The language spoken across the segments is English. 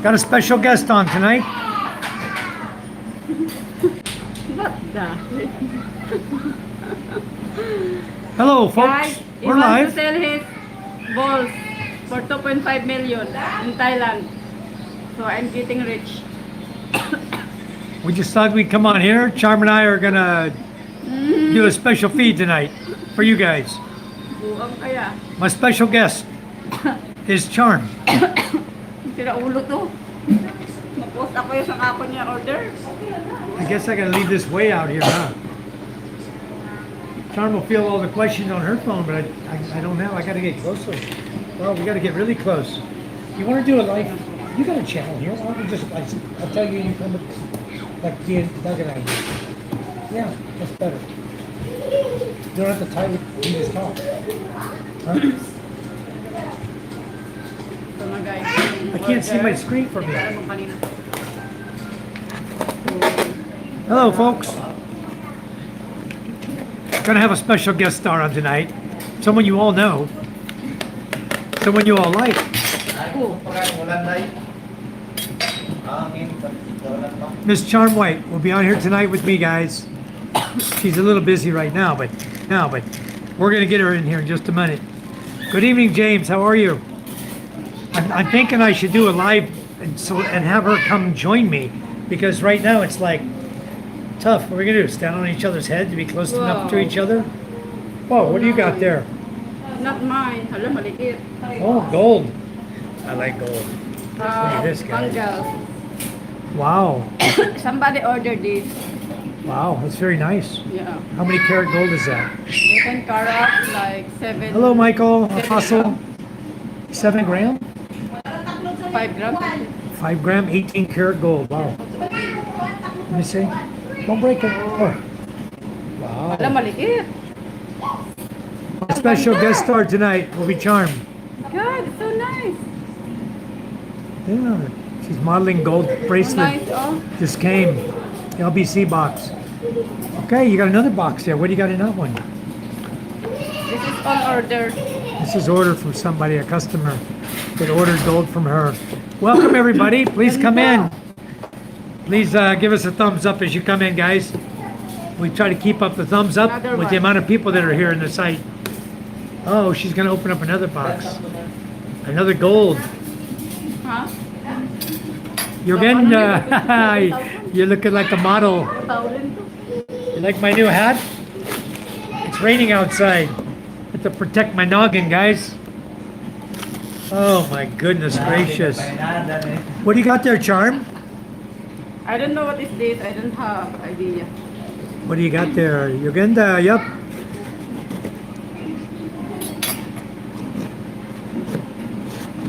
Got a special guest on tonight. What the? Hello, folks. Guys, he We're wants to live. sell his balls for 2.5 million in Thailand. So I'm getting rich. We just thought we'd come on here. Charm and I are gonna do a special feed tonight for you guys. Buang kaya. My special guest is Charm. Sira ulo to. Mag-post ako yung sang ako niya order. I guess I gotta leave this way out here, huh? Charm will feel all the questions on her phone, but I don't know. I gotta get closer. Well, we gotta get really close. You wanna do a live? You got a channel here. Why don't we just, I'll tell you, you come with, like Doug and I do. Yeah, that's better. You don't have to tie with, you just talk. Huh? So mga guys. I can't see my screen from here. Kaya mo kanina. Hello, folks. Gonna have a special guest star on tonight. Someone you all know. Someone you all like. Miss Charm White will be on here tonight with me, guys. She's a little busy right now, but we're gonna get her in here in just a minute. Good evening, James. How are you? I'm thinking I should do a live and have her come join me, because right now it's like tough. What are we gonna do? Stand on each other's head to be close enough to each other? Whoa, what do you got there? Not mine. Hala, maliit. Oh, gold. I like gold. Look at this guy. Bangles. Wow. Somebody ordered this. Wow, that's very nice. Yeah. How many karat gold is that? You can carve like 7. Hello, Michael. Apostle. 7 gram? 5 grams. 5 gram, 18 karat gold. Wow. Let me see. Don't break it. Oh. Hala, Wow. maliit. Our special guest star tonight will be Charm. God, it's so nice. Yeah. She's modeling gold So bracelet. nice, oh. Just came. LBC box. Okay, you got another box there. What do you got in that one? This is on order. This is order from somebody, a customer that ordered gold from her. Welcome, everybody. Please come in. Please give us a thumbs up as you come in, guys. We try to keep up the thumbs up Another with the one. amount of people that are here in the site. Oh, she's going to open up another box. Another gold. Huh? You're getting, you're looking like a model. Tawlin to. You like my new hat? It's raining outside. I have to protect my noggin, guys. Oh my goodness gracious. What do you got there, Charm? I don't know what is this. I don't have idea. What do you got there? Uganda, yup.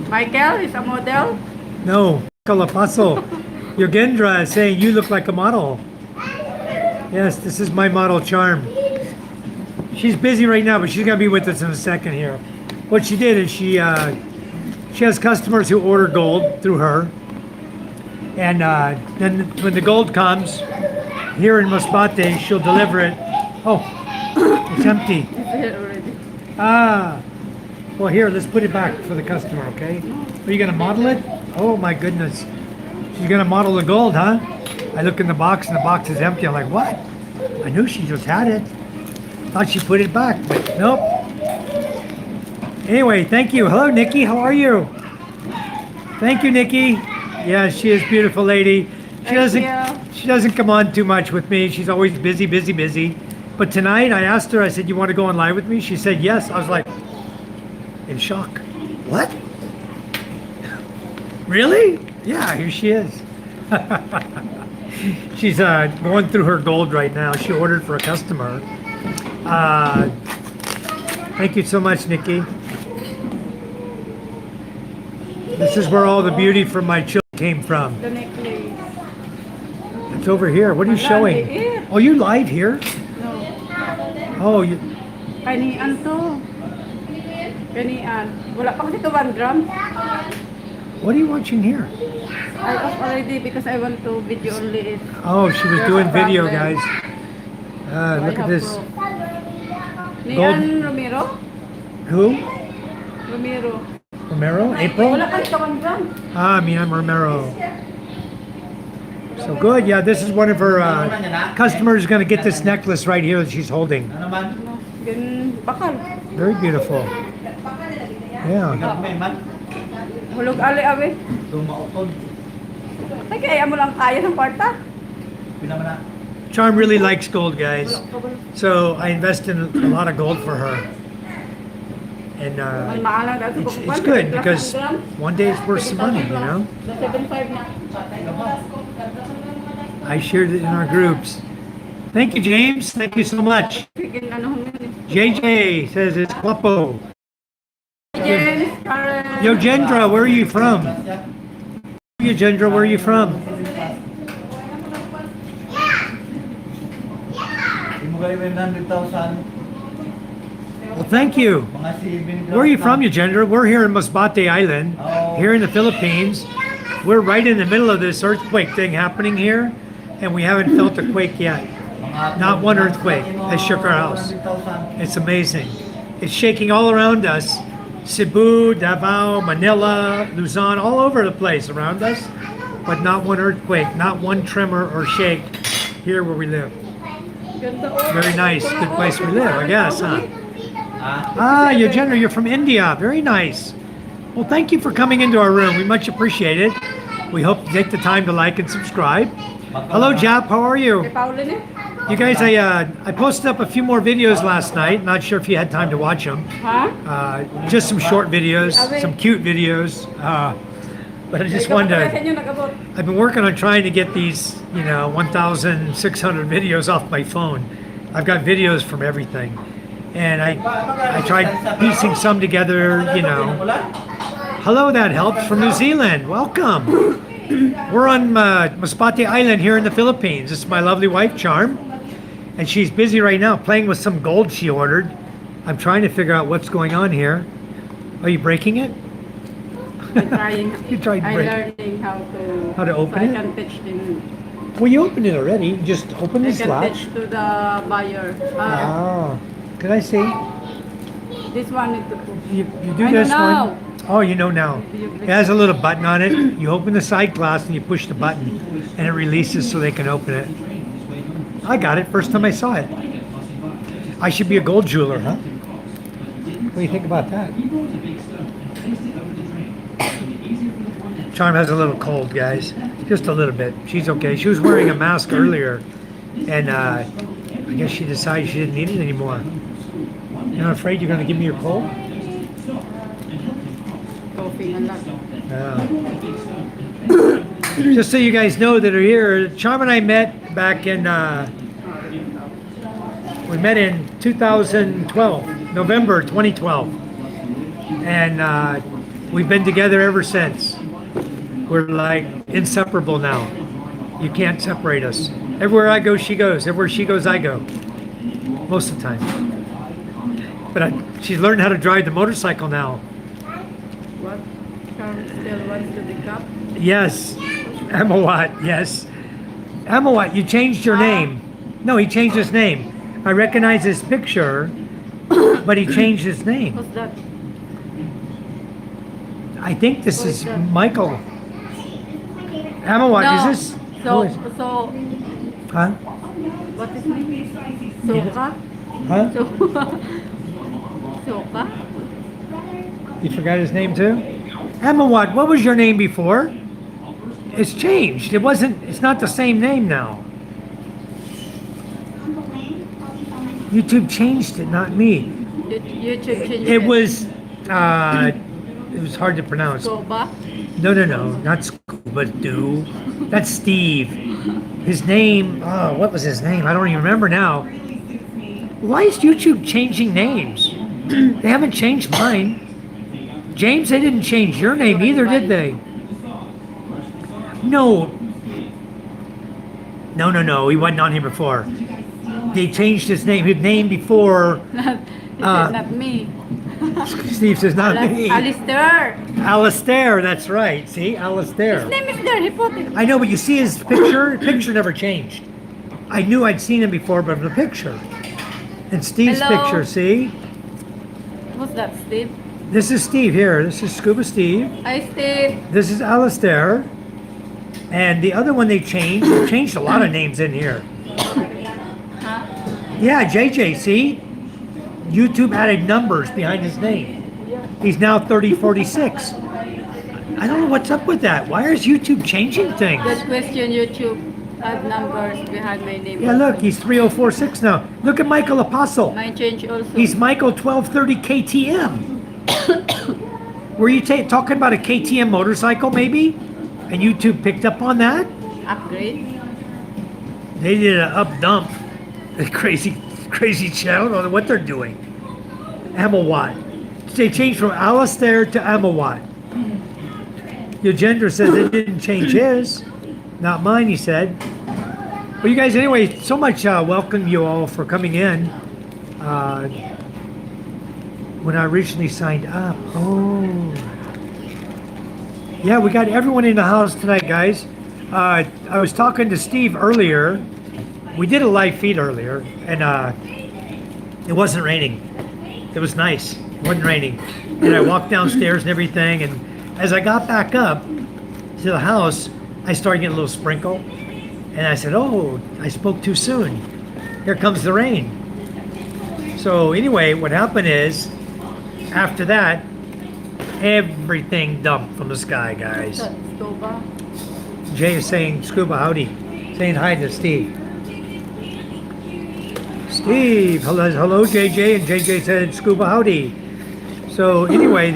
Michael is a model. No, Kalapaso. Yogendra is saying you look like a model. Yes, this is my model, Charm. She's busy right now, but she's gonna be with us in a second here. What she did is she has customers who order gold through her, and then when the gold comes here in Masbate, she'll deliver it. Oh, it's empty. It's here already. Ah, well here, let's put it back for the customer, okay? Are you gonna model it? Oh my goodness. She's gonna model the gold, huh? I look in the box and the box is empty. I'm like, what? I knew she just had it. Thought she put it back, but nope. Anyway, thank you. Hello, Nikki. How are you? Thank you, Nikki. Yeah, she is a beautiful lady. She doesn't come on too much with me. She's always busy, busy, busy. But tonight I asked her, I said, you want to go on live with me? She said yes. I was like, in shock. What? Really? Yeah, here she is. She's going through her gold right now. She ordered for a customer. Thank you so much, Nikki. This is where all the beauty from my children came from. The necklace. It's over here. What are you Wala, showing? liit. Oh, you live here? No. Oh, you, Kanian to. Kanian. Wala pa kasi to 1 gram. what are you watching here? I off already because I want to video only it. Oh, she was There's doing a video, problem. guys. Look I at have this. proof. Gold. Nian Romero? Who? Romero. From Romero? April? Wala kang tawan dyan. Ah, Mian Romero. So good. Yeah, this is one of her customers going to get this necklace right here that she's holding. Ano man? Gan bakal. Very beautiful. Yeah. May man? Hulog ali awi. Dumautod. Ay kaya mo lang kaya ng kwarta. Pinaman na. Charm really likes gold, guys. So I invest in a lot of gold for her. And Ang maalang daw it's good because one day it's worth some money, you know? 7.5 na. I shared it in our groups. Thank you, James. Thank you so much. Sige, ano yun eh. JJ says it's guapo. James, Karen. Yo, Gendra, where are you from? Yo, Gendra, where are you from? Hindi mo kayo 100,000. Well, thank you. Mga si Where are you from, Gendra? We're here in Masbate Island, here in the Philippines. We're right in the middle of this earthquake thing happening here, and we haven't felt a quake yet. Not one earthquake that shook our house. It's amazing. It's shaking all around us. Cebu, Davao, Manila, Luzon, all over the place around us, but not one earthquake, not one tremor or shake here where we live. Very nice, good place we live, I guess, huh? Ah, Eugenia, you're from India. Very nice. Well, thank you for coming into our room. We much appreciate it. We hope you take the time to like and subscribe. Hello, Jap. How are you? Pauline eh? You guys, I posted up a few more videos last night. Not sure if you had time to watch them. Ha? Just some short videos, some cute videos. But I just wanted to. I've been working on trying to get these, 1,600 videos off my phone. I've got videos from everything. And I tried piecing some together, Hello, that helps, from New Zealand. Welcome. We're on Masbate Island here in the Philippines. This is my lovely wife, Charm. And she's busy right now playing with some gold she ordered. I'm trying to figure out what's going on here. Are you breaking it? I'm trying. You tried I'm break. learning how to open so it? I can pitch in. Well, you opened it already. Just open I this can latch. pitch to the buyer. Ah, can I see? This one is You do I know this now. one. Oh, you know now. It has a little button on it. You open the side glass and you push the button, and it releases so they can open it. I got it first time I saw it. I should be a gold jeweler, huh? What do you think about that? Charm has a little cold, guys. Just a little bit. She's okay. She was wearing a mask earlier, and I guess she decided she didn't need it anymore. You're not afraid you're going to give me your cold? coughing a lot. Just so you guys know that are here, Charm and I met back in, we met in 2012, November 2012. And we've been together ever since. We're like inseparable now. You can't separate us. Everywhere I go, she goes. Everywhere she goes, I go. Most of the time. But she's learned how to drive the motorcycle now. What? Charm still wants to pick up? Yes. Amawat, yes. Amawat, you changed your name. No, he changed his name. I recognize his picture, but he changed his name. What's that? I think this Who is is that? Michael. Amawat, No. is this? So, who is- so, Huh? what is name? Soka? Huh? Soka? You forgot his name too? Amawat, what was your name before? It's changed. It's not the same name now. YouTube changed it, not me. YouTube changed It was hard to pronounce. Soba? No, not Scuba Do. That's Steve. His name, what was his name? I don't even remember now. Why is YouTube changing names? They haven't changed mine. James, they didn't change your name either, did they? No. No, he wasn't on here before. They changed his name. His name before, Not me. Steve says not me. Alistair. Alistair, that's right. See, Alistair. His name is there. He put it. I know, but you see his picture? Picture never changed. I knew I'd seen him before, but the picture. And Steve's Hello? picture, see? What's that, Steve? This is Steve here. This is Scuba Steve. Hi, Steve. This is Alistair. And the other one they changed. They changed a lot of names in here. Huh? Yeah, JJ, see? YouTube added numbers behind his name. He's now 3046. I don't know what's up with that. Why is YouTube changing things? Good question, YouTube. Add numbers behind my name. Yeah, look, he's 3046 now. Look at Michael Apostle. Mine change also. He's Michael 1230 KTM. Were you talking about a KTM motorcycle maybe? And YouTube picked up on that? Upgrade. They did an up dump. A crazy channel. I don't know what they're doing. Amawat. They changed from Alistair to Amawat. Your gender says it didn't change his. Not mine, he said. Well, you guys, anyway, so much welcome you all for coming in. When I originally signed up. Oh. Yeah, we got everyone in the house tonight, guys. I was talking to Steve earlier. We did a live feed earlier, and it wasn't raining. It was nice. It wasn't raining. And I walked downstairs and everything, and as I got back up to the house, I started getting a little sprinkle. And I said, oh, I spoke too soon. Here comes the rain. So anyway, what happened is, after that, everything dumped from the sky, guys. Scuba. Jay is saying, Scuba, howdy. Saying hi to Steve. Steve, hello, JJ. And JJ said, Scuba, howdy. So anyway,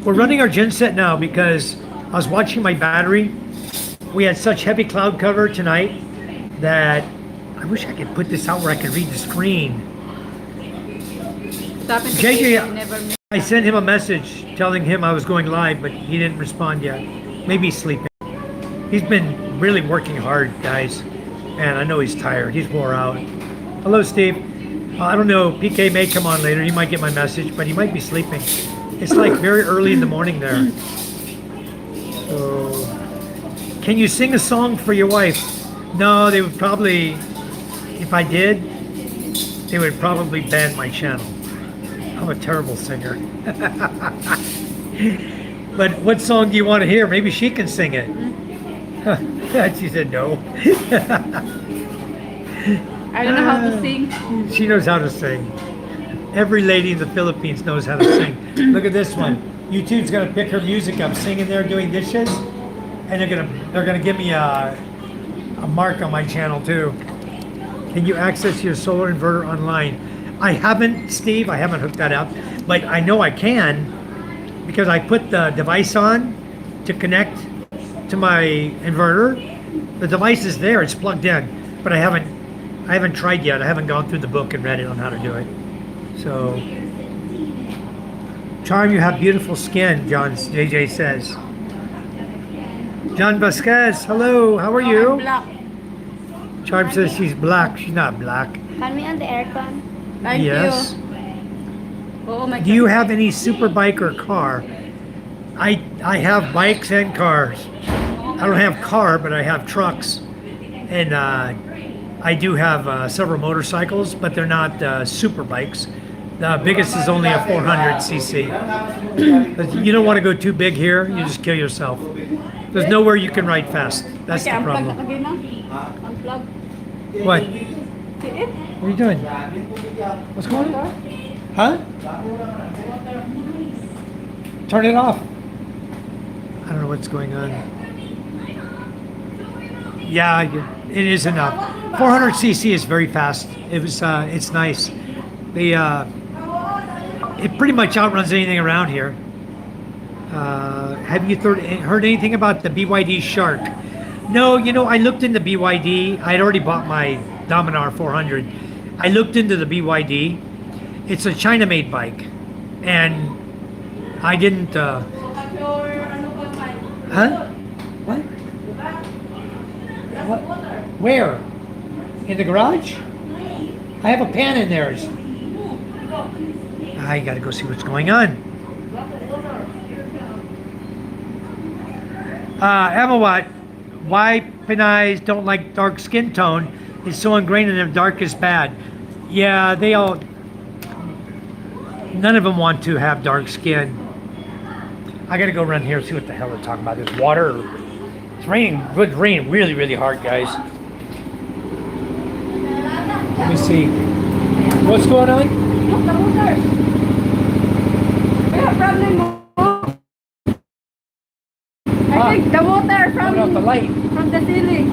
we're running our gen set now because I was watching my battery. We had such heavy cloud cover tonight that I wish I could put this out where I could read the screen. JJ, I sent him a message telling him I was going live, but he didn't respond yet. Maybe he's sleeping. He's been really working hard, guys. And I know he's tired. He's wore out. Hello, Steve. I don't know. PK may come on later. He might get my message, but he might be sleeping. It's like very early in the morning there. So, can you sing a song for your wife? No, they would probably, if I did, they would probably ban my channel. I'm a terrible singer. But what song do you want to hear? Maybe she can sing it. She said no. I don't know how to sing. She knows how to sing. Every lady in the Philippines knows how to sing. Look at this one. YouTube's gonna pick her music up, singing there, doing dishes, and they're gonna give me a mark on my channel too. Can you access your solar inverter online? I haven't, Steve. I haven't hooked that up, but I know I can because I put the device on to connect to my inverter. The device is there; it's plugged in, but I haven't tried yet. I haven't gone through the book and read it on how to do it. So, Charm, you have beautiful skin, JJ says. John Vasquez, hello, how are you? I'm black. Charm says she's black. She's not black. Can we on the aircon? Thank Yes. you. Oh my Do you have any super bike or car? I have bikes and cars. I don't have car, but I have trucks. And I do have several motorcycles, but they're not super bikes. The biggest is only a 400cc. You don't want to go too big here, you just kill yourself. There's nowhere you can ride fast. That's Okay, the unplug problem. again now. Unplug. What? See it? What are you doing? What's going on? Huh? Turn it off. I don't know what's going on. Yeah, it is enough. 400cc is very fast. It's nice. It pretty much outruns anything around here. Have you heard anything about the BYD Shark? No, I looked into BYD. I'd already bought my Dominar 400. I looked into the BYD. It's a China-made bike, and I didn't. Huh? What? What? Where? In the garage? I have a pan in there. I gotta go see what's going on. Emma, why Pinay's don't like dark skin tone? It's so ingrained in them, dark is bad. Yeah, they all. None of them want to have dark skin. I gotta go run here and see what the hell they're talking about. There's water. It's raining. It's raining really, really hard, guys. Let me see. What's going on? Look, the water. We have problem mo. I think the water Coming off the light. from the ceiling.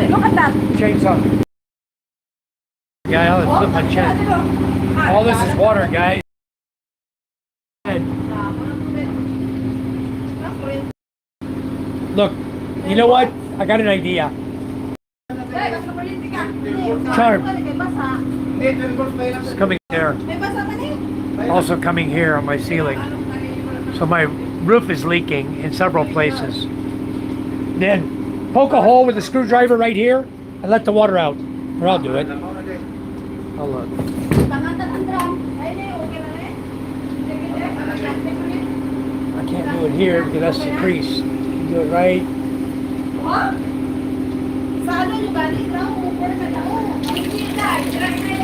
Look at that. Chainsaw. Yeah, I'll flip my chest. All this is water, guys. Look, you know what? I got an idea. Charm. It's coming there. Also coming here on my ceiling. So my roof is leaking in several places. Then poke a hole with a screwdriver right here and let the water out. Or I'll do it. I'll look. I can't do it here because that's the crease. You do it right.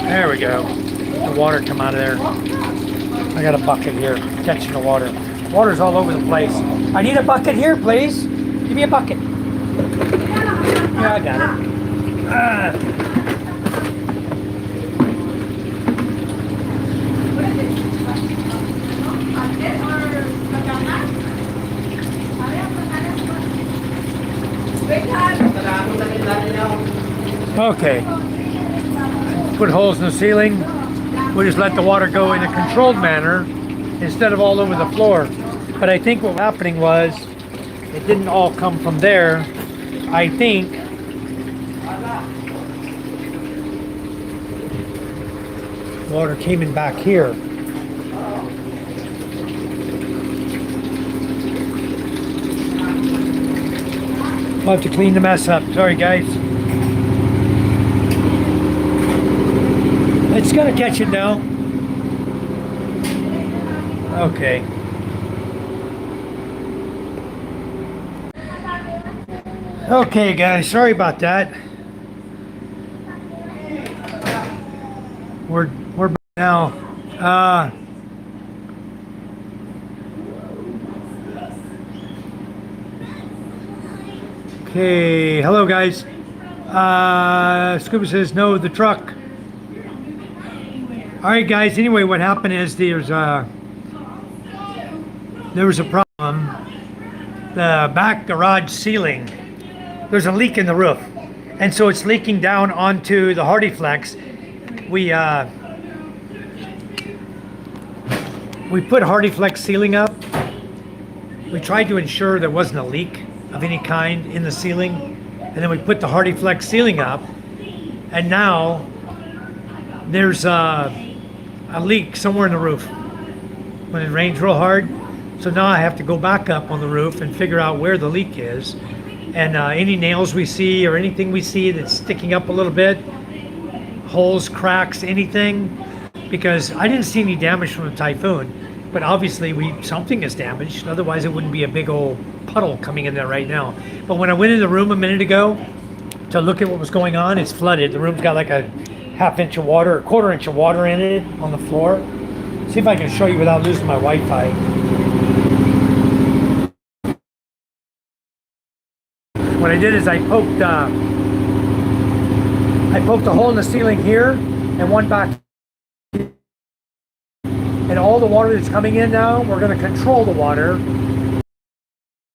There we go. The water come out of there. I got a bucket here catching the water. Water's all over the place. I need a bucket here, please. Give me a bucket. Yeah, I got it. Okay. Put holes in the ceiling. We just let the water go in a controlled manner instead of all over the floor. But I think what was happening was it didn't all come from there. I think water came in back here. I'll have to clean the mess up. Sorry, guys. It's gonna catch it now. Okay. Okay, guys. Sorry about that. We're back now. Okay. Hello, guys. Scuba says no. The truck. All right, guys. Anyway, what happened is there was a problem. The back garage ceiling. There's a leak in the roof, and so it's leaking down onto the HardyFlex. We put HardyFlex ceiling up. We tried to ensure there wasn't a leak of any kind in the ceiling, and then we put the HardyFlex ceiling up, and now there's a leak somewhere in the roof when it rains real hard. So now I have to go back up on the roof and figure out where the leak is, and any nails we see or anything we see that's sticking up a little bit, holes, cracks, anything, because I didn't see any damage from the typhoon, but obviously something is damaged, otherwise it wouldn't be a big old puddle coming in there right now. But when I went in the room a minute ago to look at what was going on, it's flooded. The room's got like a half-inch of water, a quarter-inch of water in it on the floor. See if I can show you without losing my Wi-Fi. What I did is I poked a hole in the ceiling here and one back, and all the water that's coming in now, we're going to control the water,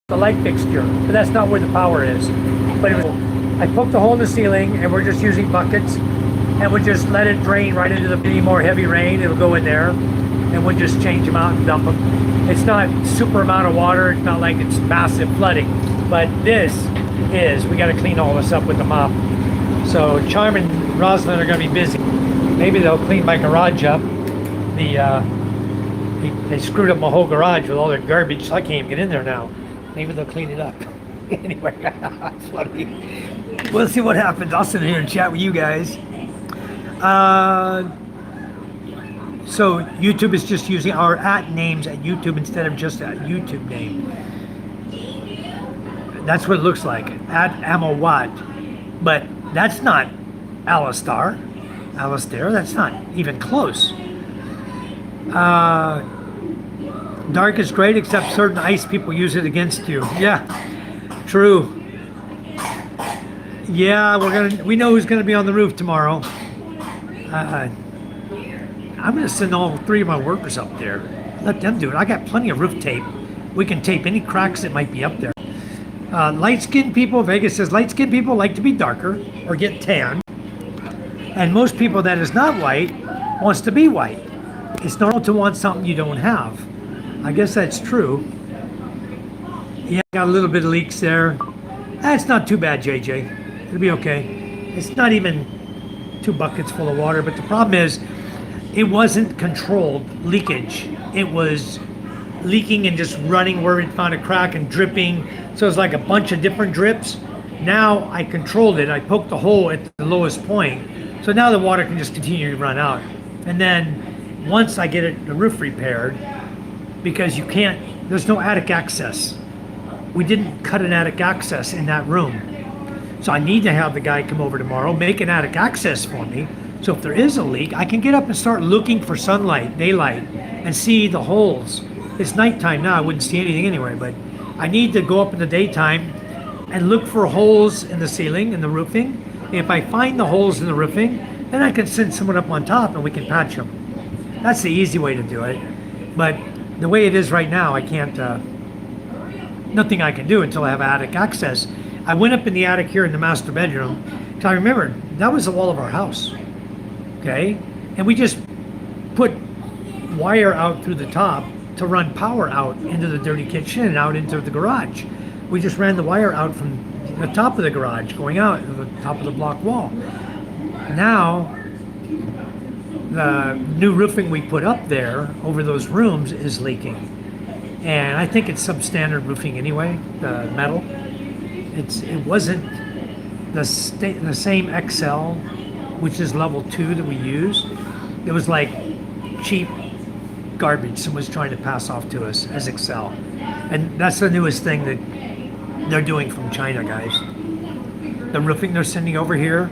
the light fixture, but that's not where the power is. But I poked a hole in the ceiling, and we're just using buckets, and we just let it drain right into any more heavy rain. It'll go in there, and we'll just change them out and dump them. It's not super amount of water. It's not like it's massive flooding, but this is, we got to clean all this up with the mop. So Charm and Rosalind are going to be busy. Maybe they'll clean my garage up. They screwed up my whole garage with all their garbage, so I can't even get in there now. Maybe they'll clean it up. Anyway, it's funny. We'll see what happens. I'll sit here and chat with you guys. So YouTube is just using our @names at YouTube instead of just a YouTube name. That's what it looks like, @Amawat. But that's not Alistair. That's not even close. Uh, dark is great, except certain ice people use it against you. Yeah, true. Yeah, we know who's gonna be on the roof tomorrow. I'm gonna send all 3 of my workers up there. Let them do it. I got plenty of roof tape. We can tape any cracks that might be up there. Light-skinned people, Vegas says, light-skinned people like to be darker or get tan. And most people that is not white wants to be white. It's normal to want something you don't have. I guess that's true. Yeah, got a little bit of leaks there. That's not too bad, JJ. It'll be okay. It's not even 2 buckets full of water, but the problem is it wasn't controlled leakage. It was leaking and just running where it found a crack and dripping. So it's like a bunch of different drips. Now I controlled it. I poked the hole at the lowest point. So now the water can just continue to run out. And then once I get the roof repaired, because there's no attic access. We didn't cut an attic access in that room. So I need to have the guy come over tomorrow, make an attic access for me. So if there is a leak, I can get up and start looking for sunlight, daylight, and see the holes. It's nighttime now, I wouldn't see anything anyway, but I need to go up in the daytime and look for holes in the ceiling and the roofing. If I find the holes in the roofing, then I can send someone up on top and we can patch them. That's the easy way to do it. But the way it is right now, I can't, nothing I can do until I have attic access. I went up in the attic here in the master bedroom, because I remembered that was the wall of our house, okay? And we just put wire out through the top to run power out into the dirty kitchen and out into the garage. We just ran the wire out from the top of the garage, going out to the top of the block wall. Now, the new roofing we put up there over those rooms is leaking. And I think it's substandard roofing anyway, the metal. It wasn't the same XL, which is level 2 that we use. It was like cheap garbage someone's trying to pass off to us as XL. And that's the newest thing that they're doing from China, guys. The roofing they're sending over here,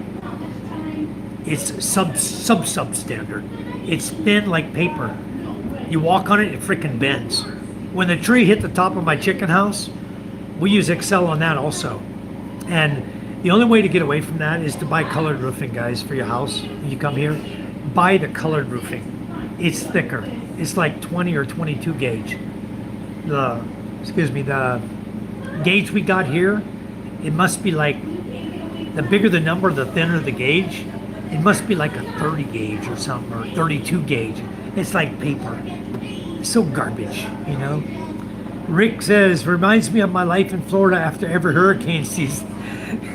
it's substandard. It's thin like paper. You walk on it, it freaking bends. When the tree hit the top of my chicken house, we use XL on that also. And the only way to get away from that is to buy colored roofing, guys, for your house. When you come here, buy the colored roofing. It's thicker. It's like 20 or 22 gauge. The gauge we got here, it must be like, the bigger the number, the thinner the gauge. It must be like a 30 gauge or something, or 32 gauge. It's like paper. It's so garbage, you know? Rick says, reminds me of my life in Florida after every hurricane season.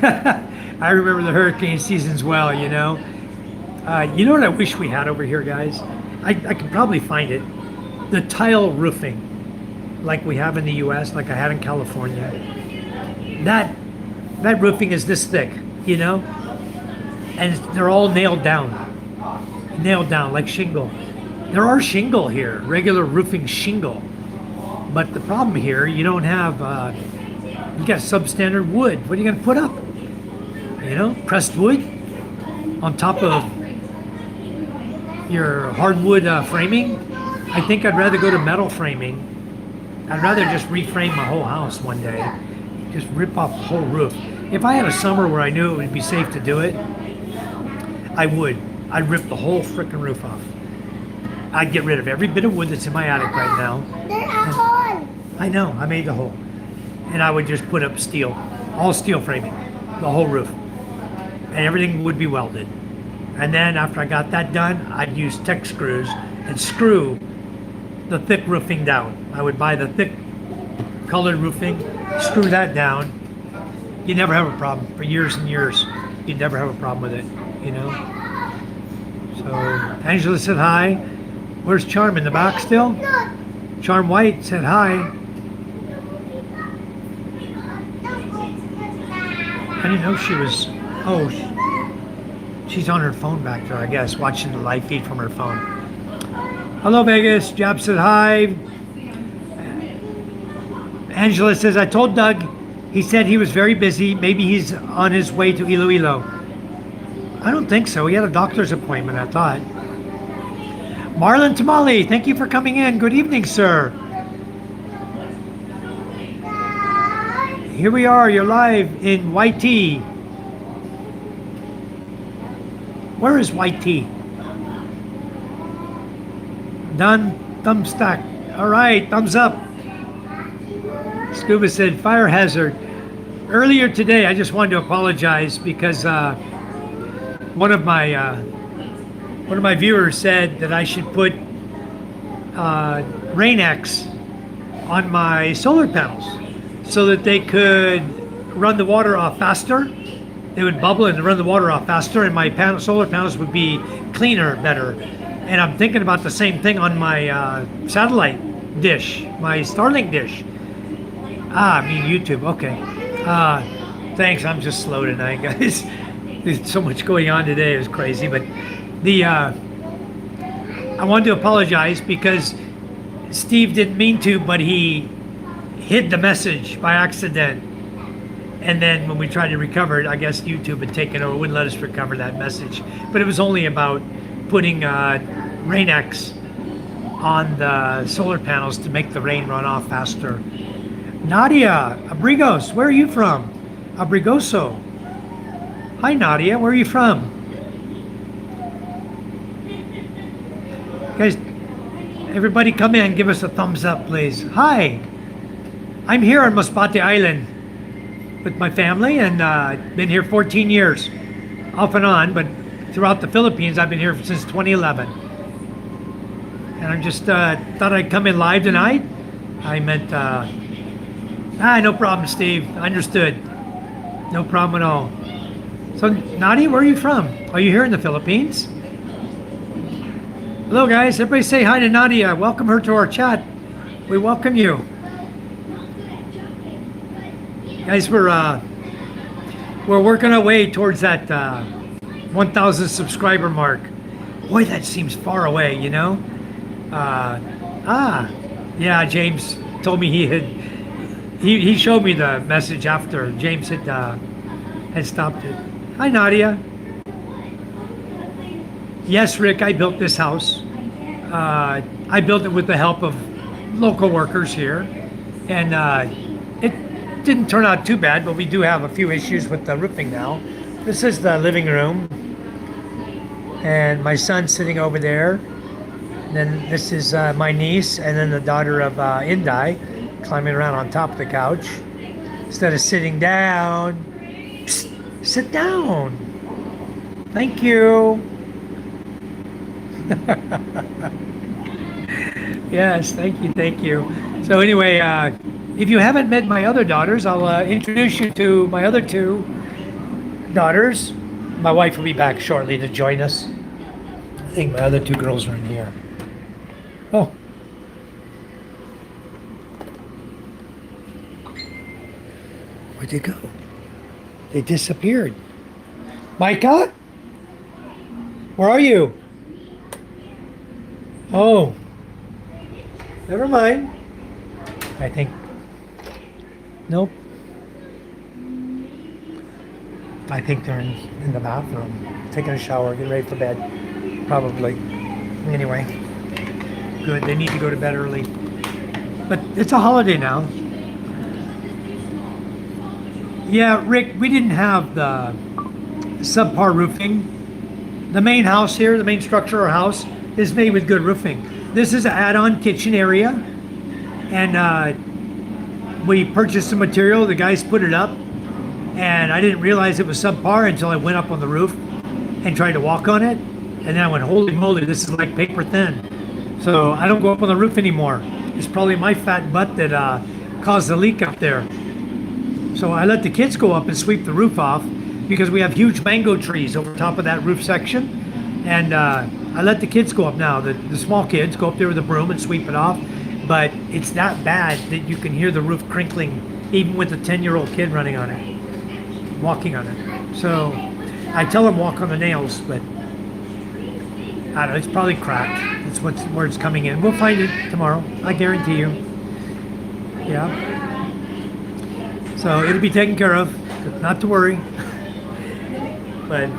I remember the hurricane seasons well, you know? You know what I wish we had over here, guys? I could probably find it. The tile roofing, like we have in the US, like I had in California. That roofing is this thick, you know? And they're all nailed down like shingle. There are shingle here, regular roofing shingle. But the problem here, you don't have, you got substandard wood. What are you going to put up? You know, pressed wood on top of your hardwood framing. I think I'd rather go to metal framing. I'd rather just reframe my whole house one day. Just rip off the whole roof. If I had a summer where I knew it would be safe to do it, I would. I'd rip the whole frickin' roof off. I'd get rid of every bit of wood that's in my attic right now. There's a hole. I know, I made the hole. And I would just put up steel, all steel framing, the whole roof. And everything would be welded. And then after I got that done, I'd use Tech screws and screw the thick roofing down. I would buy the thick colored roofing, screw that down. You never have a problem for years and years. You'd never have a problem with it, you know? So, Angela said hi. Where's Charm, in the back still? Charm White said hi. I didn't know she was, oh, she's on her phone back there, I guess, watching the live feed from her phone. Hello, Vegas. Jab said hi. Angela says, I told Doug, he said he was very busy. Maybe he's on his way to Iloilo. I don't think so. He had a doctor's appointment, I thought. Marlon Tamale, thank you for coming in. Good evening, sir. Here we are. You're live in YT. Where is YT? Done. Thumb stack. All right. Thumbs up. Scuba said fire hazard. Earlier today, I just wanted to apologize because one of my viewers said that I should put Rain-X on my solar panels so that they could run the water off faster. They would bubble and run the water off faster, and my solar panels would be cleaner, better. And I'm thinking about the same thing on my satellite dish, my Starlink dish. I mean YouTube. Okay. Thanks. I'm just slow tonight, guys. There's so much going on today. It was crazy, but I wanted to apologize because Steve didn't mean to, but he hid the message by accident. And then when we tried to recover it, I guess YouTube had taken over, wouldn't let us recover that message. But it was only about putting Rain-X on the solar panels to make the rain run off faster. Nadia Abrigos, where are you from? Abrigoso. Hi Nadia, where are you from? Guys, everybody come in, give us a thumbs up, please. Hi, I'm here on Masbate Island with my family, and been here 14 years, off and on, but throughout the Philippines, I've been here since 2011. And I just thought I'd come in live tonight. I meant, no problem, Steve. Understood. No problem at all. So, Nadia, where are you from? Are you here in the Philippines? Hello, guys. Everybody say hi to Nadia. Welcome her to our chat. We welcome you. Guys, we're working our way towards that 1,000 subscriber mark. Boy, that seems far away, you know? Yeah, James told me he showed me the message after James had stopped it. Hi, Nadia. Yes, Rick, I built this house. I built it with the help of local workers here. And it didn't turn out too bad, but we do have a few issues with the roofing now. This is the living room. And my son's sitting over there. And then this is my niece, and then the daughter of Inday climbing around on top of the couch. Instead of sitting down, psst, sit down. Thank you. Yes, thank you. So anyway, if you haven't met my other daughters, I'll introduce you to my other two daughters. My wife will be back shortly to join us. I think my other two girls are in here. Oh. Where'd they go? They disappeared. Micah? Where are you? Oh. Never mind. I think. Nope. I think they're in the bathroom, taking a shower, getting ready for bed. Probably. Anyway. Good. They need to go to bed early. But it's a holiday now. Yeah, Rick, we didn't have the subpar roofing. The main house here, the main structure of our house, is made with good roofing. This is an add-on kitchen area. And we purchased some material. The guys put it up. And I didn't realize it was subpar until I went up on the roof and tried to walk on it. And then I went, holy moly, this is like paper thin. So I don't go up on the roof anymore. It's probably my fat butt that caused the leak up there. So I let the kids go up and sweep the roof off because we have huge mango trees over top of that roof section. And I let the kids go up now. The small kids go up there with a broom and sweep it off. But it's that bad that you can hear the roof crinkling even with a 10-year-old kid running on it, walking on it. So I tell them walk on the nails, but I don't know, it's probably cracked. That's where it's coming in. We'll find it tomorrow, I guarantee you. Yeah. So it'll be taken care of, not to worry. But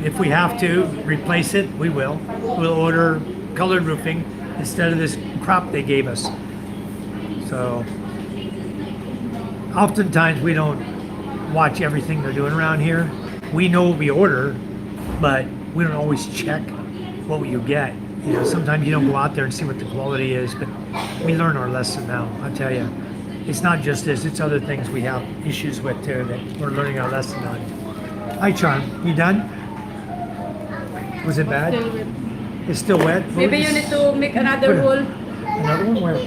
if we have to replace it, we will. We'll order colored roofing instead of this crop they gave us. So oftentimes we don't watch everything they're doing around here. We know what we order, but we don't always check what you get. You know, sometimes you don't go out there and see what the quality is, but we learn our lesson now. I tell you, it's not just this; it's other things we have issues with too that we're learning our lesson on. Hi, Charm. You done? Was it bad? Still wet. It's still wet. Maybe you need to make another hole. Another one where?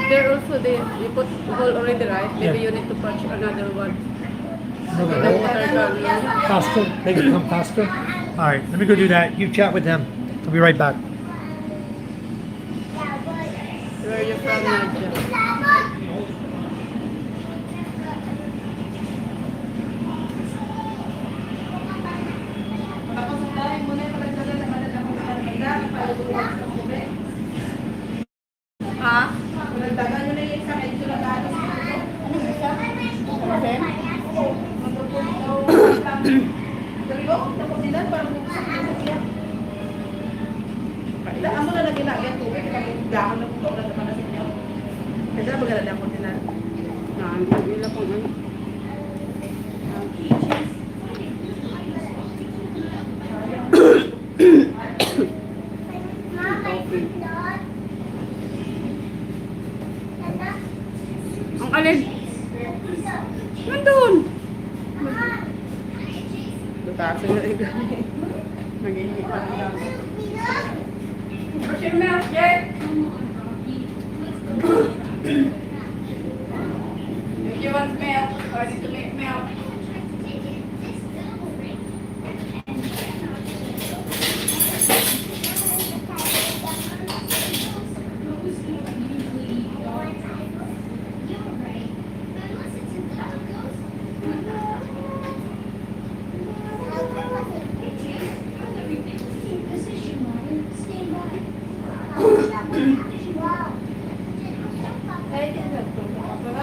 There also you put hole already, right? Maybe Yeah. you need to patch another one. Another So the hole? water can Faster? They can come faster? All right, let me go do that. You chat with them. I'll be right back. Where are you from, Nadia? Ha? Amo na lagi na yan tubig kasi dahon na ko na naman sa inyo. Kaya maganda na ko din na. Nila kung ano. Ang alin? Nandun! Butasin na rin gani. Mag-iinit pa rin lang. Brush your mouth, Jay! If you want milk, or need to make milk.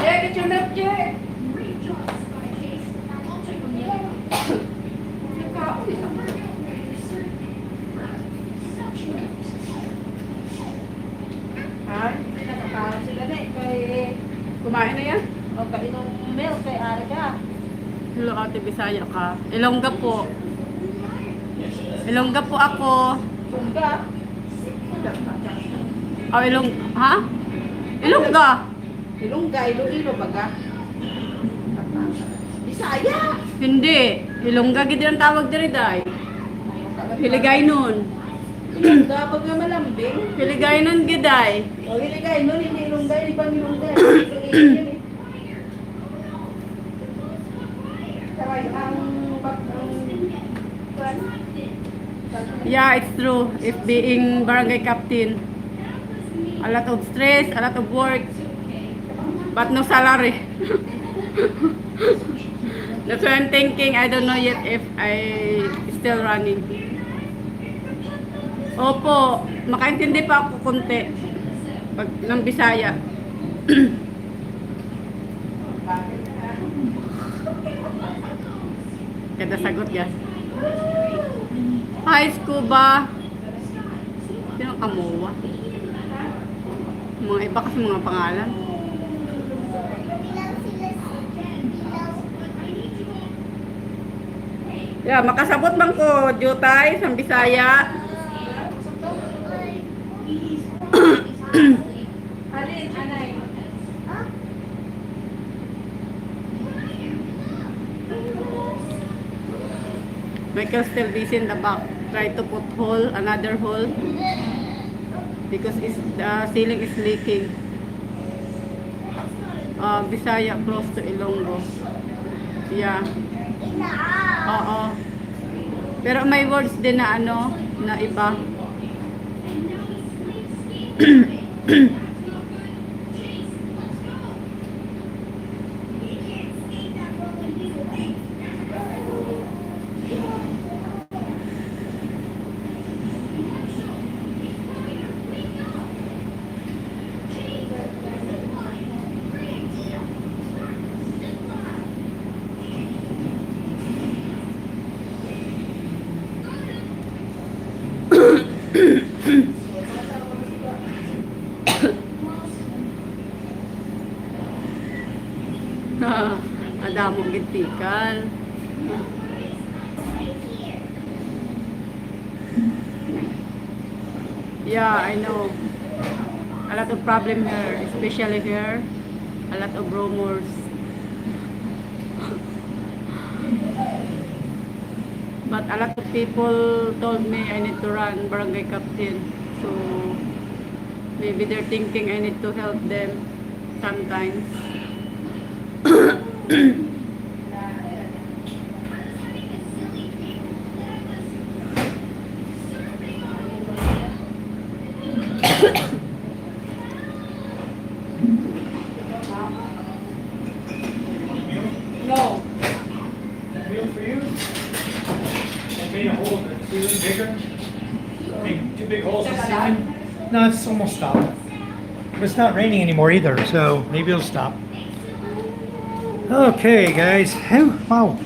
Jay, get your milk, Jay! Ha? Nakakaroon sila na eh. Kay, Kumain na yan? o kainom milk kay Araga. Hello, Ate Bisaya ka. Ilongga po. Ilongga po ako. Tungga. Oh, ha? Ilongga? Ilongga, Iloilo baga. Bisaya. Hindi. Ilongga gid ang tawag diri day. Hiligay nun. Ilongga baga malambing. Hiligay nun giday. O iligay nun, hindi ilongga, ibang ilongga. Saray ang Yeah, it's true. If being barangay captain, a lot of stress, a lot of work, but no salary. That's why I'm thinking, I don't know yet if I still running. Opo, makaintindi pa ako konti pag ng Bisaya. Kada sagot yan. Hi, Scuba. Sino kamuwa? Mga iba kasi mga pangalan. Yeah, makasabot bang ko, Jutay, sa Bisaya? Alin, anay. Michael still busy in the back. Try to put hole, another hole. Because the ceiling is leaking. Bisaya close to Ilonggo. Yeah. Oo. Pero may words din na ano, na iba. Adamo gitikal. Yeah, I know. A lot of problem here, especially here. A lot of rumors. But a lot of people told me I need to run barangay captain. So maybe they're thinking I need to help them sometimes. No. Meal for you? I made a hole in the ceiling bigger. Two big holes in the ceiling. No, it's almost stopped. But it's not raining anymore either, so maybe it'll stop. Okay, guys. Whew, wow.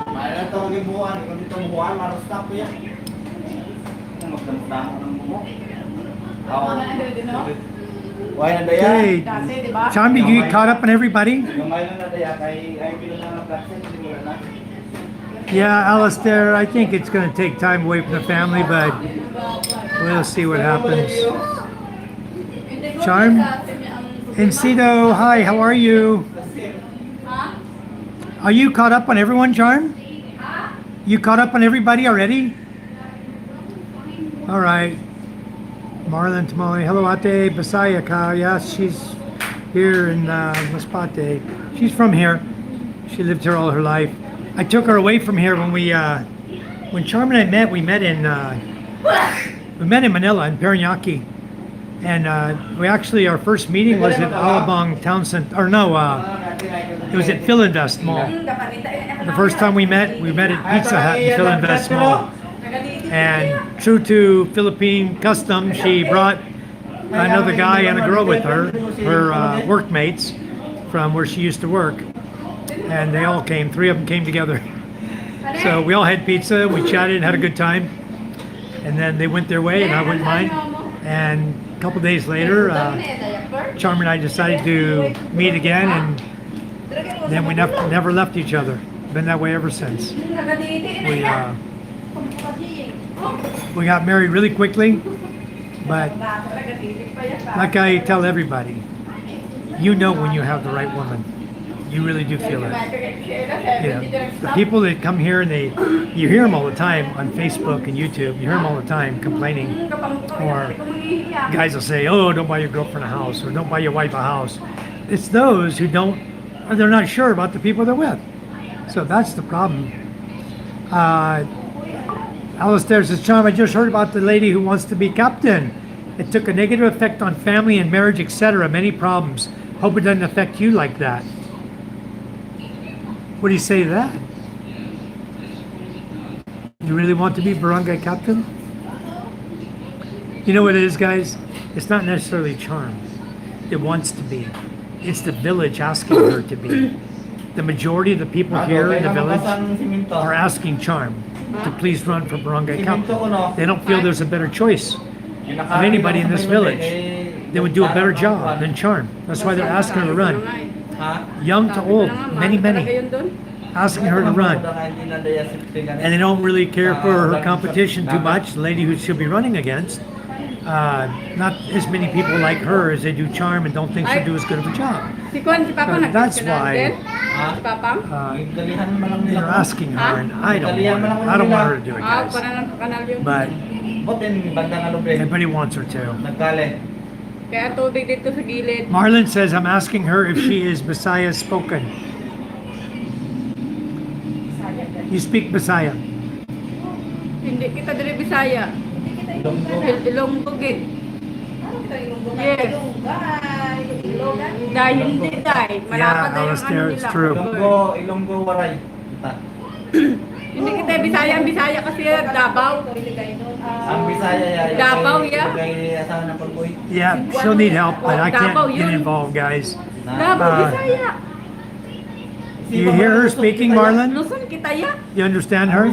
Mayroon tawagin buwan. Kung dito buwan, marustap ko yan. Magdamdamo ng bumo. Why na daya? Okay. Dati, di ba? Charmy, you get caught up on everybody? Yung mayroon na daya, kay ay pinunang ng platset, siguro na. Yeah, Alistair, I think it's going to take time away from the family, but we'll see what happens. Charm? Encido, hi, how are you? Are you caught up on everyone, Charm? You caught up on everybody already? All right. Marlon Tamale, hello Ate Basaya Ka. Yes, she's here in Masbate. She's from here. She lived here all her life. I took her away from here when when Charm and I met. We met in Manila in Parañaque, and we actually our first meeting was at Alabang Town Center. Or no, it was at Philinvest Mall. The first time we met at Pizza Hut in Philinvest Mall. And true to Philippine custom, she brought another guy and a girl with her workmates from where she used to work. And they all came, three of them came together. So we all had pizza, we chatted, had a good time. And then they went their way and I went mine. And a couple days later, Charm and I decided to meet again, and then we never left each other. Been that way ever since. We got married really quickly, but like I tell everybody, you know when you have the right woman. You really do feel it. The people that come here and you hear them all the time on Facebook and YouTube. You hear them all the time complaining, or guys will say, "Oh, don't buy your girlfriend a house," or "Don't buy your wife a house." It's those who don't, or they're not sure about the people they're with. So that's the problem. Alistair says, Charm, I just heard about the lady who wants to be captain. It took a negative effect on family and marriage, etc. Many problems. Hope it doesn't affect you like that. What do you say to that? You really want to be barangay captain? You know what it is, guys? It's not necessarily Charm. It wants to be. It's the village asking her to be. The majority of the people here in the village are asking Charm to please run for barangay captain. They don't feel there's a better choice of anybody in this village. They would do a better job than Charm. That's why they're asking her to run. Young to old, many, asking her to run. And they don't really care for her competition too much, the lady who she'll be running against. Not as many people like her as they do Charm and don't think she'll do as good of a job. That's why they're asking her, and I don't want her to do it, guys. But everybody wants her to. Marlon says, I'm asking her if she is Bisaya spoken. You speak Bisaya? Hindi kita dari Bisaya. Ilonggo gid. Yes. Dahil hindi dahil. Yeah, Alistair, it's true. Ilonggo waray. Hindi kita Bisaya. Ang Bisaya kasi Davao. Ang Bisaya ya. Davao ya. Yeah, she'll need help, but I can't get involved, guys. Davao, Bisaya. You hear her speaking, Marlon? Luzon kita ya. You understand her?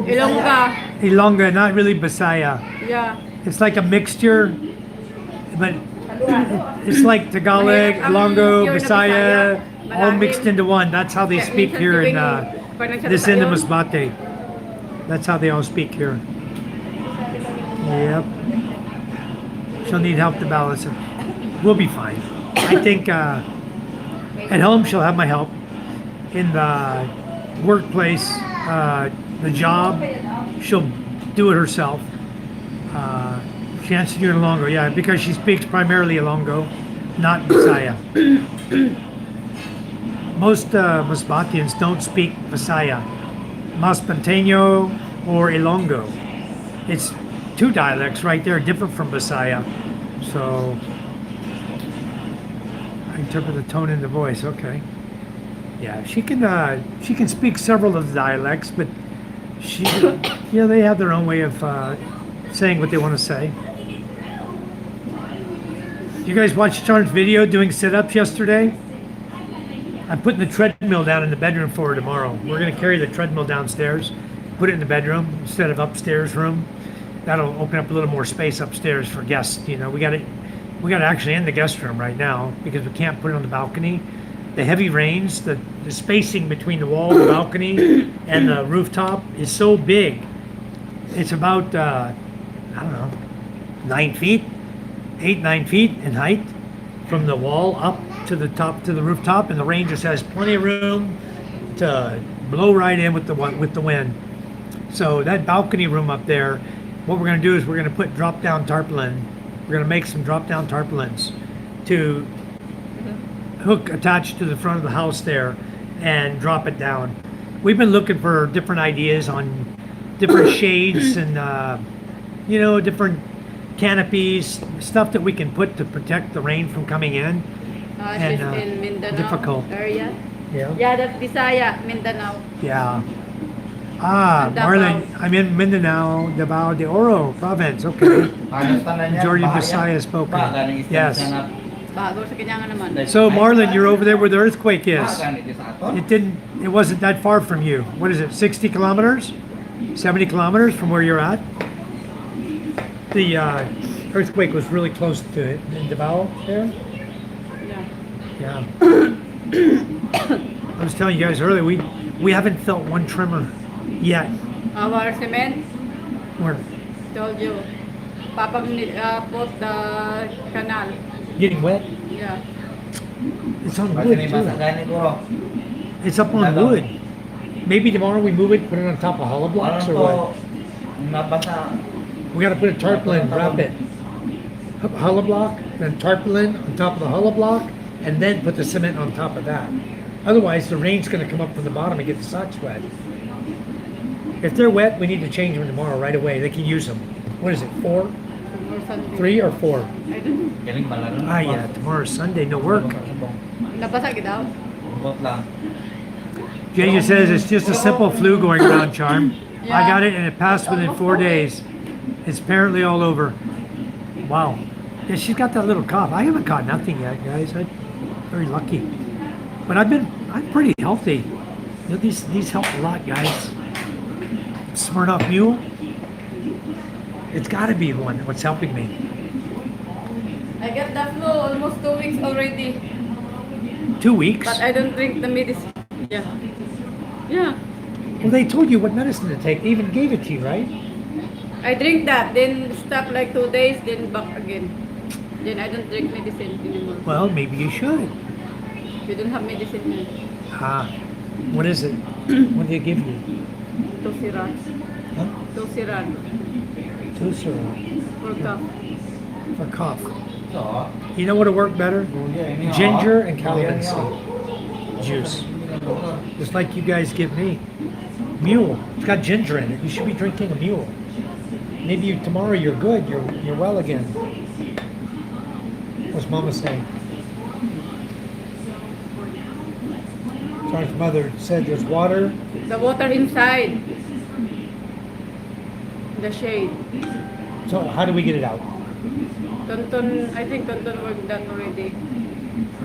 Ilongga. Ilongga, not really Bisaya. Yeah. It's like a mixture, but It's like Tagalog, Mahirap ang Ilonggo, pure na Bisaya, Bisaya. all mixed Malalim. into one. That's how they Kaya speak minsan here in tuwing pag this nagsalita end of yun, Masbate. That's how they all speak here. Yep. She'll need help to balance it. We'll be fine. I think at home she'll have my help. In the workplace, the job, she'll do it herself. She has to do it Ilonggo, yeah, because she speaks primarily Ilonggo, not Visaya. Most Masbatians don't speak Visaya, Maspanteño or Ilonggo. It's two dialects right there, different from Visaya. So I interpret the tone in the voice. Okay. Yeah, she can speak several of the dialects, but they have their own way of saying what they want to say. You guys watched Charm's video doing sit-ups yesterday? I'm putting the treadmill down in the bedroom for her tomorrow. We're going to carry the treadmill downstairs, put it in the bedroom instead of upstairs room. That'll open up a little more space upstairs for guests. You know, we got it actually in the guest room right now because we can't put it on the balcony. The heavy rains, the spacing between the wall, the balcony, and the rooftop is so big. It's about, I don't know, 9 feet, 9 feet in height from the wall up to the top to the rooftop, and the rain just has plenty of room to blow right in with the wind. So that balcony room up there, what we're going to do is we're going to put drop-down tarpaulin. We're going to make some drop-down tarpaulins to hook attached to the front of the house there and drop it down. We've been looking for different ideas on different shades and different canopies, stuff that we can put to protect the rain from coming in. she's in Mindanao difficult. area. Yeah. Yeah, that's Bisaya, Mindanao. Yeah. Davao. Marlon, I'm in Mindanao, Davao de Oro province. Okay. Majority of Visaya spoken. Yes. Bago sa kanya nga naman. So Marlon, you're over there where the earthquake is. It wasn't that far from you. What is it, 60 kilometers? 70 kilometers from where you're at? The earthquake was really close to it in Davao there. Yeah. Yeah. I was telling you guys earlier, we haven't felt one tremor yet. Our cement, We're told you, Papa put the canal. getting wet. Yeah. It's on wood too. It's up on wood. Maybe tomorrow we move it, put it on top of hollow blocks or what? We gotta put a tarpaulin, wrap it. Hollow block, then tarpaulin on top of the hollow block, and then put the cement on top of that. Otherwise, the rain's gonna come up from the bottom and get the socks wet. If they're wet, we need to change them tomorrow right away. They can use them. What is it, 4? Or something. 3 or 4? I don't know. Ah, yeah, tomorrow's Sunday, no work. Nabasa daw. JJ says it's just a simple flu going around, Charm. I Yeah. got it and it passed within 4 days. It's apparently all over. Wow. Yeah, she's got that little cough. I haven't caught nothing yet, guys. I'm very lucky. But I'm pretty healthy. You know, these help a lot, guys. Smirnoff Mule. It's got to be what's helping me. I got the flu almost 2 weeks already. 2 weeks. But I don't drink the medicine. Yeah. Yeah. Well, they told you what medicine to take. They even gave it to you, right? I drink that, then stop like 2 days, then back again. Then I don't drink medicine anymore. Well, maybe you should. You don't have medicine now. Ah, what is it? What do they give you? Tosiran. Huh? Tosiran. Tusserol For cough. for cough. You know what'll work better? Ginger and calamansi juice. Just like you guys give me. Mule. It's got ginger in it. You should be drinking a mule. Maybe tomorrow you're good. You're well again. What's Mama saying? John's mother said there's water. The water inside. The shade. So how do we get it out? Tonton, I think Tonton worked that already.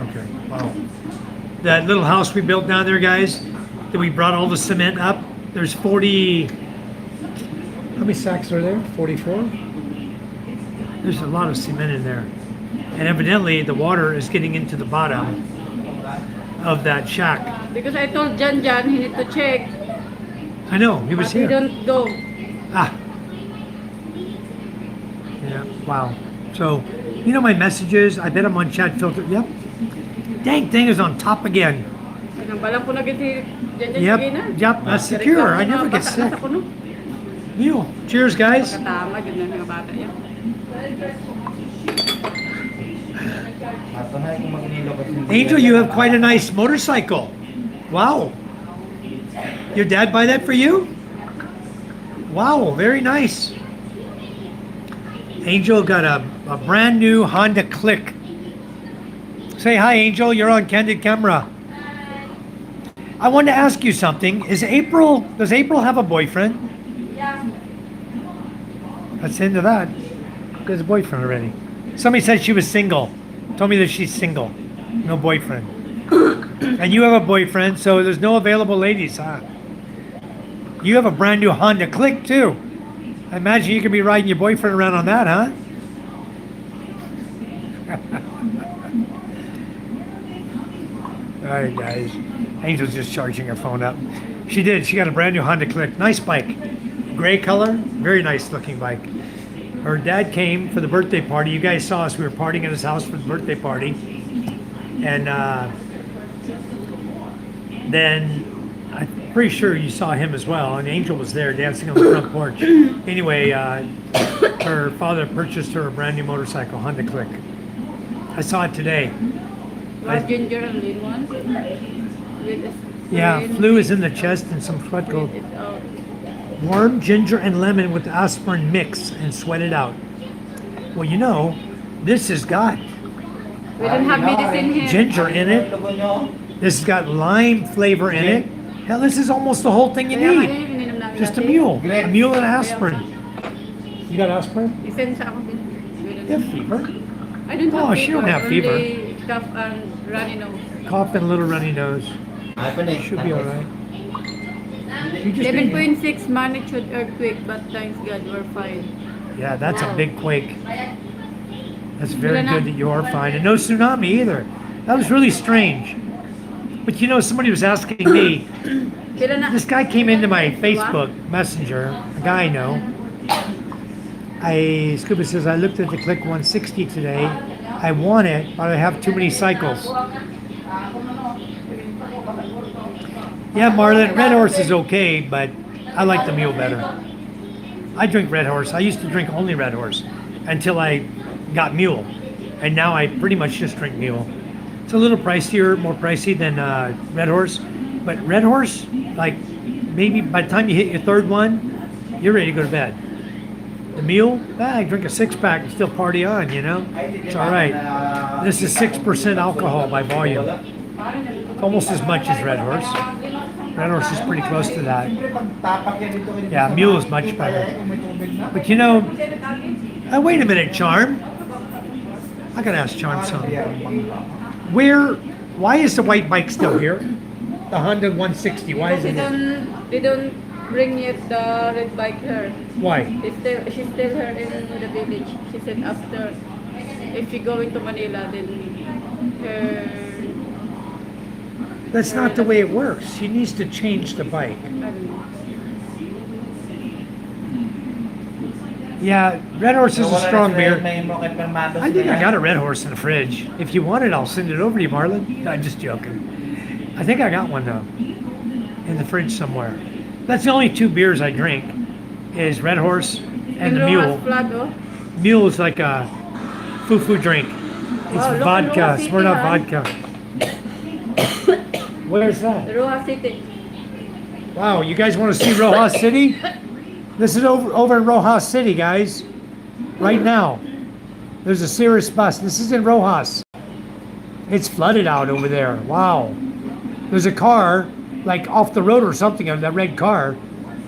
Okay. Wow. That little house we built down there, guys, that we brought all the cement up. There's 40. How many sacks are there? 44? There's a lot of cement in there. And evidently the water is getting into the bottom of that shack. Because I told Jan he need to check, I know, he was but he here. don't go. Ah. Yeah, wow. So, you know my messages, I bet I'm on chat filter. Yep. Dang thing is on top again. Nang balang ko na si Jan sige Yep, na. yep, that's secure. I never get sick. Meal. Cheers, guys. Katama, yun na mga bata yan. Masanay kung magnilo kasi hindi Angel, yan you have nakaka- quite a nice motorcycle. Wow. Your dad buy that for you? Wow, very nice. Angel got a brand new Honda Click. Say hi, Angel. You're on candid camera. I wanted to ask you something. Does April have a boyfriend? Yeah. That's into that. There's a boyfriend already. Somebody said she was single. Told me that she's single. No boyfriend. And you have a boyfriend, so there's no available ladies, huh? You have a brand new Honda Click, too. I imagine you could be riding your boyfriend around on that, huh? All right, guys. Angel's just charging her phone up. She did. She got a brand new Honda Click. Nice bike. Gray color. Very nice looking bike. Her dad came for the birthday party. You guys saw us. We were partying at his house for the birthday party. And then I'm pretty sure you saw him as well. And Angel was there dancing on the front porch. Anyway, her father purchased her a brand new motorcycle, Honda Click. I saw it today. Love ginger and lean one. Yeah, flu is in the chest and some sweat gold. Warm ginger and lemon with aspirin mix and sweat it out. Well, you know, this has got We don't have medicine here. ginger in it. Logo nyo. This has got lime flavor in it. Hell, this is almost the whole thing you Kaya need. ngayon, ininom namin Just a dati. mule. A mule and aspirin. You got aspirin? Isend sa ako. You have fever. I don't have Oh, fever. she don't have fever. Only cough and runny nose. Cough and a little runny nose. Ay, panik. Should be all right. You just ate- 11.6 magnitude earthquake, but thanks God we're fine. Yeah, that's a Wow. big quake. That's very Wala na. good that you are fine. And no tsunami either. That was really strange. But you know, somebody was asking me, Kailan na? this guy came into my Facebook Messenger, a guy I know. Scuba says, I looked at the Click 160 today. I want it, but I have too many cycles. Yeah, Marlon, Red Horse is okay, but I like the Mule better. I drink Red Horse. I used to drink only Red Horse until I got Mule. And now I pretty much just drink Mule. It's a little pricier, more pricey than Red Horse. But Red Horse, like maybe by the time you hit your third one, you're ready to go to bed. The Mule, I drink a 6-pack and still party on, you know? It's all right. This is 6% alcohol by volume. Almost as much as Red Horse. Red Horse is pretty close to that. Yeah, Mule is much better. But you know, wait a minute, Charm. I gotta ask Charm something. Why is the white bike still here? The Honda 160, why is They it here? they don't bring yet the red bike here. Why? She's still here in the village. She said after, if she going to Manila, then her, That's not the way it works. She needs to change the bike. I don't know. Yeah, Red Horse is a strong beer. I I think I got a Red Horse in the fridge. If you want it, I'll send it over to you, Marlon. No, I'm just joking. I think I got one though, in the fridge somewhere. That's the only two beers I drink, is Red Horse and the Mule. Flag, oh. Mule is like a foo-foo drink. It's Oh, look, vodka, Roa City, Smirnoff huh? vodka. Where's that? Roa City. Wow, you guys want to see Rojas City? This is over in Rojas City, guys. Right now. There's a serious bus. This is in Rojas. It's flooded out over there. Wow. There's a car, like off the road or something, and that red car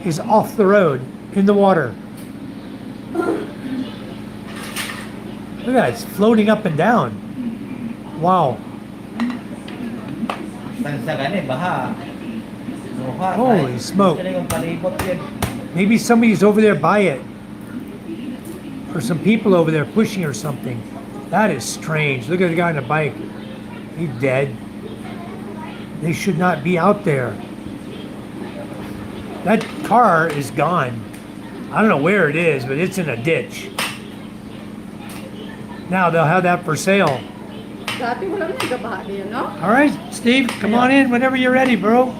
is off the road in the water. Look at that, it's floating up and down. Wow. Holy smoke. Maybe somebody's over there by it. Or some people over there pushing or something. That is strange. Look at the guy on the bike. He's dead. They should not be out there. That car is gone. I don't know where it is, but it's in a ditch. Now they'll have that for sale. Dati wala na nagabaha din, no? All right, Steve, come on in whenever you're ready, bro.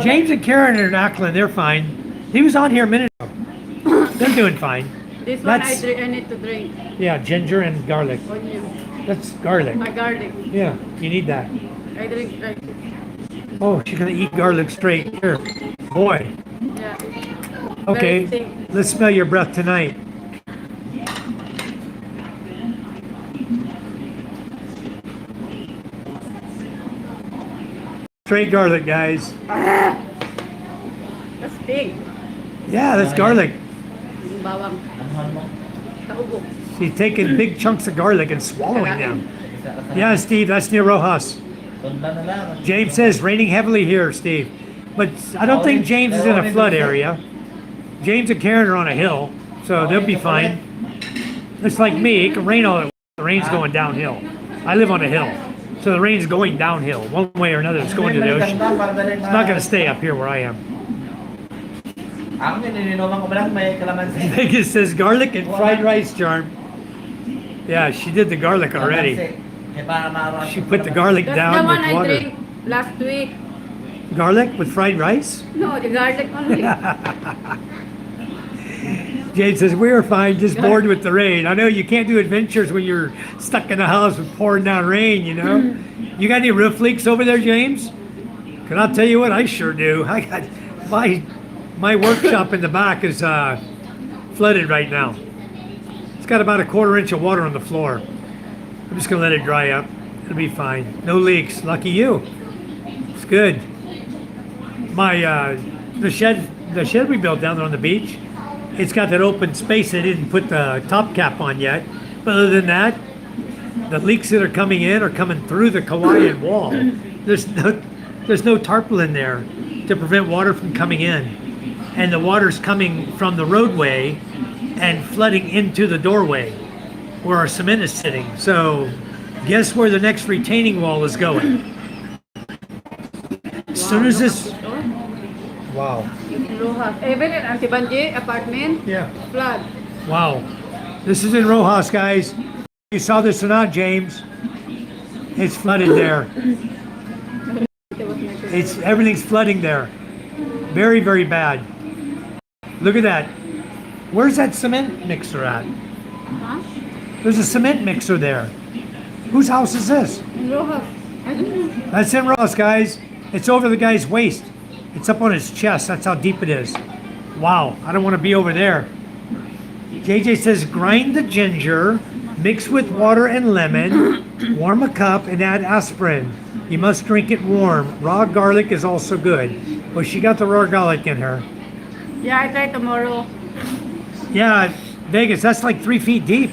James and Karen are in Ackland. They're fine. He was on here a minute ago. They're doing fine. This one That's- I need to drink. Yeah, ginger and garlic. Onion. That's garlic. My garlic. Yeah, you need that. I drink like Oh, she's gonna eat garlic straight. Here, boy. yeah. Okay, Very thick. let's smell your breath tonight. Straight garlic, guys. That's big. Yeah, that's garlic. Yung bawang. Kaubo. She's taking big chunks of garlic and swallowing them. Yeah, Steve, that's near Rojas. James says raining heavily here, Steve. But I don't think James is in a flood area. James and Karen are on a hill, so they'll be fine. It's like me, it can rain all at once. The rain's going downhill. I live on a hill, so the rain's going downhill. One way or another, it's going to the ocean. It's not going to stay up here where I am. Vegas says garlic and fried rice, Charm. Yeah, she did the garlic already. She put the garlic That's down the one with I water. drink last week. Garlic with fried rice? No, the garlic only. Jade says, we're fine, just bored with the rain. I know you can't do adventures when you're stuck in the house with pouring down rain, you know? You got any roof leaks over there, James? Because I'll tell you what, I sure do. I got my workshop in the back is flooded right now. It's got about a 1/4 inch of water on the floor. I'm just gonna let it dry up. It'll be fine. No leaks. Lucky you. It's good. My the shed we built down there on the beach, it's got that open space. They didn't put the top cap on yet. But other than that, the leaks that are coming in are coming through the Kauaian wall. There's no tarpaulin there to prevent water from coming in. And the water's coming from the roadway and flooding into the doorway where our cement is sitting. So guess where the next retaining wall is going? As soon as this... Wow. Rojas. Even in Antibanji apartment, Yeah. flood. Wow. This is in Rojas, guys. You saw this or not, James? It's flooded there. Everything's flooding there. Very, very bad. Look at that. Where's that cement mixer at? Huh? There's a cement mixer there. Whose house is this? In Rojas. I don't know. That's in Ross, guys. It's over the guy's waist. It's up on his chest. That's how deep it is. Wow. I don't want to be over there. JJ says grind the ginger, mix with water and lemon, warm a cup, and add aspirin. You must drink it warm. Raw garlic is also good. Well, she got the raw garlic in her. Yeah, I try tomorrow. Yeah, Vegas, that's like 3 feet deep.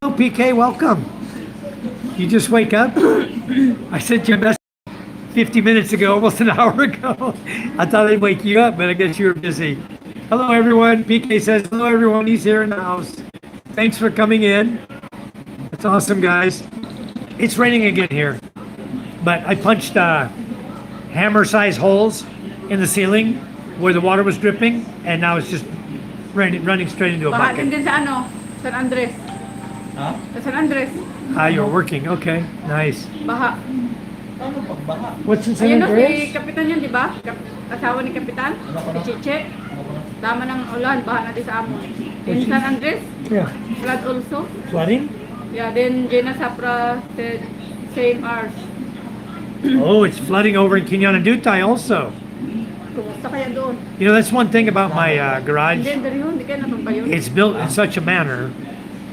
Oh, PK, welcome. You just wake up? I sent you a message 50 minutes ago, almost an hour ago. I thought I'd wake you up, but I guess you were busy. Hello, everyone. PK says, hello, everyone. He's here in the house. Thanks for coming in. That's awesome, guys. It's raining again here, but I punched hammer-sized holes in the ceiling where the water was dripping, and now it's just running straight into a Baha din bucket. din sa ano, San Andres. Ha? Sa San Andres. Ah, you're working. Okay, nice. Baha. Ano pagbaha? What's in San Ayun o, si Andres? Kapitan yun, di ba? Asawa ni Kapitan. Si Chiche. Tama ng ulan, baha natin sa amon. In San Andres, Yeah. flood also. Flooding? Yeah, then Jena Sapra said same ours. Oh, it's flooding over in Quinana-Dutai also. Kumusta kaya doon? You know, that's one thing about my garage. Hindi, dari yun. Hindi kaya natumpa yun. It's built in such a manner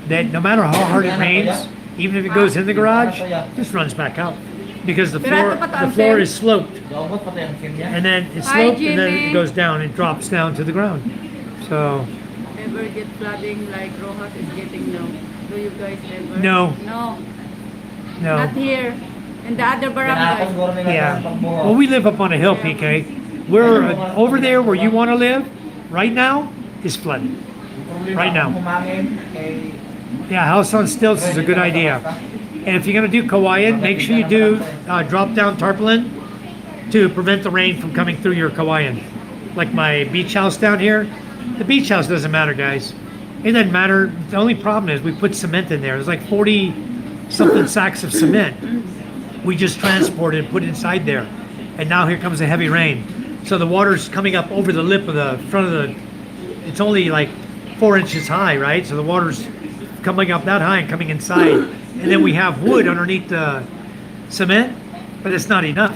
that no matter how hard it rains, even if it goes in the garage, it just runs back out. Because the floor is sloped. Gaubot pati ang kim niya. And then it's Hi, sloped and then Jimmy. it goes down. It drops down to the ground. So, Ever get flooding like Rojas is getting now? Do you guys ever? No. No. no. Not here. In the other Kinahapon barangay. siguro nila Yeah. ng pagbuho. Well, we live up on a hill, PK. We're over there where you want to live right now is flooded. Problema right now. kung humangin kay Yeah, house on stilts is a good idea. And if you're gonna do Kauaian, make sure you do drop down tarpaulin to prevent the rain from coming through your Kauaian. Like my beach house down here, the beach house doesn't matter, guys. It doesn't matter. The only problem is we put cement in there. There's like 40 something sacks of cement. We just transported and put inside there. And now here comes a heavy rain. So the water's coming up over the lip of the front of the, it's only like 4 inches high, right? So the water's coming up that high and coming inside. And then we have wood underneath the cement, but it's not enough.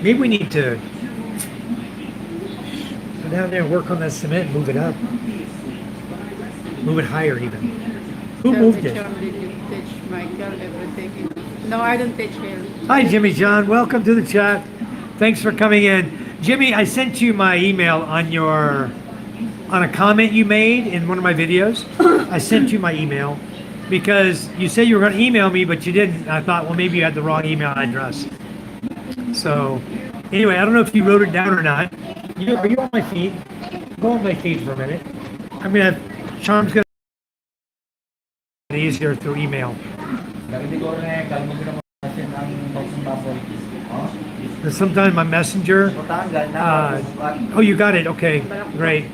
Maybe we need to go down there and work on that cement and move it up. Move it higher even. Who moved it? Did you teach Michael everything? No, I don't teach him. Hi, Jimmy John. Welcome to the chat. Thanks for coming in. Jimmy, I sent you my email on a comment you made in one of my videos. I sent you my email because you said you were going to email me, but you didn't. I thought, well, maybe you had the wrong email address. So, anyway, I don't know if you wrote it down or not. Are you on my feed? Go on my feed for a minute. I'm going to have, Charm's going to easier through email. And sometimes my messenger. Oh, you got it. Okay, great.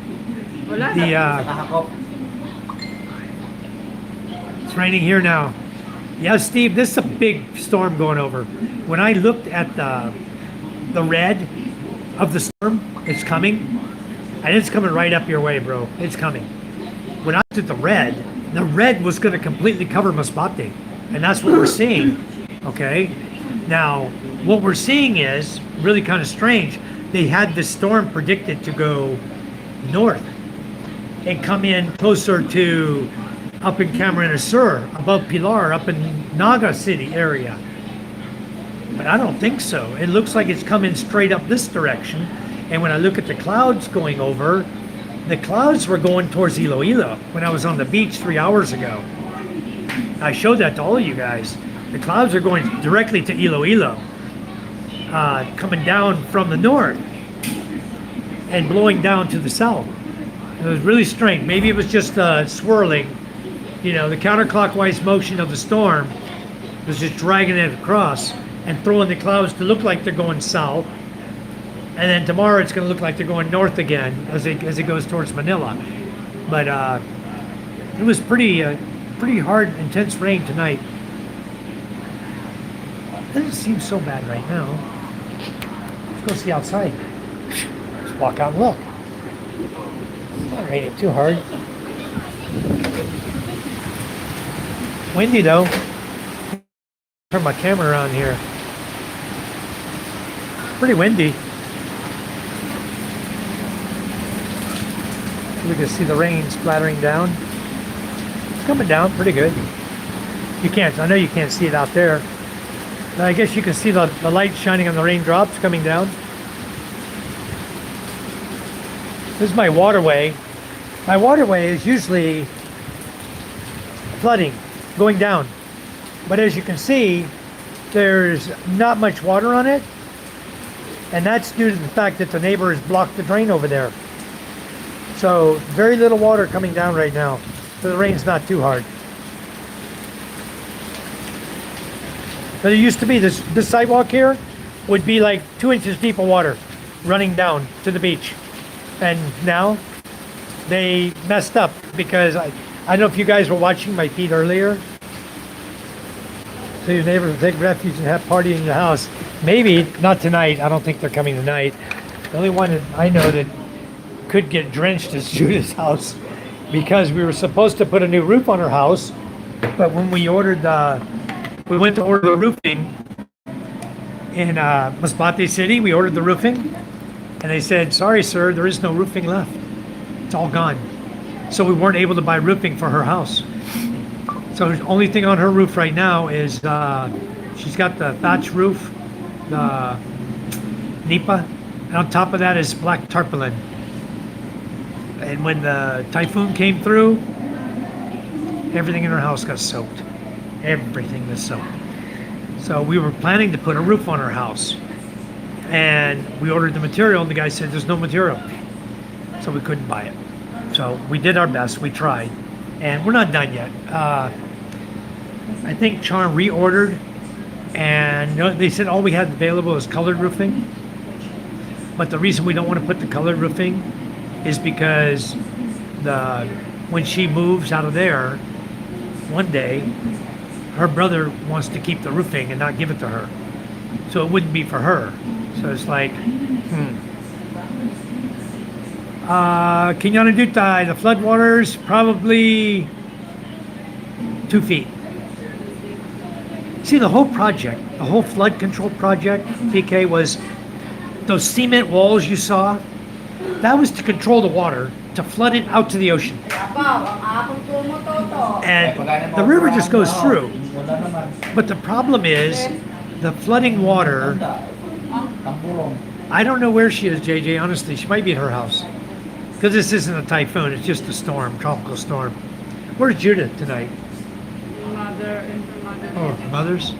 It's raining here now. Yeah, Steve, this is a big storm going over. When I looked at the red of the storm, it's coming, and it's coming right up your way, bro. It's coming. When I looked at the red was going to completely cover Masbate, and that's what we're seeing. Okay, now what we're seeing is really kind of strange. They had the storm predicted to go north and come in closer to up in Camarines Sur, above Pilar, up in Naga City area. But I don't think so. It looks like it's coming straight up this direction. And when I look at the clouds going over, the clouds were going towards Iloilo when I was on the beach 3 hours ago. I showed that to all of you guys. The clouds are going directly to Iloilo, coming down from the north and blowing down to the south. It was really strange. Maybe it was just swirling. You know, the counterclockwise motion of the storm was just dragging it across and throwing the clouds to look like they're going south. And then tomorrow it's going to look like they're going north again as it goes towards Manila. But it was pretty hard, intense rain tonight. It doesn't seem so bad right now. Let's go see outside. Let's walk out and look. It's not raining too hard. Windy though. Turn my camera around here. Pretty windy. You can see the rain splattering down. It's coming down pretty good. You can't, I know you can't see it out there. But I guess you can see the light shining on the raindrops coming down. This is my waterway. My waterway is usually flooding, going down. But as you can see, there's not much water on it. And that's due to the fact that the neighbor has blocked the drain over there. So very little water coming down right now. So the rain's not too hard. But it used to be this sidewalk here would be like 2 inches deep of water running down to the beach. And now they messed up because I don't know if you guys were watching my feed earlier. So your neighbors will take refuge and have party in your house. Maybe, not tonight. I don't think they're coming tonight. The only one that I know that could get drenched is Judith's house because we were supposed to put a new roof on her house. But when we went to order the roofing in Masbate City, we ordered the roofing and they said, sorry, sir, there is no roofing left. It's all gone. So we weren't able to buy roofing for her house. So the only thing on her roof right now is she's got the thatch roof, the nipa, and on top of that is black tarpaulin. And when the typhoon came through, everything in her house got soaked. Everything was soaked. So we were planning to put a roof on her house. And we ordered the material and the guy said there's no material. So we couldn't buy it. So we did our best, we tried. and we're not done yet. I think Charm reordered, and they said all we had available is colored roofing. But the reason we don't want to put the colored roofing is because when she moves out of there one day, her brother wants to keep the roofing and not give it to her. So it wouldn't be for her. So it's like, Kinyana Dutai, the floodwaters, probably 2 feet. See, the whole project, the whole flood control project, PK, was those cement walls you saw. That was to control the water, to flood it out to the ocean. And the river just goes through. But the problem is, the flooding water, I don't know where she is, JJ, honestly. She might be at her house. Because this isn't a typhoon, it's just a storm, tropical storm. Where's Judith tonight? Mother and her mother. Oh, her mother's?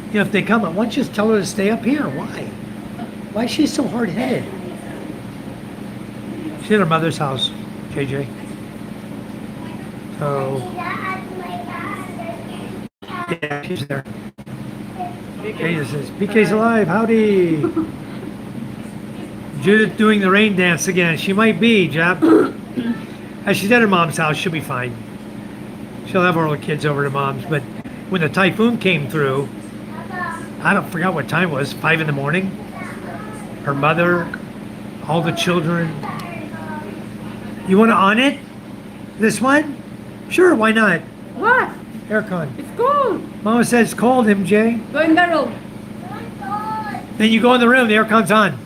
You know, if they come, why don't you just tell her to stay up here? Why? Why is she so hard-headed? She's at her mother's house, JJ. So, yeah, she's there. PK says, PK's alive, howdy. Judith doing the rain dance again. She might be, Jap. As she's at her mom's house, she'll be fine. She'll have all the kids over to mom's. But when the typhoon came through, I forgot what time it was, 5 in the morning. Her mother, all the children. You want to on it? This one? Sure, why not? What? Aircon. It's cold. Mama says it's cold, MJ. Go in the room. Then you go in the room, the aircon's on.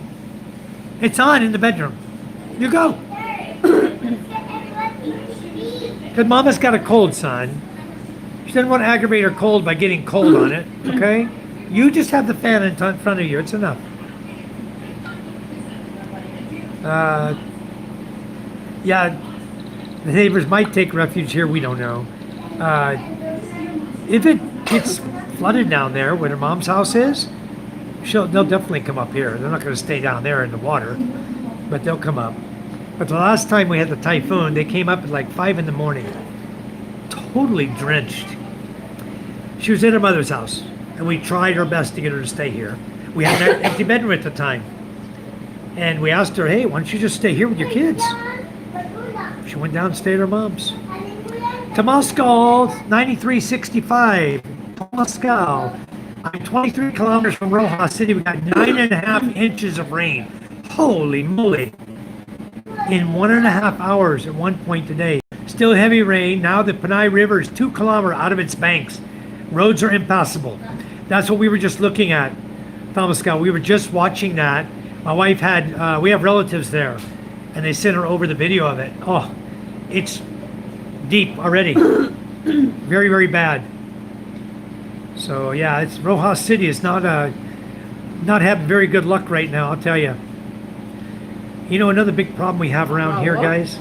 It's on in the bedroom. You go. Because Mama's got a cold, son. She doesn't want to aggravate her cold by getting cold on it, okay? You just have the fan in front of you. It's enough. Yeah, the neighbors might take refuge here. We don't know. If it gets flooded down there where her mom's house is, they'll definitely come up here. They're not going to stay down there in the water, but they'll come up. But the last time we had the typhoon, they came up at like 5 in the morning, totally drenched. She was at her mother's house, and we tried our best to get her to stay here. We had an empty bedroom at the time, and we asked her, hey, why don't you just stay here with your kids? She went down and stayed at her mom's. To Moscow, 9365. Moscow. I'm 23 kilometers from Rojas City. We got 9.5 inches of rain. Holy moly. In 1.5 hours at one point today. Still heavy rain. Now the Panay River is 2 kilometers out of its banks. Roads are impassable. That's what we were just looking at, Moscow. We were just watching that. My wife had, we have relatives there, and they sent her over the video of it. Oh, it's deep already. Very, very bad. So yeah, it's Rojas City is not having very good luck right now, I'll tell you. You know another big problem we have around here, guys?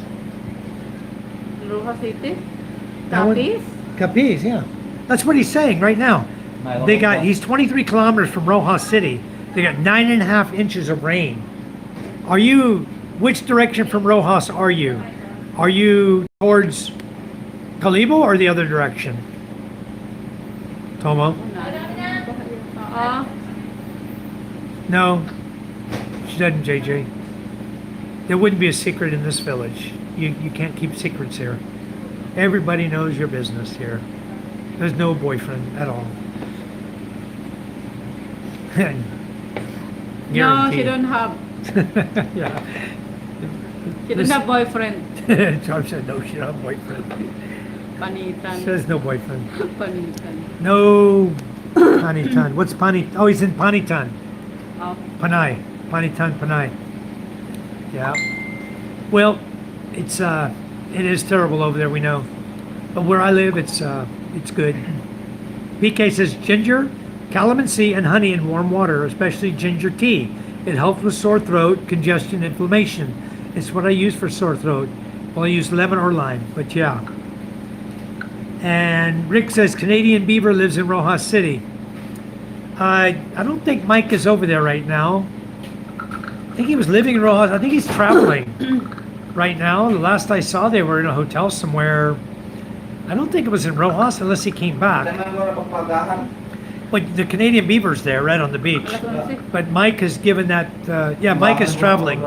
Rojas City? That one? Capiz? Capiz, yeah. That's what he's saying right now. He's 23 kilometers from Rojas City. They got 9.5 inches of rain. Which direction from Rojas are you? Are you towards Calibo or the other direction? Tomo? No, she doesn't, JJ. There wouldn't be a secret in this village. You can't keep secrets here. Everybody knows your business here. There's no boyfriend at all. No, she don't have. Yeah. She don't have boyfriend. Charm said no, she don't have boyfriend. Panitan. Says no boyfriend. Panitan. No Panitan. What's Panitan? Oh, he's in Panitan. Oh. Panay. Panitan, Panay. Yeah. Well, it is terrible over there, we know. But where I live, it's good. PK says ginger, calamansi, and honey in warm water, especially ginger tea. It helps with sore throat, congestion, inflammation. It's what I use for sore throat. Well, I use lemon or lime, but yeah. And Rick says Canadian Beaver lives in Rojas City. I don't think Mike is over there right now. I think he was living in Rojas. I think he's traveling. right now. The last I saw, they were in a hotel somewhere. I don't think it was in Rojas unless he came back. Tanan mo na pagpagahan. But the Canadian Beaver's there, right on the beach. Alas 11. But Mike has given that. Yeah, Mike is traveling.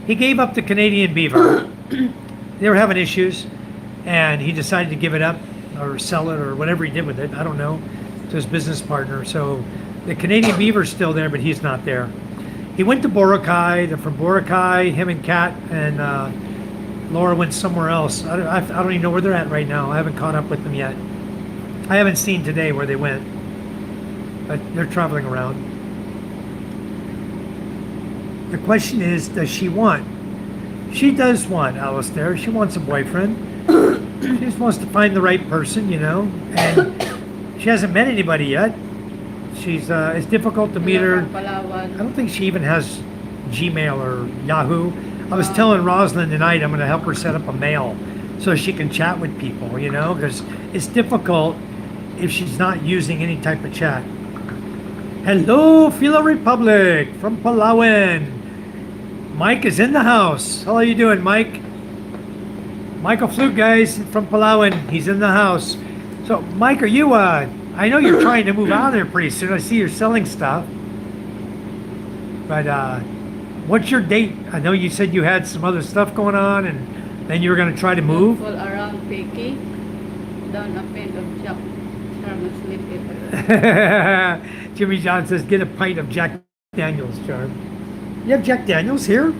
He gave up the Canadian Beaver. They were having issues, and he decided to give it up or sell it or whatever he did with it. I don't know, to his business partner. So the Canadian Beaver's still there, but he's not there. He went to Boracay. They're from Boracay. Him and Kat and Laura went somewhere else. I don't even know where they're at right now. I haven't caught up with them yet. I haven't seen today where they went, but they're traveling around. The question is, does she want? She does want Alistair. She wants a boyfriend. She just wants to find the right person, you know. And she hasn't met anybody yet. She's it's difficult to meet her. I Palawan. don't think she even has Gmail or Yahoo. I was telling Rosalind tonight I'm going to help her set up a mail so she can chat with people, you know, because it's difficult if she's not using any type of chat. Hello, Philo Republic from Palawan. Mike is in the house. How are you doing, Mike? Michael Flute, guys, from Palawan. He's in the house. So, Mike, are you, I know you're trying to move out of there pretty soon. I see you're selling stuff. But, what's your date? I know you said you had some other stuff going on and then you were going to try to move. Fall around Peki. Down a pint of Jack. Charm sleep it. Jimmy John says, get a pint of Jack Daniels, Charm. You have Jack Daniels here?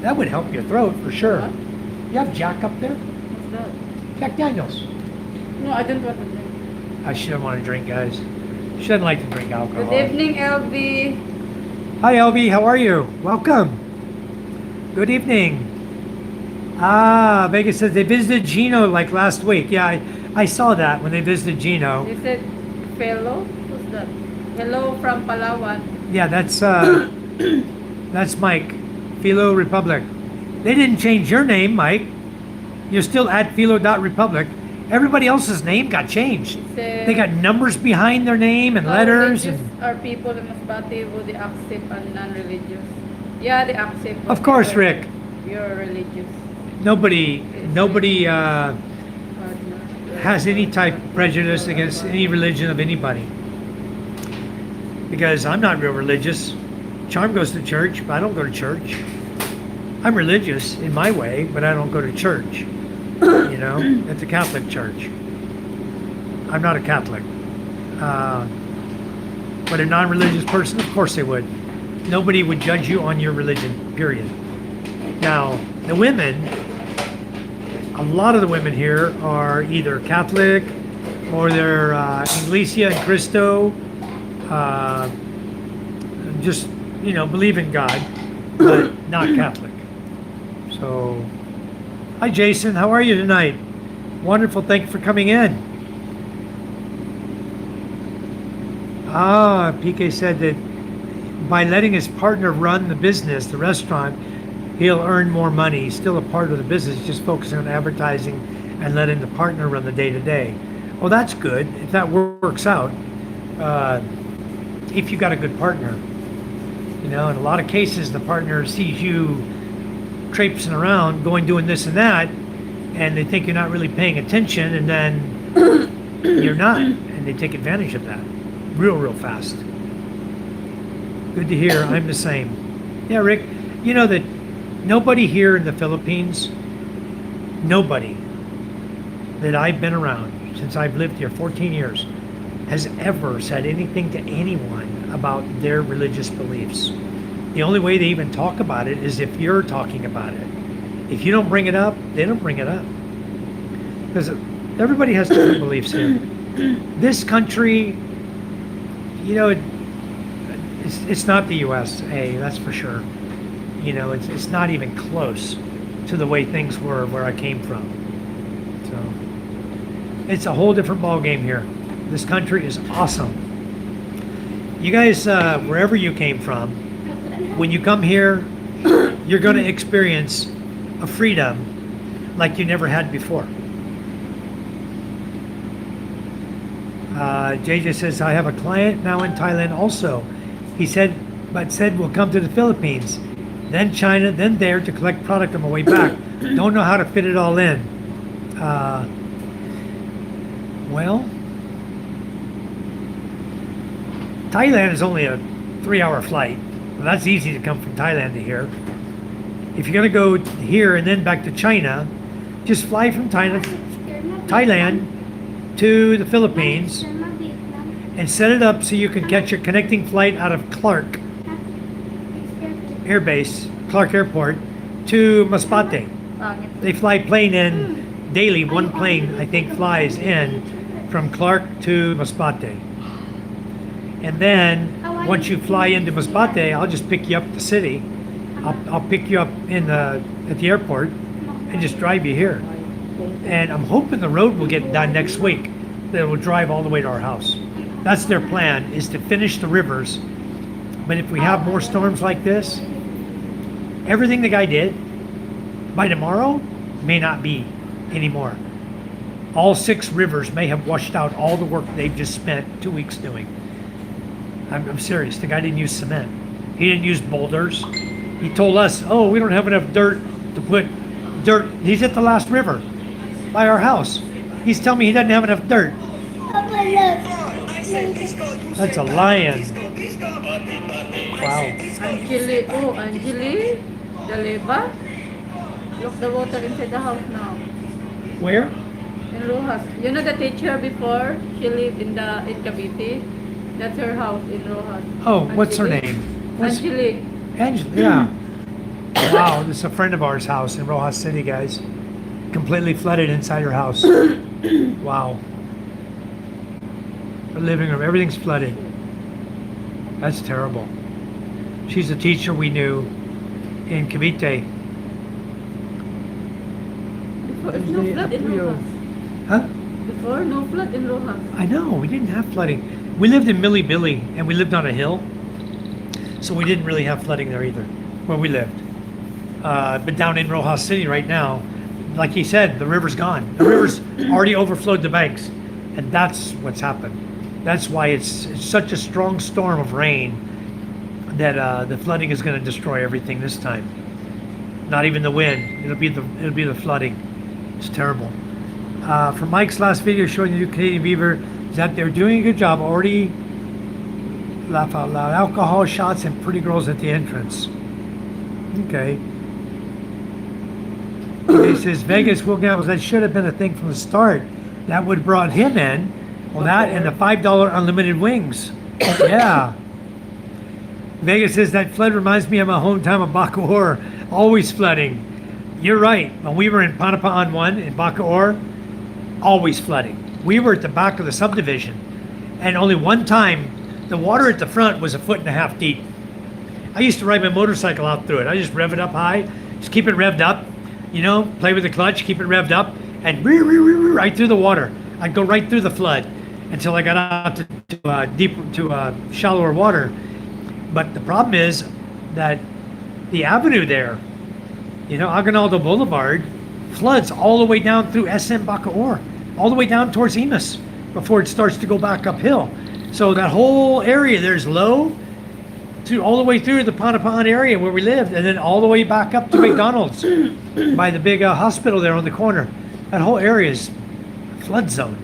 That would help your throat for sure. What? You have Jack up there? What's that? Jack Daniels. No, I don't want to drink. She doesn't want to drink, guys. She doesn't like to drink alcohol. Good evening, LB. Hi, LB. How are you? Welcome. Good evening. Ah, Vegas says they visited Gino like last week. Yeah, I saw that when they visited Gino. You said fellow? Who's that? Hello from Palawan. Yeah, that's Mike. Philo Republic. They didn't change your name, Mike. You're still at philo.republic. Everybody else's name got changed. Said, They got numbers behind their name and letters. Religious And, are people in Masbate who they accept and non-religious. Yeah, they accept. of course, whatever Rick. You're religious. Nobody Partner. has any type of prejudice against any religion of anybody. Because I'm not real religious. Charm goes to church, but I don't go to church. I'm religious in my way, but I don't go to church. You know, at the Catholic Church. I'm not a Catholic. But a non-religious person, of course they would. Nobody would judge you on your religion, period. Now, the women, a lot of the women here are either Catholic or they're Iglesia and Cristo, just, you know, believe in God, but not Catholic. So, hi Jason, how are you tonight? Wonderful, thank you for coming in. PK said that by letting his partner run the business, the restaurant, he'll earn more money. He's still a part of the business, just focusing on advertising and letting the partner run the day-to-day. Well, that's good if that works out. If you got a good partner. You know, in a lot of cases, the partner sees you traipsing around, doing this and that, and they think you're not really paying attention, and then you're not, and they take advantage of that real fast. Good to hear. I'm the same. Yeah, Rick, you know that nobody here in the Philippines, nobody that I've been around since I've lived here 14 years has ever said anything to anyone about their religious beliefs. The only way they even talk about it is if you're talking about it. If you don't bring it up, they don't bring it up. Because everybody has different beliefs here. This country, you know, it's not the USA, that's for sure. You know, it's not even close to the way things were where I came from. So, it's a whole different ball game here. This country is awesome. You guys, wherever you came from, when you come here, you're going to experience a freedom like you never had before. JJ says, I have a client now in Thailand also. He said we'll come to the Philippines. then China, then there to collect product on my way back. Don't know how to fit it all in. Well, Thailand is only a 3-hour flight. Well, that's easy to come from Thailand to here. If you're going to go here and then back to China, just fly from Thailand to the Philippines and set it up so you can catch your connecting flight out of Clark Air Base, Clark Airport, to Masbate. Pangit. They fly plane in daily. One plane, I think, flies in from Clark to Masbate. And then once you fly into Masbate, I'll just pick you up at the city. I'll pick you up at the airport and just drive you here. And I'm hoping the road will get done next week. That it will drive all the way to our house. That's their plan, is to finish the rivers. But if we have more storms like this, everything the guy did by tomorrow may not be anymore. All 6 rivers may have washed out all the work they've just spent 2 weeks doing. I'm serious. The guy didn't use cement. He didn't use boulders. He told us, oh, we don't have enough dirt to put dirt. He's at the last river by our house. He's telling me he doesn't have enough dirt. That's a lion. Wow. Angeli, oh, Angeli, the leva. Look, the water inside the house now. Where? In Rojas. You know the teacher before? She lived in Cavite. That's her house in Rojas. Oh, what's her Angeli. name? What's Angeli. Angela? Yeah. Wow, this is a friend of ours' house in Rojas City, guys. Completely flooded inside her house. Wow. Her living room, everything's flooded. That's terrible. She's a teacher we knew in Cavite. Before, it's no flood in Rojas. Huh? Before, no flood in Rojas. I know, we didn't have flooding. We lived in Millie Billy, and we lived on a hill. So we didn't really have flooding there either, where we lived. But down in Rojas City right now, like he said, the river's gone. The river's already overflowed the banks. And that's what's happened. That's why it's such a strong storm of rain that the flooding is going to destroy everything this time. Not even the wind. It'll be the flooding. It's terrible. For Mike's last video showing the new Canadian beaver, is that they're doing a good job. Already laugh out loud. Alcohol shots and pretty girls at the entrance. Okay. He says Vegas will gambles. That should have been a thing from the start. That would have brought him in. Well, that and the $5 unlimited wings. Yeah. Vegas says that flood reminds me of my hometown of Bacoor. Always flooding. You're right. When we were in Panapaan 1 in Bacoor, always flooding. We were at the back of the subdivision, and only one time the water at the front was 1.5 feet deep. I used to ride my motorcycle out through it. I just rev it up high, just keep it revved up, you know, play with the clutch, keep it revved up, and right through the water. I'd go right through the flood until I got out to shallower water. But the problem is that the avenue there, you know, Aguinaldo Boulevard, floods all the way down through SM Bacoor, all the way down towards Emus before it starts to go back uphill. So that whole area there's low to all the way through the Panapaan area where we lived, and then all the way back up to McDonald's by the big hospital there on the corner. That whole area is flood zone.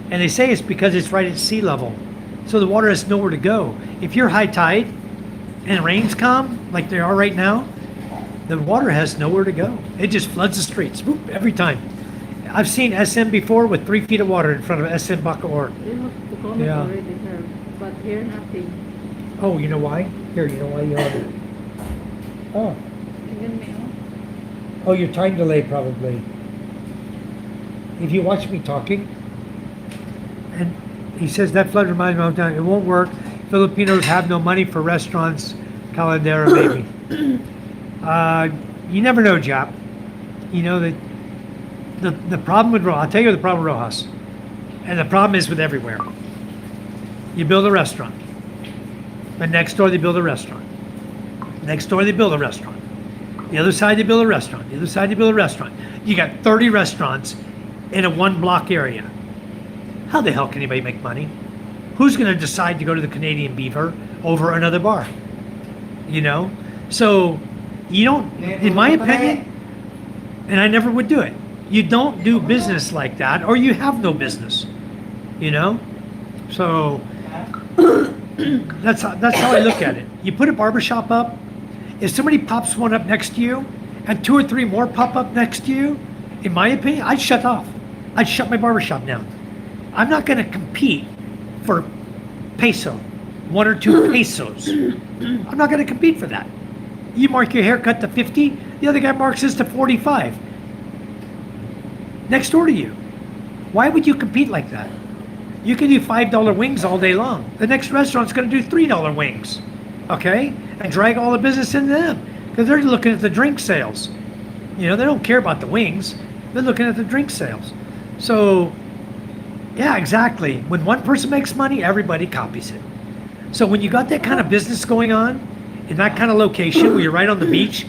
And they say it's because it's right at sea level. So the water has nowhere to go. If you're high tide and rains come, like they are right now, the water has nowhere to go. It just floods the streets, whoop, every time. I've seen SM before with 3 feet of water in front of SM Bacoor. They have to comment Yeah. already here, but here nothing. Oh, you know why? Here, you know why you have it. Oh. Even me, Oh, your time delay probably. If you watch me talking, and he says that flood reminds me of time. It won't work. Filipinos have no money for restaurants. Calandera maybe. You never know, Jap. You know that the problem with Rojas. I'll tell you the problem with Rojas, and the problem is with everywhere. You build a restaurant, and next door they build a restaurant. Next door they build a restaurant. The other side they build a restaurant. The other side they build a restaurant. You got 30 restaurants in a 1-block area. How the hell can anybody make money? Who's going to decide to go to the Canadian Beaver over another bar? You know? So You don't, in my opinion, and I never would do it. You don't do business like that, or you have no business. You know, so that's how I look at it. You put a barbershop up. If somebody pops one up next to you, and 2 or 3 more pop up next to you, in my opinion, I'd shut off. I'd shut my barbershop down. I'm not going to compete for peso, 1 or 2 pesos. I'm not going to compete for that. You mark your haircut to 50, the other guy marks his to 45. Next door to you. Why would you compete like that? You can do $5 wings all day long. The next restaurant's going to do $3 wings. Okay? And drag all the business into them. Because they're looking at the drink sales. You know, they don't care about the wings. They're looking at the drink sales. So, yeah, exactly. When one person makes money, everybody copies it. So when you got that kind of business going on, in that kind of location where you're right on the beach,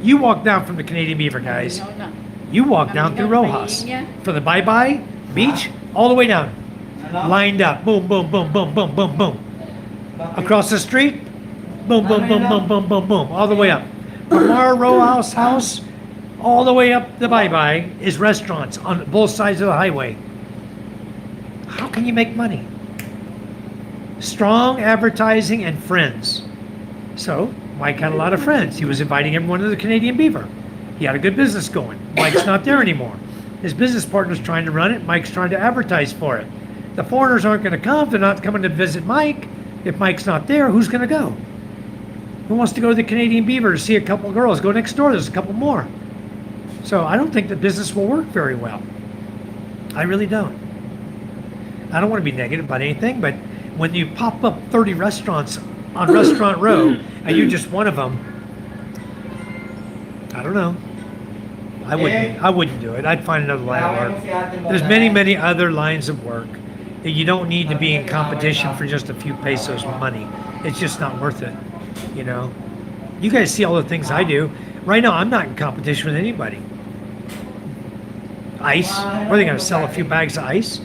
you walk down from the Canadian Beaver, guys. You walk down through Rojas. For the bye-bye beach, all the way down. Lined up. Boom, boom, boom, boom, boom, boom, boom. Across the street, boom, boom, boom, boom, boom, boom, boom. All the way up. From our row house, all the way up the bye-bye is restaurants on both sides of the highway. How can you make money? Strong advertising and friends. So Mike had a lot of friends. He was inviting everyone to the Canadian Beaver. He had a good business going. Mike's not there anymore. His business partner's trying to run it. Mike's trying to advertise for it. The foreigners aren't going to come. They're not coming to visit Mike. If Mike's not there, who's going to go? Who wants to go to the Canadian Beaver to see a couple girls? Go next door. There's a couple more. So I don't think the business will work very well. I really don't. I don't want to be negative about anything, but when you pop up 30 restaurants on Restaurant Row and you're just one of them, I don't know. I wouldn't do it. I'd find another line of work. There's many other lines of work that you don't need to be in competition for just a few pesos of money. It's just not worth it, you know. You guys see all the things I do. Right now, I'm not in competition with anybody. Ice. What are they going to sell a few bags of ice?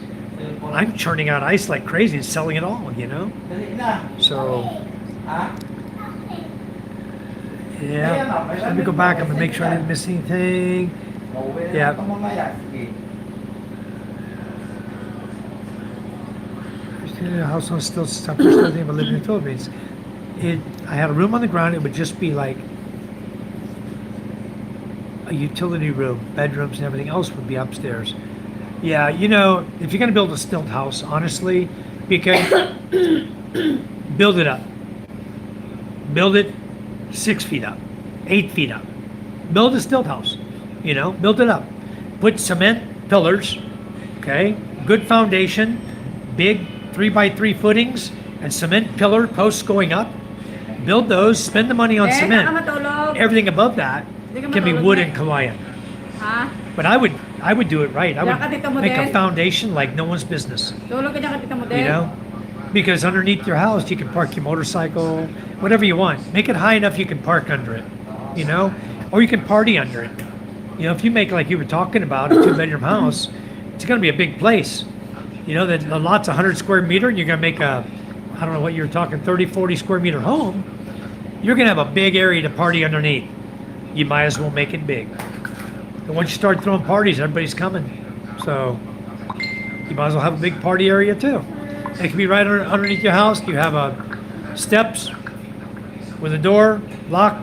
I'm churning out ice like crazy and selling it all, you know. So, yeah. Let me go back. I'm going to make sure I didn't miss anything. Yeah. House on still suffers something about living in the Philippines. I had a room on the ground. It would just be like a utility room, bedrooms, and everything else would be upstairs. Yeah, you know, if you're going to build a stilt house, honestly, because build it up. Build it 6 feet up, 8 feet up. Build a stilt house, you know, build it up. Put cement pillars, okay, good foundation, big 3x3 footings, and cement pillar posts going up. Build those, spend the money on cement. Everything above that can be wood and Kalayan. But I would do it right. I would make a foundation like no one's business. You know? Because underneath your house you can park your motorcycle, whatever you want. Make it high enough you can park under it. You know? Or you can party under it. You know, if you make like you were talking about a 2-bedroom house, it's gonna be a big place. You know, the lot's 100 square meter and you're gonna make a, I don't know what you were talking, 30, 40 square meter home. You're gonna have a big area to party underneath. You might as well make it big. And once you start throwing parties, everybody's coming. So you might as well have a big party area too. It can be right underneath your house. You have steps with a door, lock,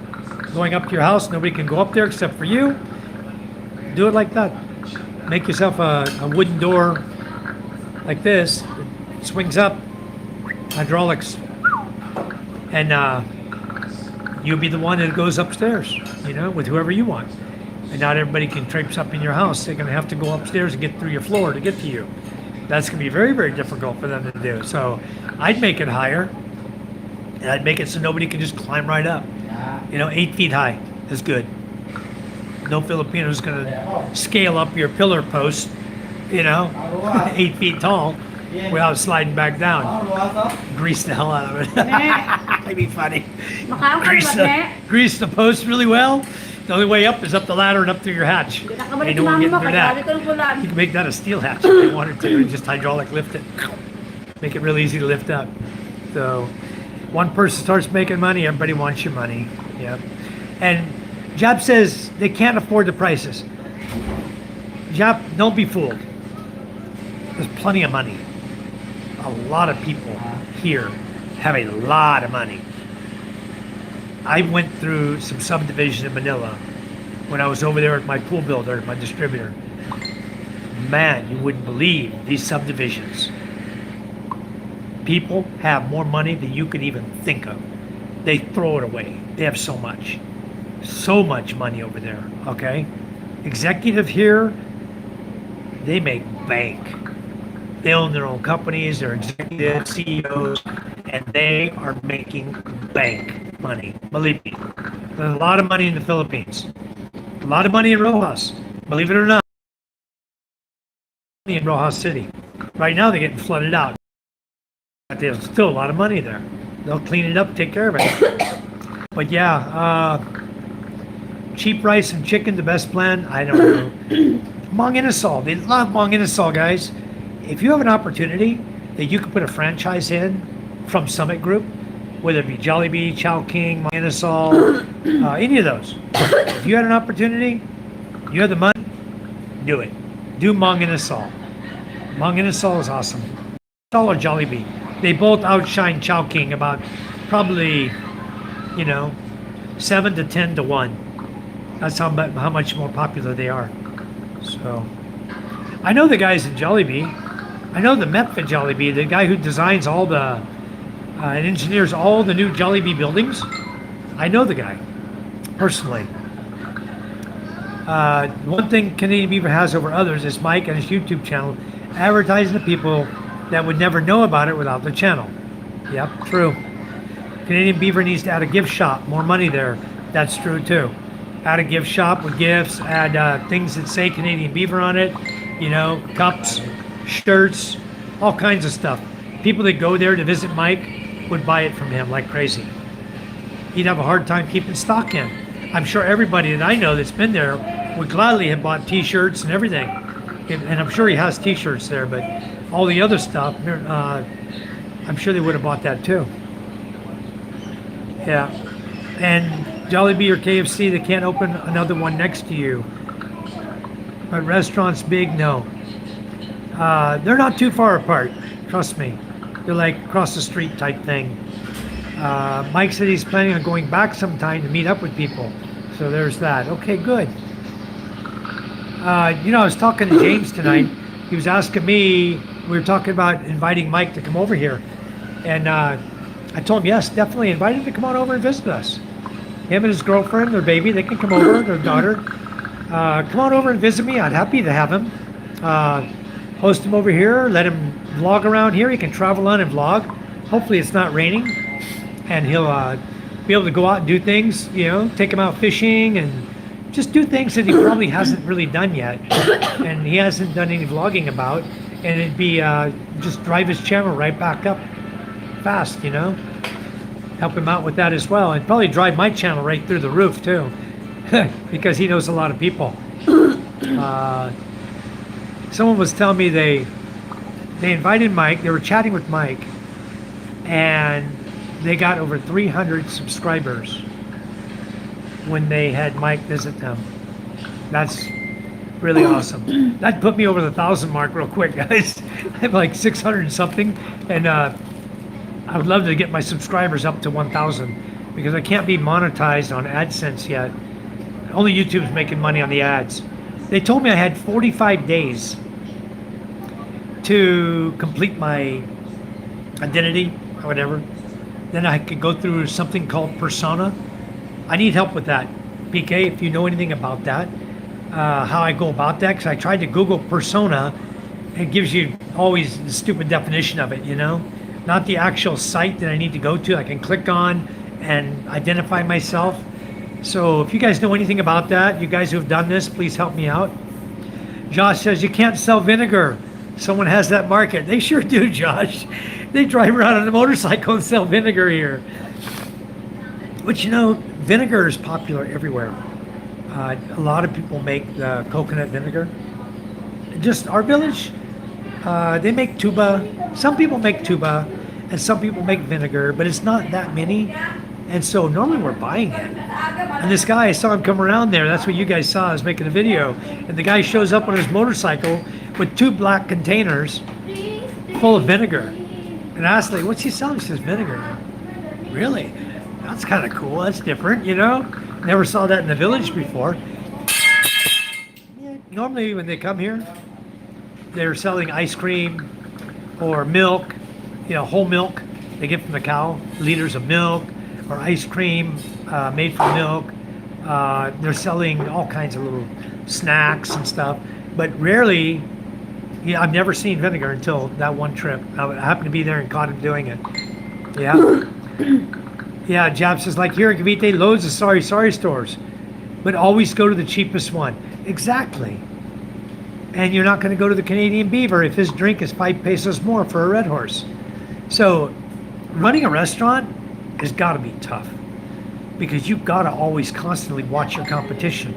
going up to your house. Nobody can go up there except for you. Do it like that. Make yourself a wooden door like this. It swings up, hydraulics. And you'll be the one that goes upstairs, you know, with whoever you want. And not everybody can traipse up in your house. They're going to have to go upstairs and get through your floor to get to you. That's going to be very, very difficult for them to do. So I'd make it higher. And I'd make it so nobody can just climb right up. You know, 8 feet high is good. No Filipino's going to scale up your pillar post, you know, 8 feet tall without sliding back down. Grease the hell out of it. That'd be funny. Grease the post really well. The only way up is up the ladder and up through your hatch. They don't want to get through that. You can make that a steel hatch if you wanted to. Just hydraulic lift it. Make it really easy to lift up. So one person starts making money, everybody wants your money. Yep. And Jap says they can't afford the prices. Jap, don't be fooled. There's plenty of money. A lot of people here have a lot of money. I went through some subdivision in Manila when I was over there at my pool builder, my distributor. Man, you wouldn't believe these subdivisions. People have more money than you could even think of. They throw it away. They have so much money over there, okay? Executive here, they make bank. They own their own companies, they're executives, CEOs, and they are making bank money. Believe me, there's a lot of money in the Philippines. A lot of money in Rojas, believe it or not. In Rojas City. Right now they're getting flooded out. But there's still a lot of money there. They'll clean it up, take care of it. But yeah, cheap rice and chicken, the best plan? I don't know. Mang Inasal, they love Mang Inasal, guys. If you have an opportunity that you could put a franchise in from Summit Group, whether it be Jollibee, Chowking, Mang Inasal, any of those. If you had an opportunity, you had the money, do it. Do Mang Inasal. Mang Inasal is awesome. Inasal or Jollibee. They both outshine Chowking about probably, 7 to 10 to 1. That's how much more popular they are. So, I know the guys in Jollibee. I know the MEP at Jollibee, the guy who designs all the and engineers all the new Jollibee buildings. I know the guy personally. One thing Canadian Beaver has over others is Mike and his YouTube channel advertising to people that would never know about it without the channel. Yep, true. Canadian Beaver needs to add a gift shop, more money there. That's true too. Add a gift shop with gifts, add things that say Canadian Beaver on it, cups, shirts, all kinds of stuff. People that go there to visit Mike would buy it from him like crazy. He'd have a hard time keeping stock in. I'm sure everybody that I know that's been there would gladly have bought t-shirts and everything. And I'm sure he has t-shirts there, but all the other stuff, I'm sure they would have bought that too. Yeah. And Jollibee or KFC, they can't open another one next to you. But restaurants big, no. They're not too far apart, trust me. They're like across the street type thing. Mike said he's planning on going back sometime to meet up with people. So there's that. Okay, good. I was talking to James tonight. He was asking me, we were talking about inviting Mike to come over here. And I told him, yes, definitely invite him to come on over and visit us. Him and his girlfriend, their baby, they can come over, their daughter. Come on over and visit me. I'd happy to have him. Host him over here, let him vlog around here. He can travel on and vlog. Hopefully it's not raining. And he'll be able to go out and do things, take him out fishing and just do things that he probably hasn't really done yet. And he hasn't done any vlogging about. And it'd be just drive his channel right back up fast, Help him out with that as well. And probably drive my channel right through the roof too. Because he knows a lot of people. Someone was telling me they invited Mike, they were chatting with Mike, and they got over 300 subscribers when they had Mike visit them. That's really awesome. That put me over the 1,000 mark real quick, guys. I have like 600 and something, and I would love to get my subscribers up to 1,000 because I can't be monetized on AdSense yet. Only YouTube's making money on the ads. They told me I had 45 days to complete my identity or whatever. Then I could go through something called Persona. I need help with that. PK, if you know anything about that, how I go about that, because I tried to Google Persona. It gives you always the stupid definition of it, not the actual site that I need to go to. I can click on and identify myself. So if you guys know anything about that, you guys who have done this, please help me out. Josh says you can't sell vinegar. Someone has that market. They sure do, Josh. They drive around on a motorcycle and sell vinegar here. But vinegar is popular everywhere. A lot of people make coconut vinegar. Just our village, they make tuba. Some people make tuba and some people make vinegar, but it's not that many. And so normally we're buying it. And this guy, I saw him come around there. That's what you guys saw. I was making a video. And the guy shows up on his motorcycle with 2 black containers full of vinegar. And I asked, like, what's he selling? He says, vinegar. Really? That's kind of cool. That's different, you know? Never saw that in the village before. Normally when they come here, they're selling ice cream or milk, you know, whole milk they get from the cow, liters of milk or ice cream made from milk. They're selling all kinds of little snacks and stuff, but rarely, yeah, I've never seen vinegar until that one trip. I happened to be there and caught him doing it. Yeah. Yeah, Jab says, like here in Cavite, loads of sorry stores, but always go to the cheapest one. Exactly. And you're not going to go to the Canadian Beaver if his drink is 5 pesos more for a Red Horse. So running a restaurant has got to be tough because you've got to always constantly watch your competition.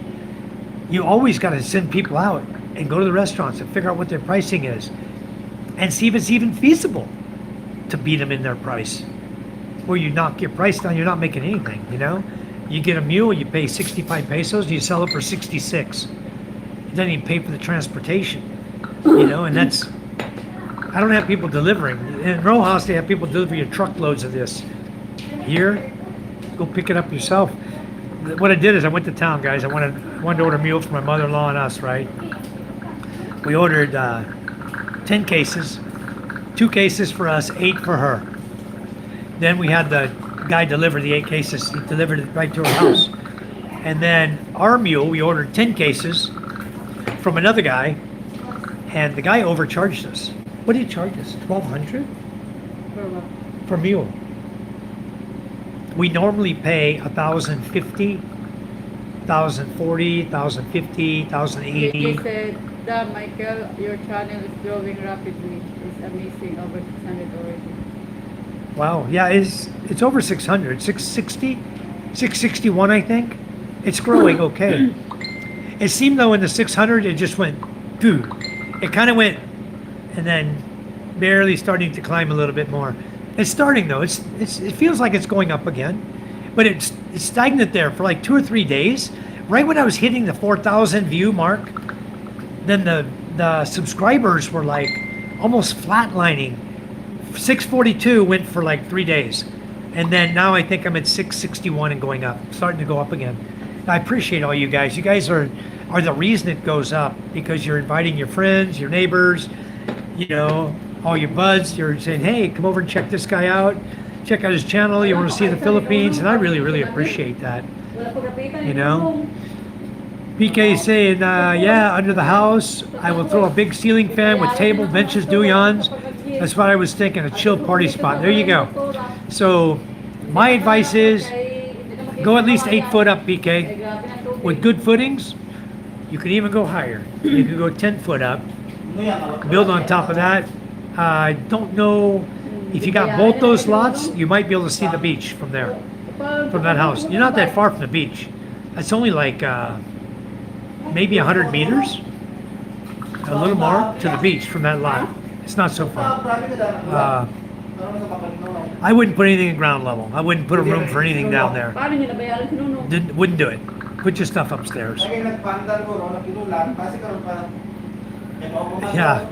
You always got to send people out and go to the restaurants and figure out what their pricing is and see if it's even feasible to beat them in their price. Where you knock your price down, you're not making anything, you know? You get a mule, you pay 65 pesos, you sell it for 66. You don't even pay for the transportation, you know? And that's, I don't have people delivering. In Rojas, they have people deliver you truckloads of this. Here, go pick it up yourself. What I did is I went to town, guys. I wanted to order a mule for my mother-in-law and us, right? We ordered 10 cases, 2 cases for us, 8 for her. Then we had the guy deliver the 8 cases. He delivered it right to her house. And then our mule, we ordered 10 cases from another guy, and the guy overcharged us. What did he charge us? $1,200 For what? for mule. We normally pay $1,050, $1,040, $1,050, He $1,080. said, Michael, your channel is growing rapidly. It's amazing. Over 600 already. Wow, yeah, it's over 600, 660, 661, I think. It's growing okay. It seemed though in the 600, it just went, dude. It kind of went, and then barely starting to climb a little bit more. It's starting though. It feels like it's going up again, but it's stagnant there for like 2 or 3 days. Right when I was hitting the 4,000 view mark, then the subscribers were like almost flatlining. 642 went for like 3 days, and then now I think I'm at 661 and going up, starting to go up again. I appreciate all you guys. You guys are the reason it goes up because you're inviting your friends, your neighbors, you know, all your buds. You're saying, hey, come over and check this guy out. Check out his channel. You want to see the Philippines, and I really, really appreciate that. You know. PK is saying, yeah, under the house, I will throw a big ceiling fan with table, benches, duyans. That's what I was thinking, a chill party spot. There you go. So my advice is go at least 8 foot up, PK. With good footings, you can even go higher. You can go 10 foot up. Build on top of that. I don't know if you got both those lots, you might be able to see the beach from there, from that house. You're not that far from the beach. That's only like maybe 100 meters, a little more to the beach from that lot. It's not so far. I wouldn't put anything at ground level. I wouldn't put a room for anything down there. Wouldn't do it. Put your stuff upstairs. Yeah.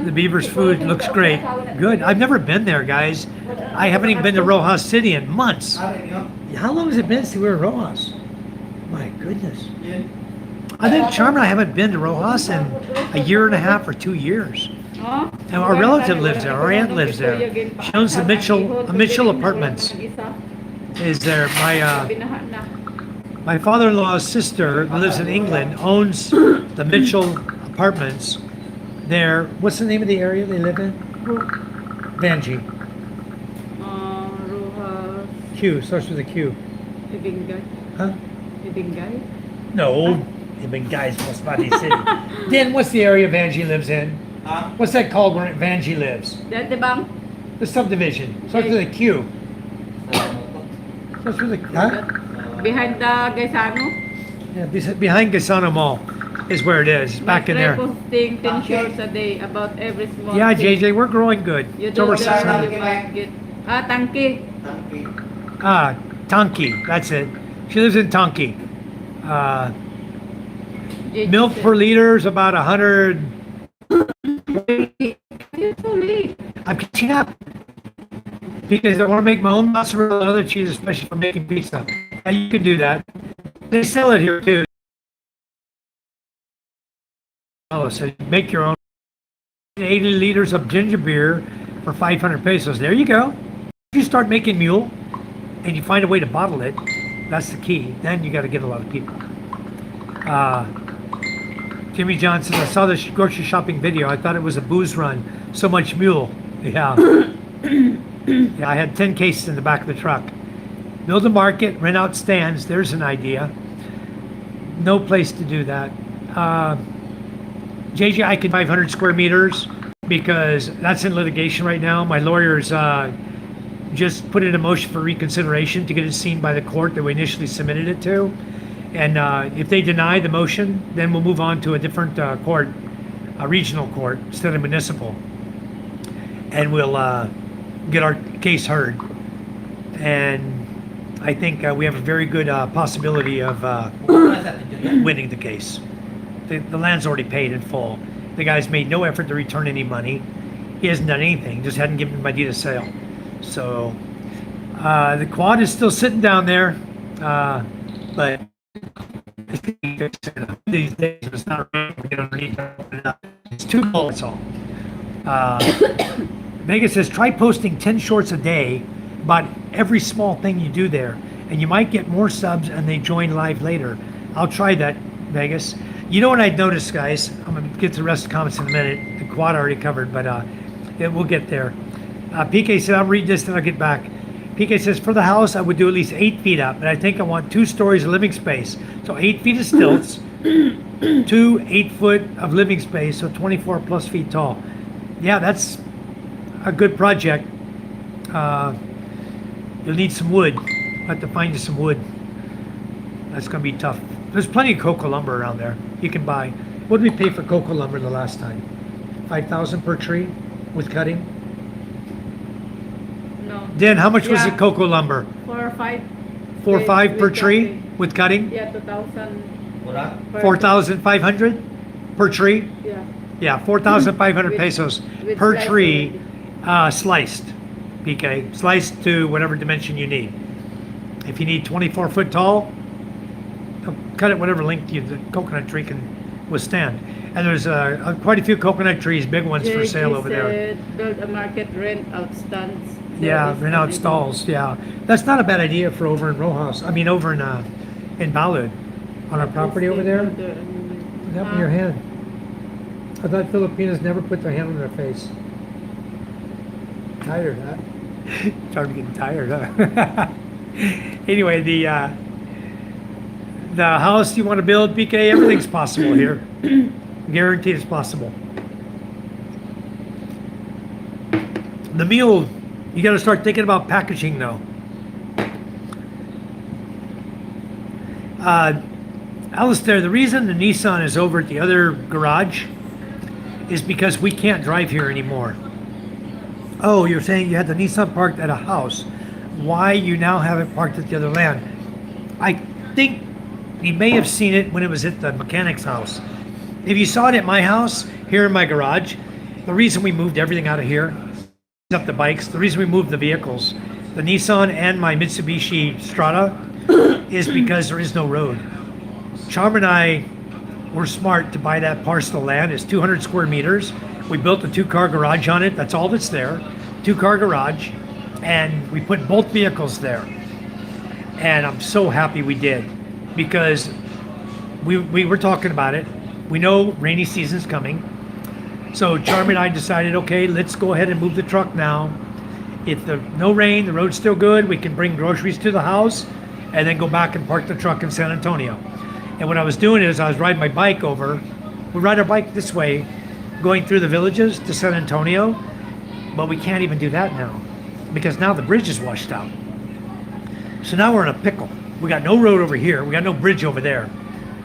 The Beaver's food looks great. Good. I've never been there, guys. I haven't even been to Rojas City in months. How long has it been since we were in Rojas? My goodness. I think Charm and I haven't been to Rojas in a year and a half or 2 years. And our relative lives there. Our aunt lives there. She owns the Mitchell Apartments. Is there? My father-in-law's sister who lives in England owns the Mitchell Apartments. There. What's the name of the area they live in? Vanji. Rojas. Q. Starts with a Q. Ibingay. Huh? Ibingay? No. Ibingay is Masbate City. Then what's the area Vanji lives in? What's that called where Vanji lives? Dati bang? The subdivision. Starts with a Q. Starts with a huh? Behind the Gaisano? Yeah, behind Gasano Mall is where it is. Back in there. Posting 10 shorts a day about every small Yeah, thing. JJ, we're growing good. You It's do over the 600. you might get. Tangke. Tangki. Tonki, that's it. She lives in Tonki. JJ Milk said- per liter is about 100. You're so late. I'm catching up because I want to make my own mozzarella and other cheese, especially for making pizza. And you can do that. They sell it here too. Oh, so make your own. 80 liters of ginger beer for 500 pesos. There you go. If you start making mule and you find a way to bottle it, that's the key. Then you got to get a lot of people. Jimmy Johnson, I saw this grocery shopping video. I thought it was a booze run. So much mule. Yeah. Yeah, I had 10 cases in the back of the truck. Build a market, rent out stands. There's an idea. No place to do that. JJ, I can 500 square meters because that's in litigation right now. My lawyers just put it in motion for reconsideration to get it seen by the court that we initially submitted it to. And if they deny the motion, then we'll move on to a different court, a regional court instead of municipal. And we'll get our case heard. And I think we have a very good possibility of winning the case. The land's already paid in full. The guy's made no effort to return any money. He hasn't done anything, just hadn't given my deed of sale. So the quad is still sitting down there, but these days it's not really get underneath. It's too cold, that's all. Megan says, try posting 10 shorts a day about every small thing you do there, and you might get more subs and they join live later. I'll try that, Vegas. You know what I noticed, guys? I'm going to get to the rest of the comments in a minute. The quad already covered, but we'll get there. PK said, I'll read this, then I'll get back. PK says, for the house, I would do at least 8 feet up, and I think I want 2 stories of living space. So 8 feet of stilts, 2 8 foot of living space, so 24 plus feet tall. Yeah, that's a good project. You'll need some wood. I'll have to find you some wood. That's going to be tough. There's plenty of cocoa lumber around there. You can buy. What did we pay for cocoa lumber the last time? 5,000 per tree with cutting? No. Dan, how much was Yeah. it cocoa lumber? 4 or 5. 4 or 5 per With tree cutting. with cutting? Yeah, 2,000. per- 4,500 per tree? Yeah. Yeah, 4,500 With- pesos with per slice tree, sliced. PK, sliced to whatever dimension you need. If you need 24 foot tall, cut it whatever length the coconut tree can withstand. And there's quite a few coconut trees, big ones for sale over there. Said, build a market, rent out stands. Yeah, Service rent out and stalls. Yeah, that's not a bad idea for over in Rojas. I mean, over in Balud, on our property over there. What happened to your hand? I thought Filipinos never put their hand on their face. Tired, huh? Started getting tired, huh? Anyway, the house you want to build, PK, everything's possible here. Guaranteed it's possible. The mule, you got to start thinking about packaging though. Alistair, the reason the Nissan is over at the other garage is because we can't drive here anymore. Oh, you're saying you had the Nissan parked at a house. Why you now have it parked at the other land? I think you may have seen it when it was at the mechanic's house. If you saw it at my house, here in my garage, the reason we moved everything out of here, up the bikes, the reason we moved the vehicles, the Nissan and my Mitsubishi Strada, is because there is no road. Charm and I were smart to buy that parcel of land. It's 200 square meters. We built a 2-car garage on it. That's all that's there. 2-car garage. And we put both vehicles there. And I'm so happy we did, because we were talking about it. We know rainy season's coming. So Charm and I decided, okay, let's go ahead and move the truck now. If no rain, the road's still good, we can bring groceries to the house and then go back and park the truck in San Antonio. And what I was doing is I was riding my bike over. We ride our bike this way, going through the villages to San Antonio, but we can't even do that now because now the bridge is washed out. So now we're in a pickle. We got no road over here. We got no bridge over there.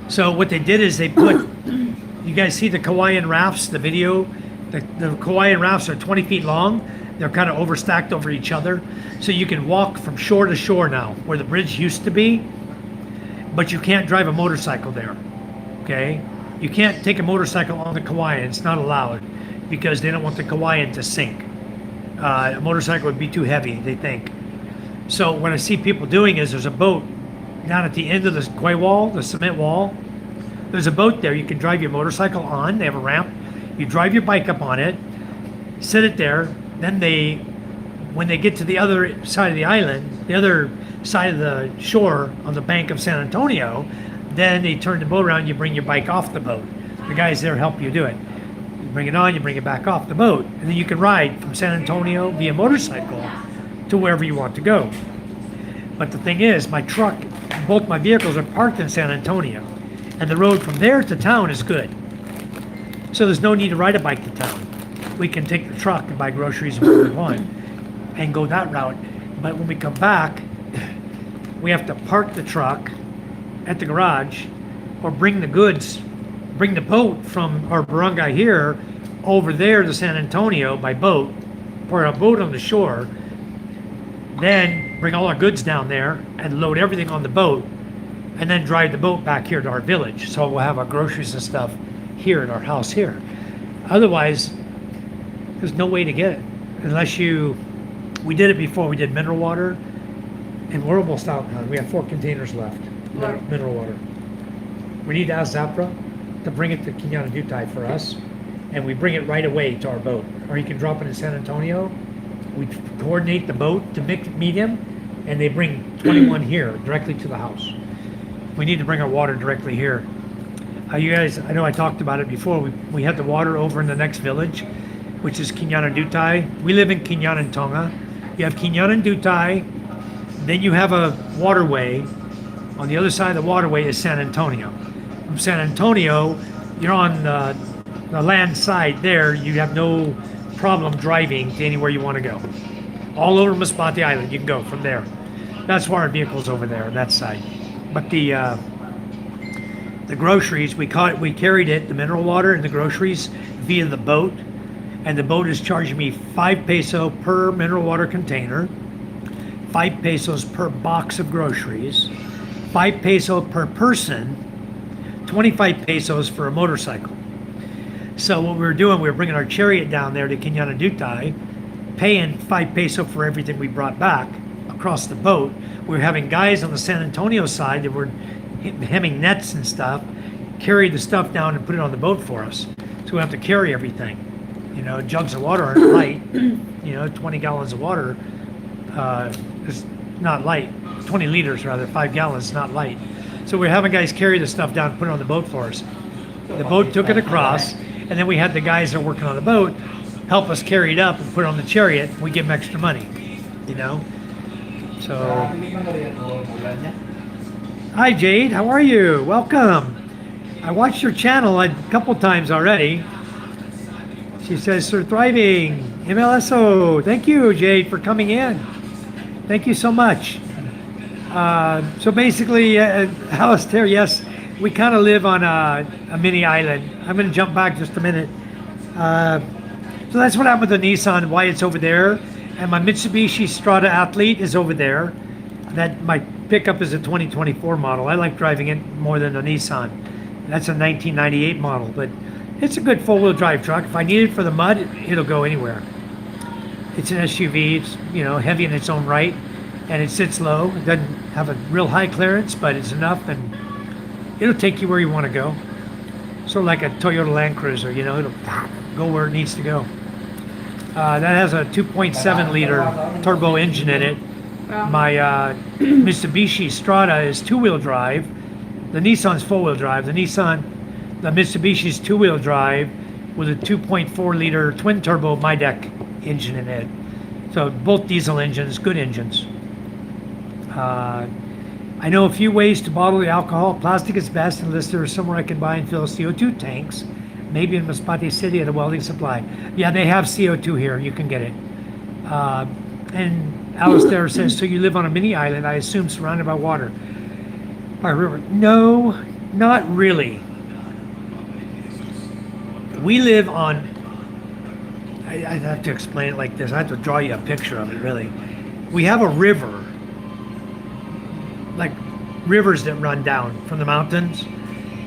So what they did is they put, you guys see the Kauaian rafts, the video? The Kauaian rafts are 20 feet long. They're kind of overstacked over each other. So you can walk from shore to shore now, where the bridge used to be, but you can't drive a motorcycle there, okay? You can't take a motorcycle on the Kauaian. It's not allowed because they don't want the Kauaian to sink. A motorcycle would be too heavy, they think. So what I see people doing is there's a boat down at the end of the quay wall, the cement wall. There's a boat there you can drive your motorcycle on. They have a ramp. You drive your bike up on it, sit it there. Then when they get to the other side of the island, the other side of the shore on the bank of San Antonio, then they turn the boat around, you bring your bike off the boat. The guys there help you do it. You bring it on, you bring it back off the boat, and then you can ride from San Antonio via motorcycle to wherever you want to go. But the thing is, my truck, both my vehicles are parked in San Antonio, and the road from there to town is good. So there's no need to ride a bike to town. We can take the truck and buy groceries and whatever we want and go that route. But when we come back, we have to park the truck at the garage or bring the boat from our barangay here over there to San Antonio by boat, or a boat on the shore, then bring all our goods down there and load everything on the boat, and then drive the boat back here to our village. So we'll have our groceries and stuff here at our house here. Otherwise, there's no way to get it unless we did it before. We did mineral water, and we're almost out now. We have 4 containers left, mineral water. We need to ask Zapra to bring it to Quinana for us, and we bring it right away to our boat. Or you can drop it in San Antonio. We coordinate the boat to meet him, and they bring 21 here directly to the house. We need to bring our water directly here. You guys, I know I talked about it before. We had the water over in the next village, which is Quinana. We live in Quinana, Tonga. You have Quinana, then you have a waterway. On the other side of the waterway is San Antonio. From San Antonio, you're on the land side there. You have no problem driving to anywhere you want to go. All over Masbate Island, you can go from there. That's why our vehicle's over there on that side. But the groceries, we carried it, the mineral water and the groceries via the boat. And the boat is charging me 5 peso per mineral water container, 5 pesos per box of groceries, 5 peso per person, 25 pesos for a motorcycle. So what we were doing, we were bringing our chariot down there to Quinana, paying 5 peso for everything we brought back across the boat. We were having guys on the San Antonio side that were hemming nets and stuff, carry the stuff down and put it on the boat for us. So we have to carry everything. You know, jugs of water aren't light. You know, 20 gallons of water is not light. 20 liters rather, 5 gallons is not light. So we're having guys carry the stuff down and put it on the boat for us. The boat took it across, and then we had the guys that are working on the boat help us carry it up and put it on the chariot. We give them extra money, you know. So, hi Jade, how are you? Welcome. I watched your channel a couple times already. She says, "Sir Thriving, MLSO." Thank you, Jade, for coming in. Thank you so much. So basically, Alistair, yes, we kind of live on a mini island. I'm going to jump back just a minute. So that's what happened with the Nissan, why it's over there. And my Mitsubishi Strada Athlete is over there. That my pickup is a 2024 model. I like driving it more than a Nissan. That's a 1998 model, but it's a good four-wheel drive truck. If I need it for the mud, it'll go anywhere. It's an SUV. It's, you know, heavy in its own right, and it sits low. It doesn't have a real high clearance, but it's enough, and it'll take you where you want to go. Sort of like a Toyota Land Cruiser, you know, it'll go where it needs to go. That has a 2.7 liter turbo engine in it. My Mitsubishi Strada is two-wheel drive. The Nissan's four-wheel drive. The Mitsubishi's two-wheel drive with a 2.4 liter twin turbo MyDeck engine in it. So both diesel engines, good engines. I know a few ways to bottle the alcohol. Plastic is best unless there is somewhere I can buy and fill CO2 tanks. Maybe in Masbate City at a welding supply. Yeah, they have CO2 here. You can get it. And Alistair says, so you live on a mini island, I assume surrounded by water. By a river. No, not really. We live on I have to explain it like this. I have to draw you a picture of it, really. We have a river, like rivers that run down from the mountains.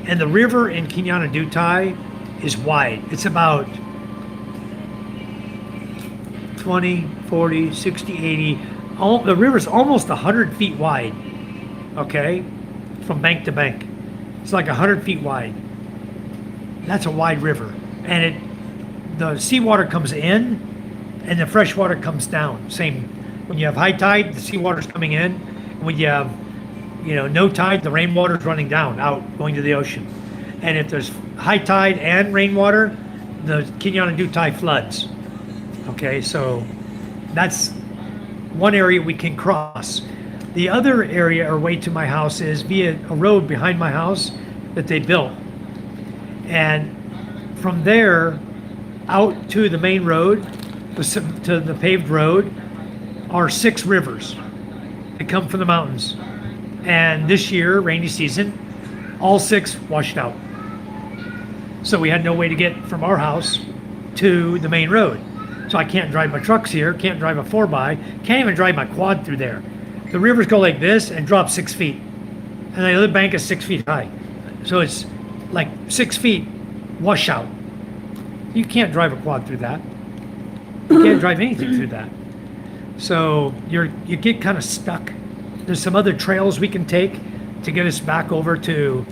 And the river in Kinyanadutai is wide. It's about 20, 40, 60, 80. The river's almost 100 feet wide, okay? From bank to bank. It's like 100 feet wide. That's a wide river. And the seawater comes in and the fresh water comes down. Same, when you have high tide, the seawater's coming in. When you have, no tide, the rainwater's running down, out, going to the ocean. And if there's high tide and rainwater, the Kinyanadutai floods. Okay, so that's one area we can cross. The other area or way to my house is via a road behind my house that they built. And from there out to the main road, to the paved road, are 6 rivers that come from the mountains. And this year, rainy season, all 6 washed out. So we had no way to get from our house to the main road. So I can't drive my trucks here, can't drive a 4x, can't even drive my quad through there. The rivers go like this and drop 6 feet. And the other bank is 6 feet high. So it's like 6 feet washout. You can't drive a quad through that. You can't drive anything through that. So you get kind of stuck. There's some other trails we can take to get us back over to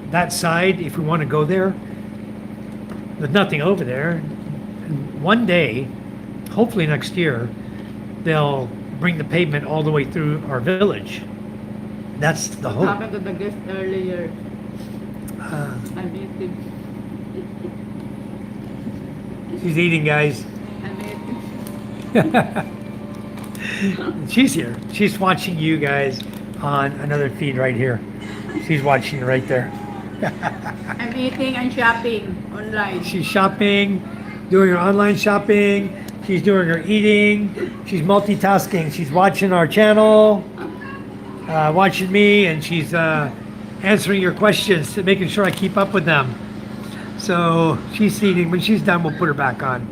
that side if we want to go there. There's nothing over there. And one day, hopefully next year, they'll bring the pavement all the way through our village. That's the hope. Happened to the guest earlier. I'm eating. She's eating, guys. I'm eating. She's here. She's watching you guys on another feed right here. She's watching right there. I'm eating and shopping online. She's shopping, doing her online shopping. She's doing her eating. She's multitasking. She's watching our channel, watching me, and she's answering your questions, making sure I keep up with them. So she's eating. When she's done, we'll put her back on.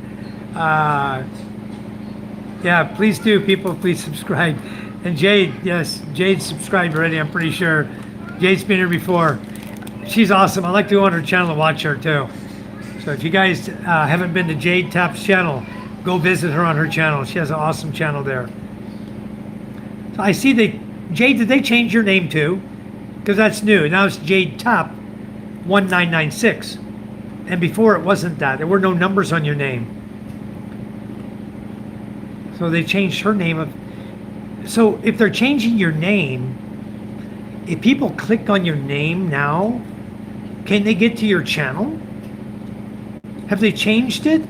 Yeah, please do, people. Please subscribe. And Jade, yes, Jade subscribed already, I'm pretty sure. Jade's been here before. She's awesome. I like to go on her channel and watch her too. So if you guys haven't been to Jade Tap's channel, go visit her on her channel. She has an awesome channel there. So I see Jade, did they change your name too? Because that's new. Now it's Jade Tap 1996. And before it wasn't that. There were no numbers on your name. So they changed her name. So if they're changing your name, if people click on your name now, can they get to your channel? Have they changed it?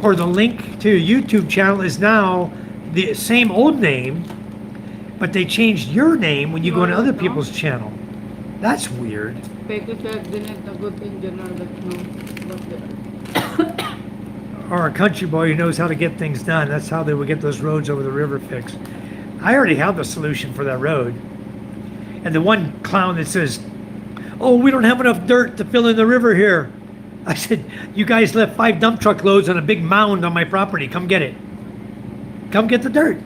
Or the link to your YouTube channel is now the same old name, but they changed your name when you go into other people's channel. That's weird. Or a country boy who knows how to get things done. That's how they would get those roads over the river fixed. I already have the solution for that road. And the one clown that says, oh, we don't have enough dirt to fill in the river here. I said, you guys left 5 dump truck loads on a big mound on my property. Come get it. Come get the dirt.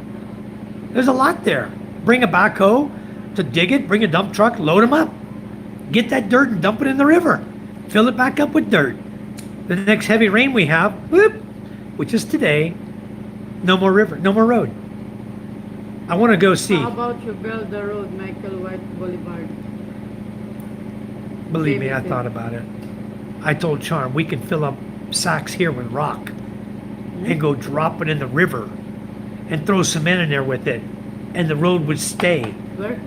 There's a lot there. Bring a backhoe to dig it. Bring a dump truck. Load them up. Get that dirt and dump it in the river. Fill it back up with dirt. The next heavy rain we have, whoop, which is today, no more river, no more road. I want to go see. How about you build the road, Michael White Boulevard? Believe me, I thought about it. I told Charm we can fill up sacks here with rock and go drop it in the river and throw cement in there with it, and the road would stay. Where?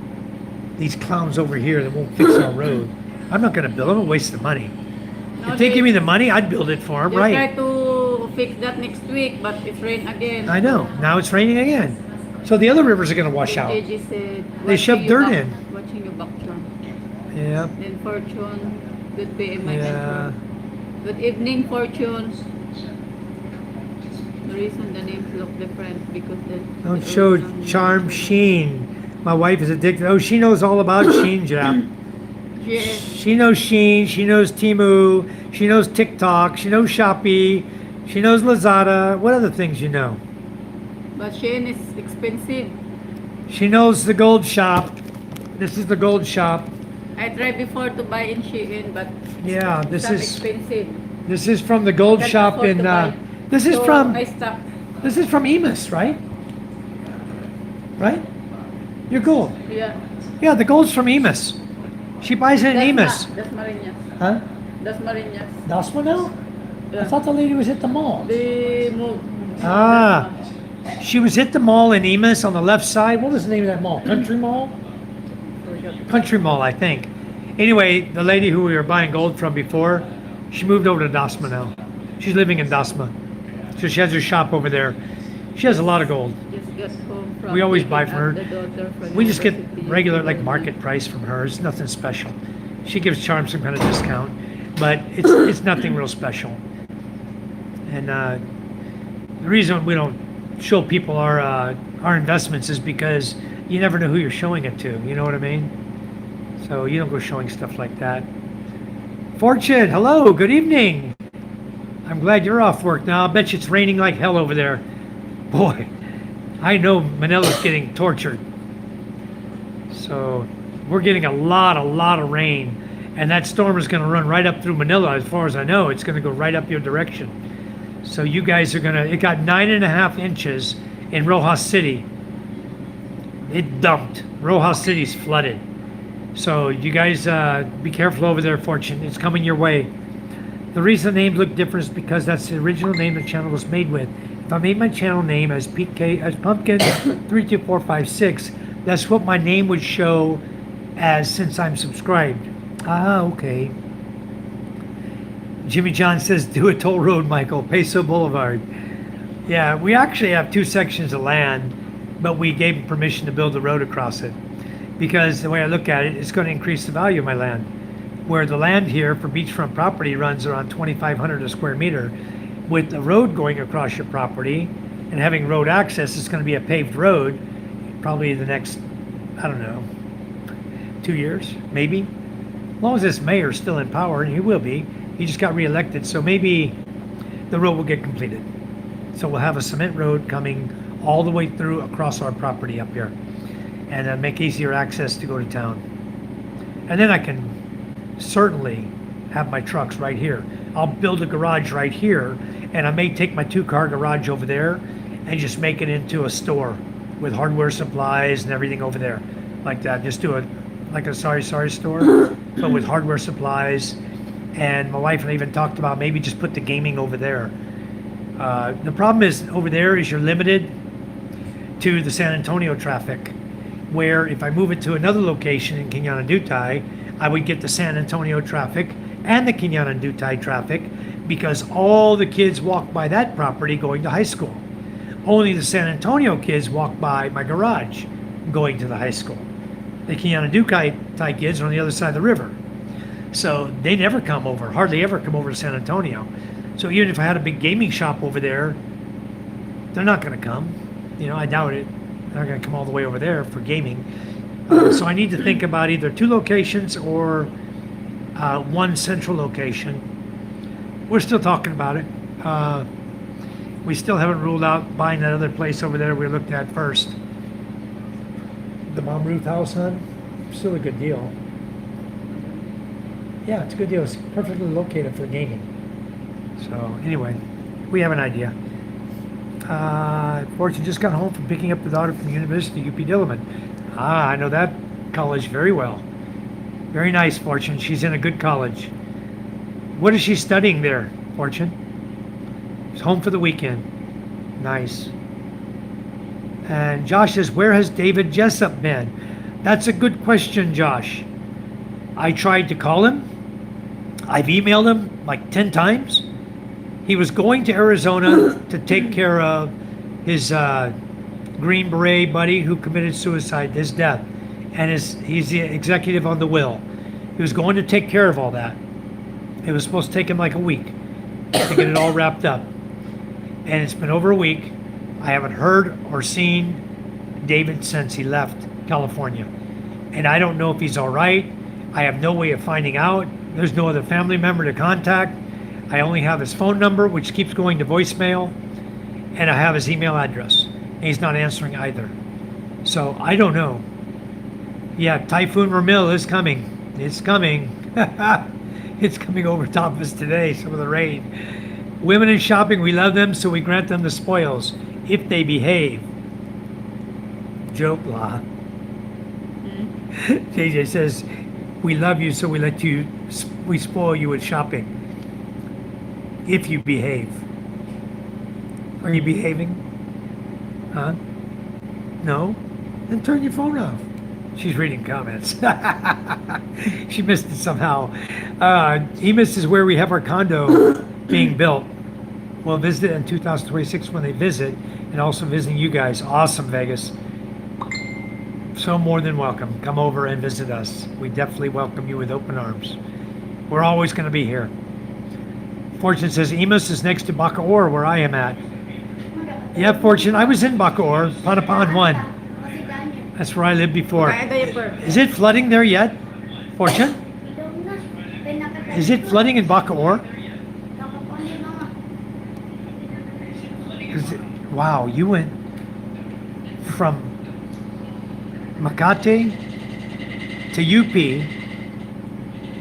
These clowns over here that won't fix our road. I'm not going to build them. I'm a waste of money. If they give me the money, I'd build it for them, They right? try to fix that next week, but it's rain again. I know. Now it's raining again. So the other rivers are going to wash out. AJ said, They shove watching dirt you in. back- Watching you back, John. Yeah. Then Fortune, good PM, my Yeah. Good evening, Fortune. The reason the names look different because Don't show Charm Sheen. My wife is addicted. Oh, she knows all about Sheen, Jap. Yes. She knows Sheen. She knows Timu. She knows TikTok. She knows Shopee. She knows Lazada. What other things you know? But Shein is expensive. She knows the gold shop. This is the gold shop. I tried before to buy in Shein, but Yeah, it's this not is expensive. this is from the gold Can't shop afford in. to buy. This is So from I stopped. this is from Emus, right? Right? Your gold. Yeah. Yeah, the gold's from Emus. She buys it in Emus. That's Marinas. Huh? That's Marinas. Das one now? I Yeah. thought the lady was at the mall. They moved. Ah. She was at the mall in Emus on the left side. What was the name of that mall? Country Mall? Country Mall, I think. Anyway, the lady who we were buying gold from before, she moved over to Dasma now. She's living in Dasma. So she has her shop over there. She has a lot of gold. Just got home from We always buy picking from up her. the daughter from We just get university. regular, like, market price from her. It's nothing special. She gives Charm some kind of discount, but it's nothing real special. And the reason we don't show people our investments is because you never know who you're showing it to. You know what I mean? So you don't go showing stuff like that. Fortune, hello, good evening. I'm glad you're off work now. I bet you it's raining like hell over there. Boy, I know Manila's getting tortured. So we're getting a lot of rain. And that storm is going to run right up through Manila. As far as I know, it's going to go right up your direction. So you guys are going to, it got 9.5 inches in Rojas City. It dumped. Rojas City's flooded. So you guys be careful over there, Fortune. It's coming your way. The reason the names look different is because that's the original name the channel was made with. If I made my channel name as PK as Pumpkin 32456, that's what my name would show as since I'm subscribed. Ah, okay. Jimmy John says, do a toll road, Michael. Peso Boulevard. Yeah, we actually have 2 sections of land, but we gave him permission to build a road across it. Because the way I look at it, it's going to increase the value of my land. Where the land here for beachfront property runs around 2,500 a square meter. With the road going across your property and having road access, it's going to be a paved road probably the next, I don't know, 2 years, maybe. As long as this mayor's still in power, and he will be, he just got reelected, so maybe the road will get completed. So we'll have a cement road coming all the way through across our property up here, and make easier access to go to town. And then I can certainly have my trucks right here. I'll build a garage right here, and I may take my 2-car garage over there and just make it into a store with hardware supplies and everything over there, like that. Just do like a sorry store, but with hardware supplies. And my wife and I even talked about maybe just put the gaming over there. The problem is over there is you're limited to the San Antonio traffic, where if I move it to another location in Quinana-Dutai, I would get the San Antonio traffic and the Quinana-Dutai traffic because all the kids walk by that property going to high school. Only the San Antonio kids walk by my garage going to the high school. The Quinana-Dutai kids are on the other side of the river. So they never come over, hardly ever come over to San Antonio. So even if I had a big gaming shop over there, they're not going to come. You know, I doubt it. They're not going to come all the way over there for gaming. So I need to think about either 2 locations or 1 central location. We're still talking about it. We still haven't ruled out buying that other place over there we looked at first. The Mom Ruth house, huh? Still a good deal. Yeah, it's a good deal. It's perfectly located for gaming. So anyway, we have an idea. Fortune just got home from picking up the daughter from University UP Diliman. Ah, I know that college very well. Very nice, Fortune. She's in a good college. What is she studying there, Fortune? She's home for the weekend. Nice. And Josh says, where has David Jessup been? That's a good question, Josh. I tried to call him. I've emailed him like 10 times. He was going to Arizona to take care of his Green Beret buddy who committed suicide, his death. And he's the executive on the will. He was going to take care of all that. It was supposed to take him like a week to get it all wrapped up. And it's been over a week. I haven't heard or seen David since he left California. And I don't know if he's all right. I have no way of finding out. There's no other family member to contact. I only have his phone number, which keeps going to voicemail, and I have his email address. And he's not answering either. So I don't know. Yeah, Typhoon Ramil is coming. It's coming. It's coming over top of us today, some of the rain. Women in shopping, we love them, so we grant them the spoils if they behave. Joke la. JJ says, we love you, so we spoil you with shopping. If you behave. Are you behaving? Huh? No? Then turn your phone off. She's reading comments. She missed it somehow. Emus is where we have our condo being built. We'll visit in 2026 when they visit, and also visiting you guys. Awesome, Vegas. So more than welcome. Come over and visit us. We definitely welcome you with open arms. We're always going to be here. Fortune says Emus is next to Bacoor, where I am at. Yeah, Fortune. I was in Bacoor, Panapan 1. That's where I lived before. Is it flooding there yet, Fortune? Is it flooding in Bacoor? Wow, you went from Makati to UP,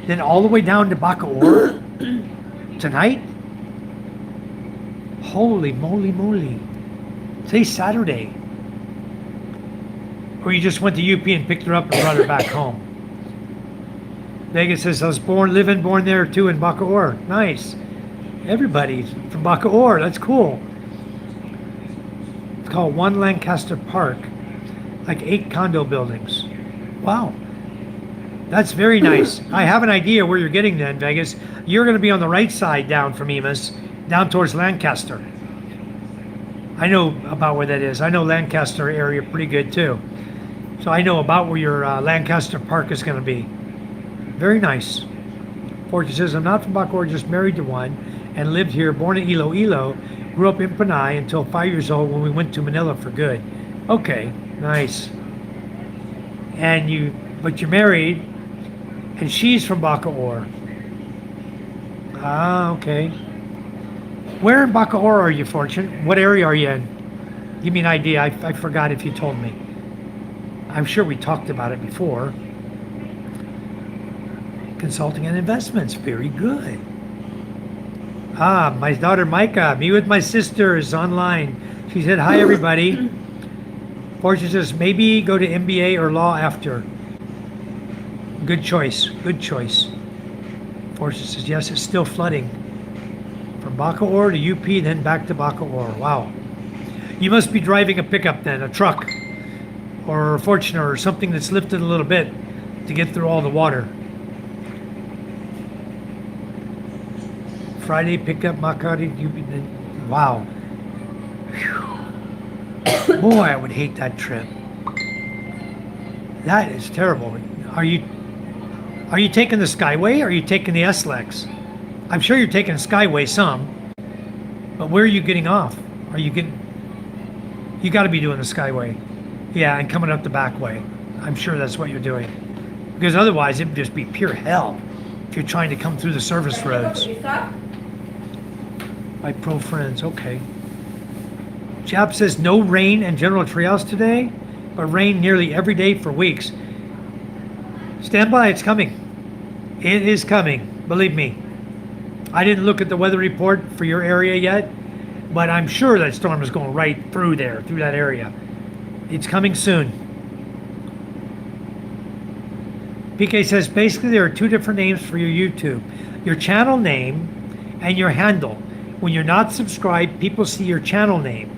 then all the way down to Bacoor tonight? Holy moly moly. Today's Saturday. Or you just went to UP and picked her up and brought her back home. Vegas says, I was born there too in Bacoor. Nice. Everybody's from Bacoor. That's cool. It's called One Lancaster Park. Like 8 condo buildings. Wow. That's very nice. I have an idea where you're getting then, Vegas. You're going to be on the right side down from Emus, down towards Lancaster. I know about where that is. I know Lancaster area pretty good too. So I know about where your Lancaster Park is going to be. Very nice. Fortune says, I'm not from Bacoor, just married to one, and lived here, born in Iloilo, grew up in Panay until 5 years old when we went to Manila for good. Okay, nice. But you're married, and she's from Bacoor. Ah, okay. Where in Bacoor are you, Fortune? What area are you in? Give me an idea. I forgot if you told me. I'm sure we talked about it before. Consulting and investments. Very good. Ah, my daughter Micah. Me with my sister is online. She said, hi, everybody. Fortune says, maybe go to MBA or law after. Good choice. Good choice. Fortune says, yes, it's still flooding. From Bacoor to UP, then back to Bacoor. Wow. You must be driving a pickup then, a truck, or a Fortuner, or something that's lifted a little bit to get through all the water. Friday pickup, Makati, UP, wow. Whew. Boy, I would hate that trip. That is terrible. Are you taking the Skyway or are you taking the SLEX? I'm sure you're taking Skyway some, but where are you getting off? You got to be doing the Skyway. Yeah, and coming up the back way. I'm sure that's what you're doing. Because otherwise it would just be pure hell if you're trying to come through the service roads. My pro friends, okay. Jap says no rain in General Treehouse today, but rain nearly every day for weeks. Stand by, it's coming. It is coming, believe me. I didn't look at the weather report for your area yet, but I'm sure that storm is going right through there, through that area. It's coming soon. PK says basically there are 2 different names for your YouTube. Your channel name and your handle. When you're not subscribed, people see your channel name.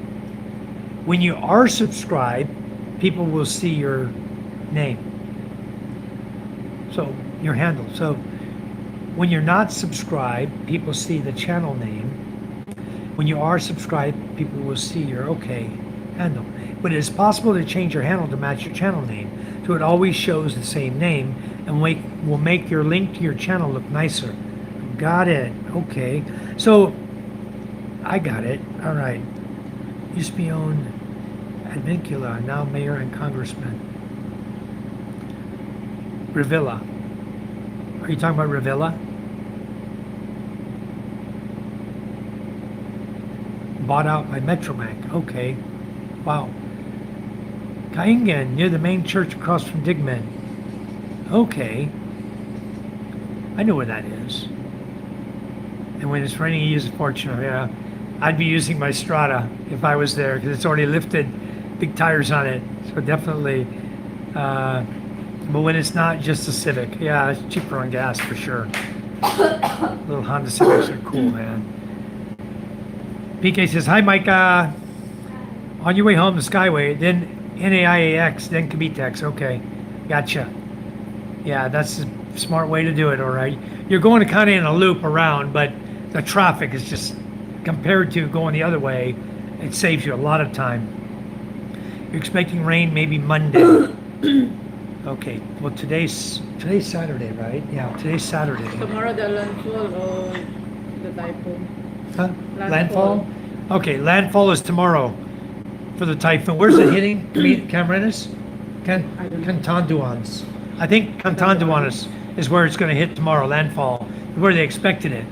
When you are subscribed, people will see your name. So, your handle. So, when you're not subscribed, people see the channel name. When you are subscribed, people will see your handle. But it is possible to change your handle to match your channel name. So it always shows the same name and will make your link to your channel look nicer. Got it. Okay. So, I got it. All right. Used to be owned Advincula, now mayor and congressman. Revilla. Are you talking about Revilla? bought out by Metrobank. Okay. Wow. Kaingen, near the main church across from Digmen. Okay. I know where that is. And when it's raining, you use a Fortuner. Yeah. I'd be using my Strata if I was there because it's already lifted, big tires on it. So definitely. But when it's not, just a Civic. Yeah, it's cheaper on gas for sure. Little Honda Civics are cool, man. PK says, hi, Micah. On your way home to Skyway, then NAIAX, then Kabitex. Okay, gotcha. Yeah, that's a smart way to do it, all right. You're going kind of in a loop around, but the traffic is just, compared to going the other way, it saves you a lot of time. You're expecting rain maybe Monday. Okay, well today's Saturday, right? Yeah, today's Saturday. Tomorrow the landfall or the typhoon. Huh? Landfall? Okay, landfall is tomorrow for the typhoon. Where's it hitting? Camerones? Cantanduanes. I think Cantanduanes is where it's going to hit tomorrow, landfall, where they expected it.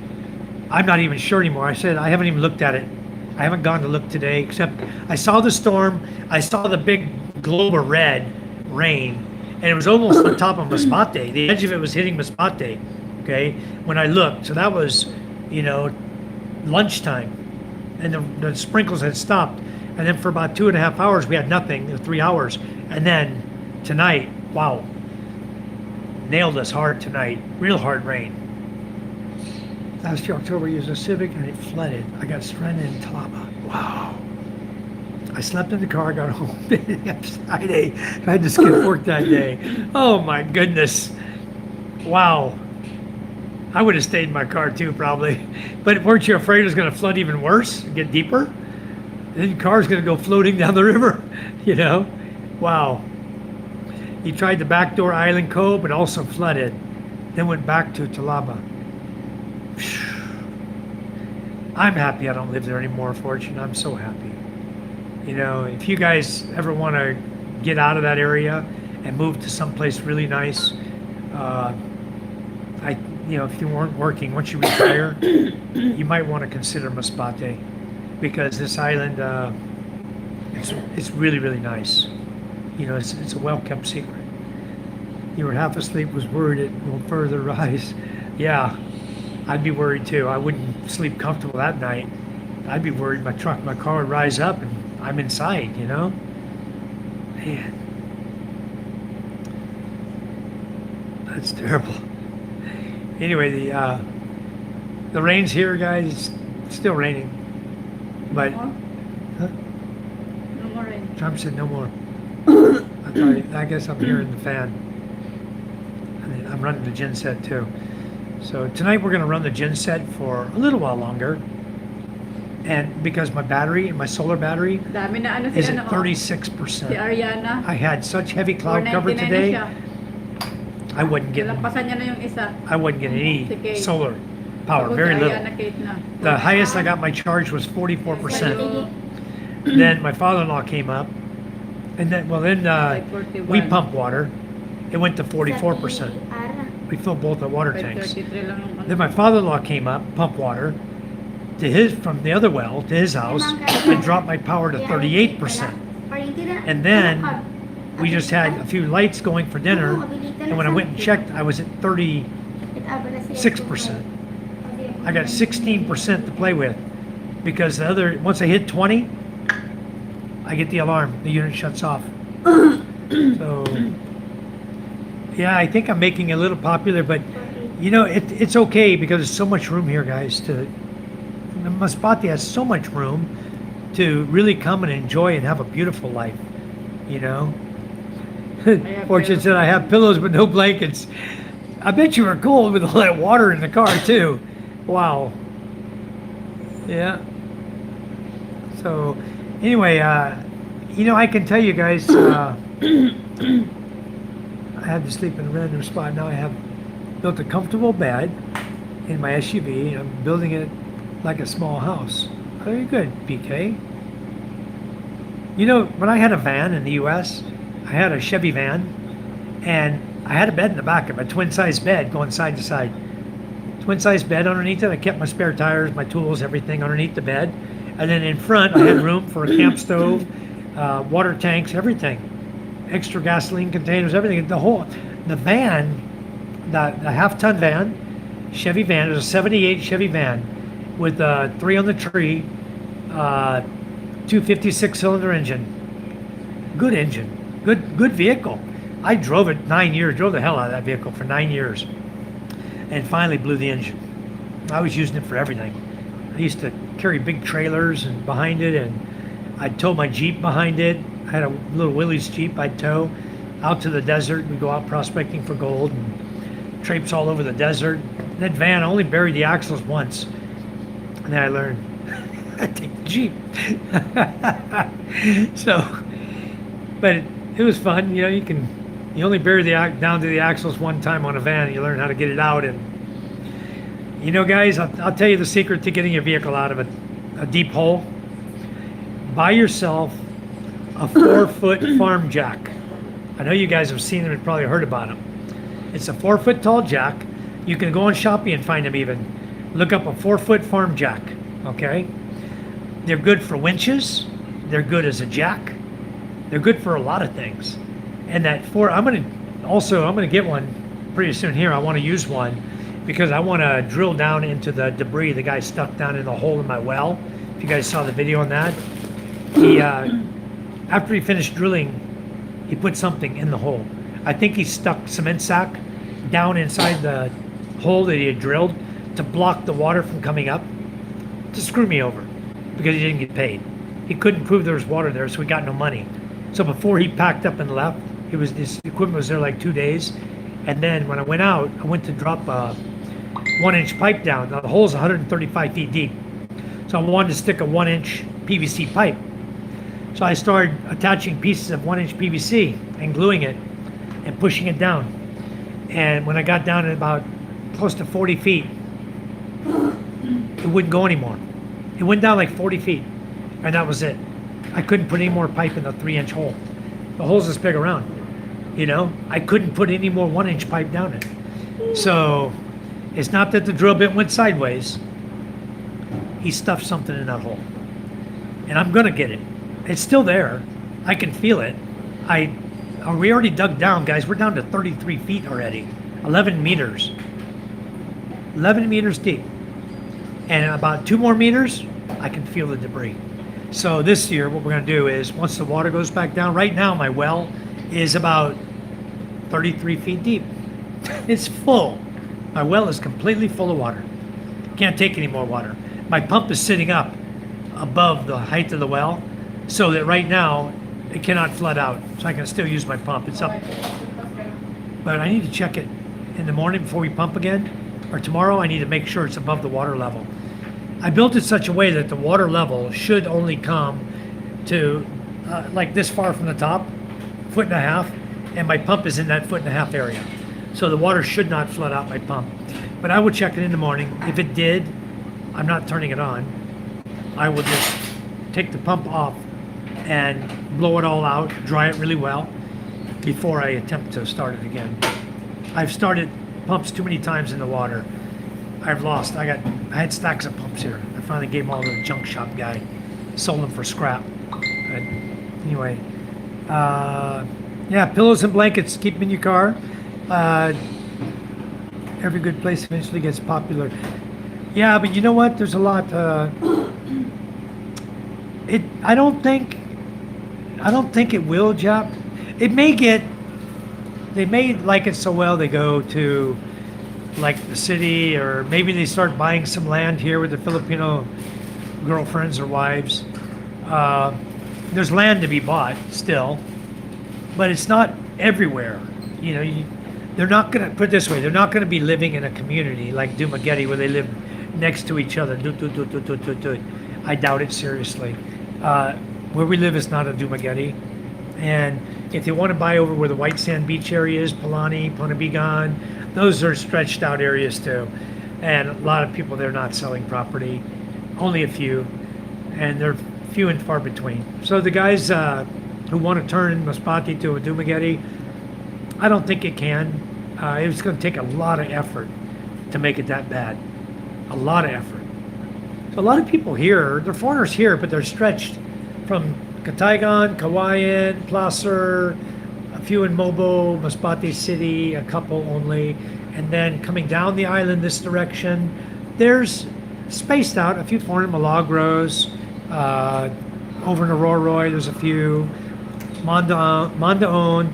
I'm not even sure anymore. I said I haven't even looked at it. I haven't gone to look today, except I saw the storm. I saw the big globe of red rain, and it was almost on top of Masbate. The edge of it was hitting Masbate, okay, when I looked. So that was, lunchtime, and the sprinkles had stopped. And then for about 2.5 hours, we had nothing, or 3 hours. And then tonight, wow, nailed us hard tonight. Real hard rain. Last year, October, I used a Civic and it flooded. I got stranded in Talaba. Wow. I slept in the car, got home Friday. I had to skip work that day. Oh my goodness. Wow. I would have stayed in my car too, probably. But weren't you afraid it was going to flood even worse, get deeper? Then the car's going to go floating down the river, Wow. He tried the backdoor Island Cove, but also flooded. Then went back to Talaba. I'm happy I don't live there anymore, Fortune. I'm so happy. If you guys ever want to get out of that area and move to someplace really nice, if you weren't working, once you retire, you might want to consider Masbate, because this island, it's really, really nice. It's a well-kept secret. You were half asleep, was worried it will further rise. Yeah, I'd be worried too. I wouldn't sleep comfortable that night. I'd be worried my car would rise up and I'm inside, Man. That's terrible. Anyway, the rain's here, guys. It's still raining. But, No more? huh? No more rain. Trump said no more. I guess I'm hearing the fan. I'm running the gen set too. So tonight we're going to run the gen set for a little while longer. And because my solar battery Dami na ano is sila at no? 36%. Si Ariana. I had such heavy cloud cover 499 na today. siya. I wasn't getting Nalampasan niya na yung isa. I wasn't getting any Sige. solar power, Sagot very si little. Ariana Kate na. The highest I got my charge was 44%. Sa'yo, Then my father-in-law came up, and then like 41. we pump water. It went to 44%. We filled both the water tanks. 33 lang yung ano. Then my father-in-law came up, pumped water from the other well to his house, and dropped my power to 38%. And then we just had a few lights going for dinner, and when I went and checked, I was at 36%. I got 16% to play with, because once I hit 20, I get the alarm. The unit shuts off. So, yeah, I think I'm making it a little popular, but it's okay because there's so much room here, guys. Masbate has so much room to really come and enjoy and have a beautiful life. Fortune said I have pillows but no blankets. I bet you were cold with all that water in the car too. Wow. Yeah. So, anyway, I can tell you guys, I had to sleep in a random spot. Now I have built a comfortable bed in my SUV. I'm building it like a small house. Very good, BK. When I had a van in the U.S., I had a Chevy van, and I had a bed in the back of it, a twin-size bed going side to side. Twin-size bed underneath it. I kept my spare tires, my tools, everything underneath the bed. And then in front, I had room for a camp stove, water tanks, everything, extra gasoline containers, everything. The van, the half-ton van, Chevy van, it was a '78 Chevy van with 3 on the tree, 256-cylinder engine. Good engine, good vehicle. I drove it 9 years, drove the hell out of that vehicle for 9 years, and finally blew the engine. I was using it for everything. I used to carry big trailers and behind it, and I'd tow my Jeep behind it. I had a little Willys Jeep I'd tow out to the desert. We'd go out prospecting for gold and traipse all over the desert. That van, I only buried the axles once, and then I learned I take the Jeep. So, but it was fun. You know, you only bury down to the axles one time on a van, and you learn how to get it out. And you know, guys, I'll tell you the secret to getting your vehicle out of a deep hole. Buy yourself a 4-foot farm jack. I know you guys have seen them and probably heard about them. It's a 4-foot tall jack. You can go on Shopee and find them even. Look up a 4-foot farm jack, okay? They're good for winches. They're good as a jack. They're good for a lot of things. And I'm gonna get one pretty soon here. I want to use one because I want to drill down into the debris the guy stuck down in the hole in my well. If you guys saw the video on that, he after he finished drilling, he put something in the hole. I think he stuck cement sack down inside the hole that he had drilled to block the water from coming up, to screw me over because he didn't get paid. He couldn't prove there was water there, so he got no money. So before he packed up and left, his equipment was there like 2 days. And then when I went out, I went to drop a 1-inch pipe down. Now the hole's 135 feet deep. So I wanted to stick a 1-inch PVC pipe. So I started attaching pieces of 1-inch PVC and gluing it and pushing it down. And when I got down at about close to 40 feet, it wouldn't go anymore. It went down like 40 feet, and that was it. I couldn't put any more pipe in the 3-inch hole. The hole's this big around, you know? I couldn't put any more 1-inch pipe down it. So it's not that the drill bit went sideways. He stuffed something in that hole. And I'm gonna get it. It's still there. I can feel it. We already dug down, guys. We're down to 33 feet already. 11 meters. 11 meters deep. And about 2 more meters, I can feel the debris. So this year, what we're gonna do is, once the water goes back down, right now my well is about 33 feet deep. It's full. My well is completely full of water. Can't take any more water. My pump is sitting up above the height of the well, so that right now it cannot flood out. So I can still use my pump. It's up. But I need to check it in the morning before we pump again, or tomorrow. I need to make sure it's above the water level. I built it such a way that the water level should only come to like this far from the top, 1.5 feet, and my pump is in that 1.5 feet area. So the water should not flood out my pump. But I would check it in the morning. If it did, I'm not turning it on. I will just take the pump off and blow it all out, dry it really well before I attempt to start it again. I've started pumps too many times in the water. I've lost. I had stacks of pumps here. I finally gave them all to the junk shop guy. Sold them for scrap. But anyway, yeah, pillows and blankets, keep them in your car. Every good place eventually gets popular. Yeah, but you know what? There's a lot. I don't think it will, Jap. It may get. They may like it so well they go to like the city, or maybe they start buying some land here with the Filipino girlfriends or wives. There's land to be bought still, but it's not everywhere. You know, they're not gonna put it this way. They're not gonna be living in a community like Dumaguete where they live next to each other. I doubt it seriously. Where we live is not a Dumaguete, and if they want to buy over where the white sand beach area is, Palani, Ponabigan, those are stretched out areas too, and a lot of people there not selling property, only a few, and they're few and far between. So the guys who want to turn Masbate to a Dumaguete, I don't think it can. It's going to take a lot of effort to make it that bad, a lot of effort. A lot of people here, they're foreigners here, but they're stretched from Katayagan, Kawayan, Placer, a few in Mobo, Masbate City, a couple only, and then coming down the island this direction, there's spaced out a few foreign Milagros, over in Aroroy, there's a few, Mandaon.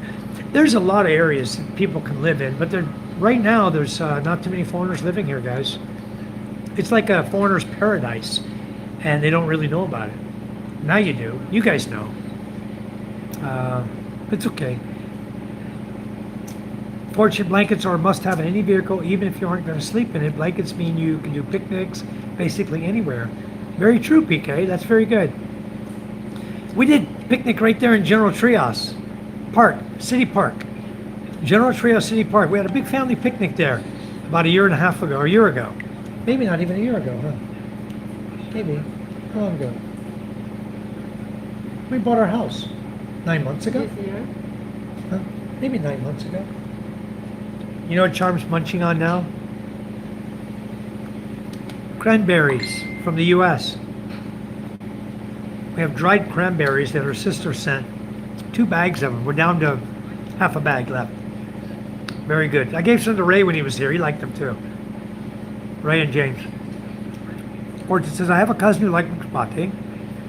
There's a lot of areas that people can live in, but right now there's not too many foreigners living here, guys. It's like a foreigner's paradise, and they don't really know about it. Now you do. You guys know. It's okay. Fortune blankets are a must-have in any vehicle, even if you aren't going to sleep in it. Blankets mean you can do picnics basically anywhere. Very true, PK. That's very good. We did picnic right there in General Trias Park, City Park. General Trias City Park. We had a big family picnic there about a year and a half ago, or a year ago. Maybe not even a year ago, huh? Maybe. How long ago? We bought our house 9 months ago. This year. Huh? Maybe 9 months ago. You know what Charm's munching on now? Cranberries from the U.S. We have dried cranberries that her sister sent. 2 bags of them. We're down to half a bag left. Very good. I gave some to Ray when he was here. He liked them too. Ray and James. Fortune says, I have a cousin who liked Masbate.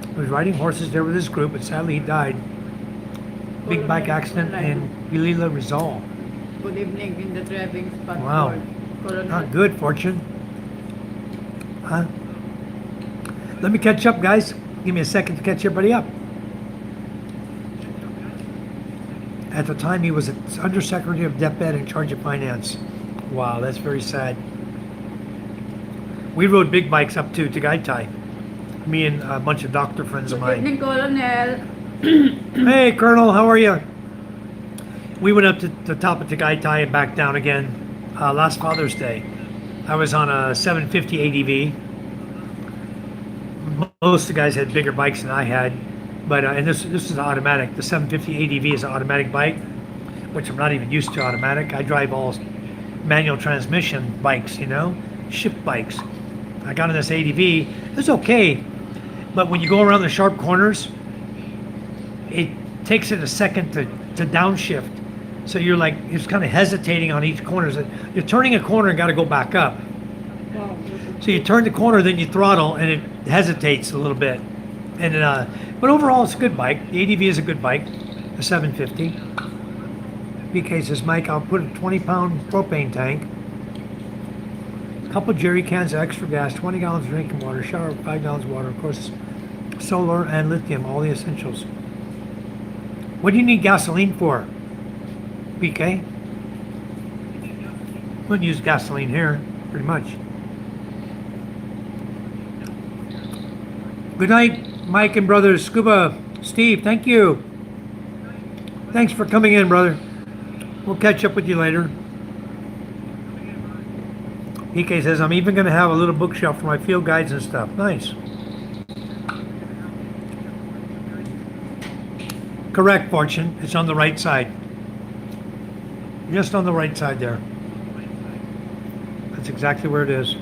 He was riding horses there with his group, but sadly he died. Big bike accident in Ilila, Rizal. Good evening in the driving spot. Wow. Not good, Fortune. Huh? Let me catch up, guys. Give me a second to catch everybody up. At the time, he was Undersecretary of DepEd in charge of finance. Wow, that's very sad. We rode big bikes up to Tagaytay. Me and a bunch of doctor friends of Good mine. evening, Colonel. Hey, Colonel, how are you? We went up to the top of Tagaytay and back down again last Father's Day. I was on a 750 ADV. Most of the guys had bigger bikes than I had, but and this is automatic. The 750 ADV is an automatic bike, which I'm not even used to automatic. I drive all manual transmission bikes, you know, shift bikes. I got on this ADV. It's okay, but when you go around the sharp corners, it takes it a second to downshift. So you're like, it's kind of hesitating on each corner. So you're turning a corner and got to go back up. Wow. So you turn the corner, then you throttle, and it hesitates a little bit. And but overall, it's a good bike. The ADV is a good bike, the 750. BK says, Mike, I'll put a 20-pound propane tank, a couple jerry cans of extra gas, 20 gallons of drinking water, shower, 5 gallons of water, of course, solar and lithium, all the essentials. What do you need gasoline for, BK? Wouldn't use gasoline here, pretty much. Good night, Mike and brother Scuba Steve. Thank you. Thanks for coming in, brother. We'll catch up with you later. PK says, I'm even going to have a little bookshelf for my field guides and stuff. Nice. Correct, Fortune. It's on the right side. Just on the right side there. That's exactly where it is.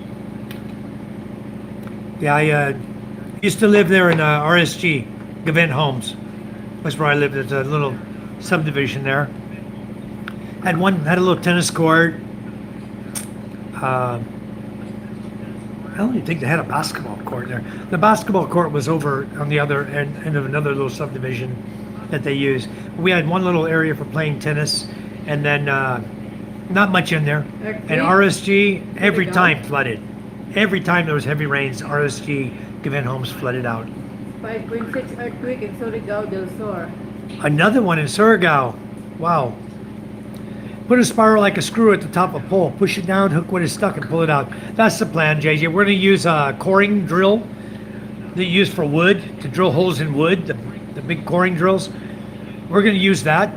Yeah, I used to live there in RSG, Gavin Homes. That's where I lived. There's a little subdivision there. Had a little tennis court. I don't even think they had a basketball court there. The basketball court was over on the other end of another little subdivision that they used. We had one little area for playing tennis, and then not much in there. And RSG every time flooded. Every time there was heavy rains, RSG Gavin Homes flooded out. 5.6 earthquake in Surigao del Sur. Another one in Surigao. Wow. Put a spiral like a screw at the top of a pole. Push it down, hook what is stuck, and pull it out. That's the plan, JJ. We're going to use a coring drill that you use for wood, to drill holes in wood, the big coring drills. We're going to use that.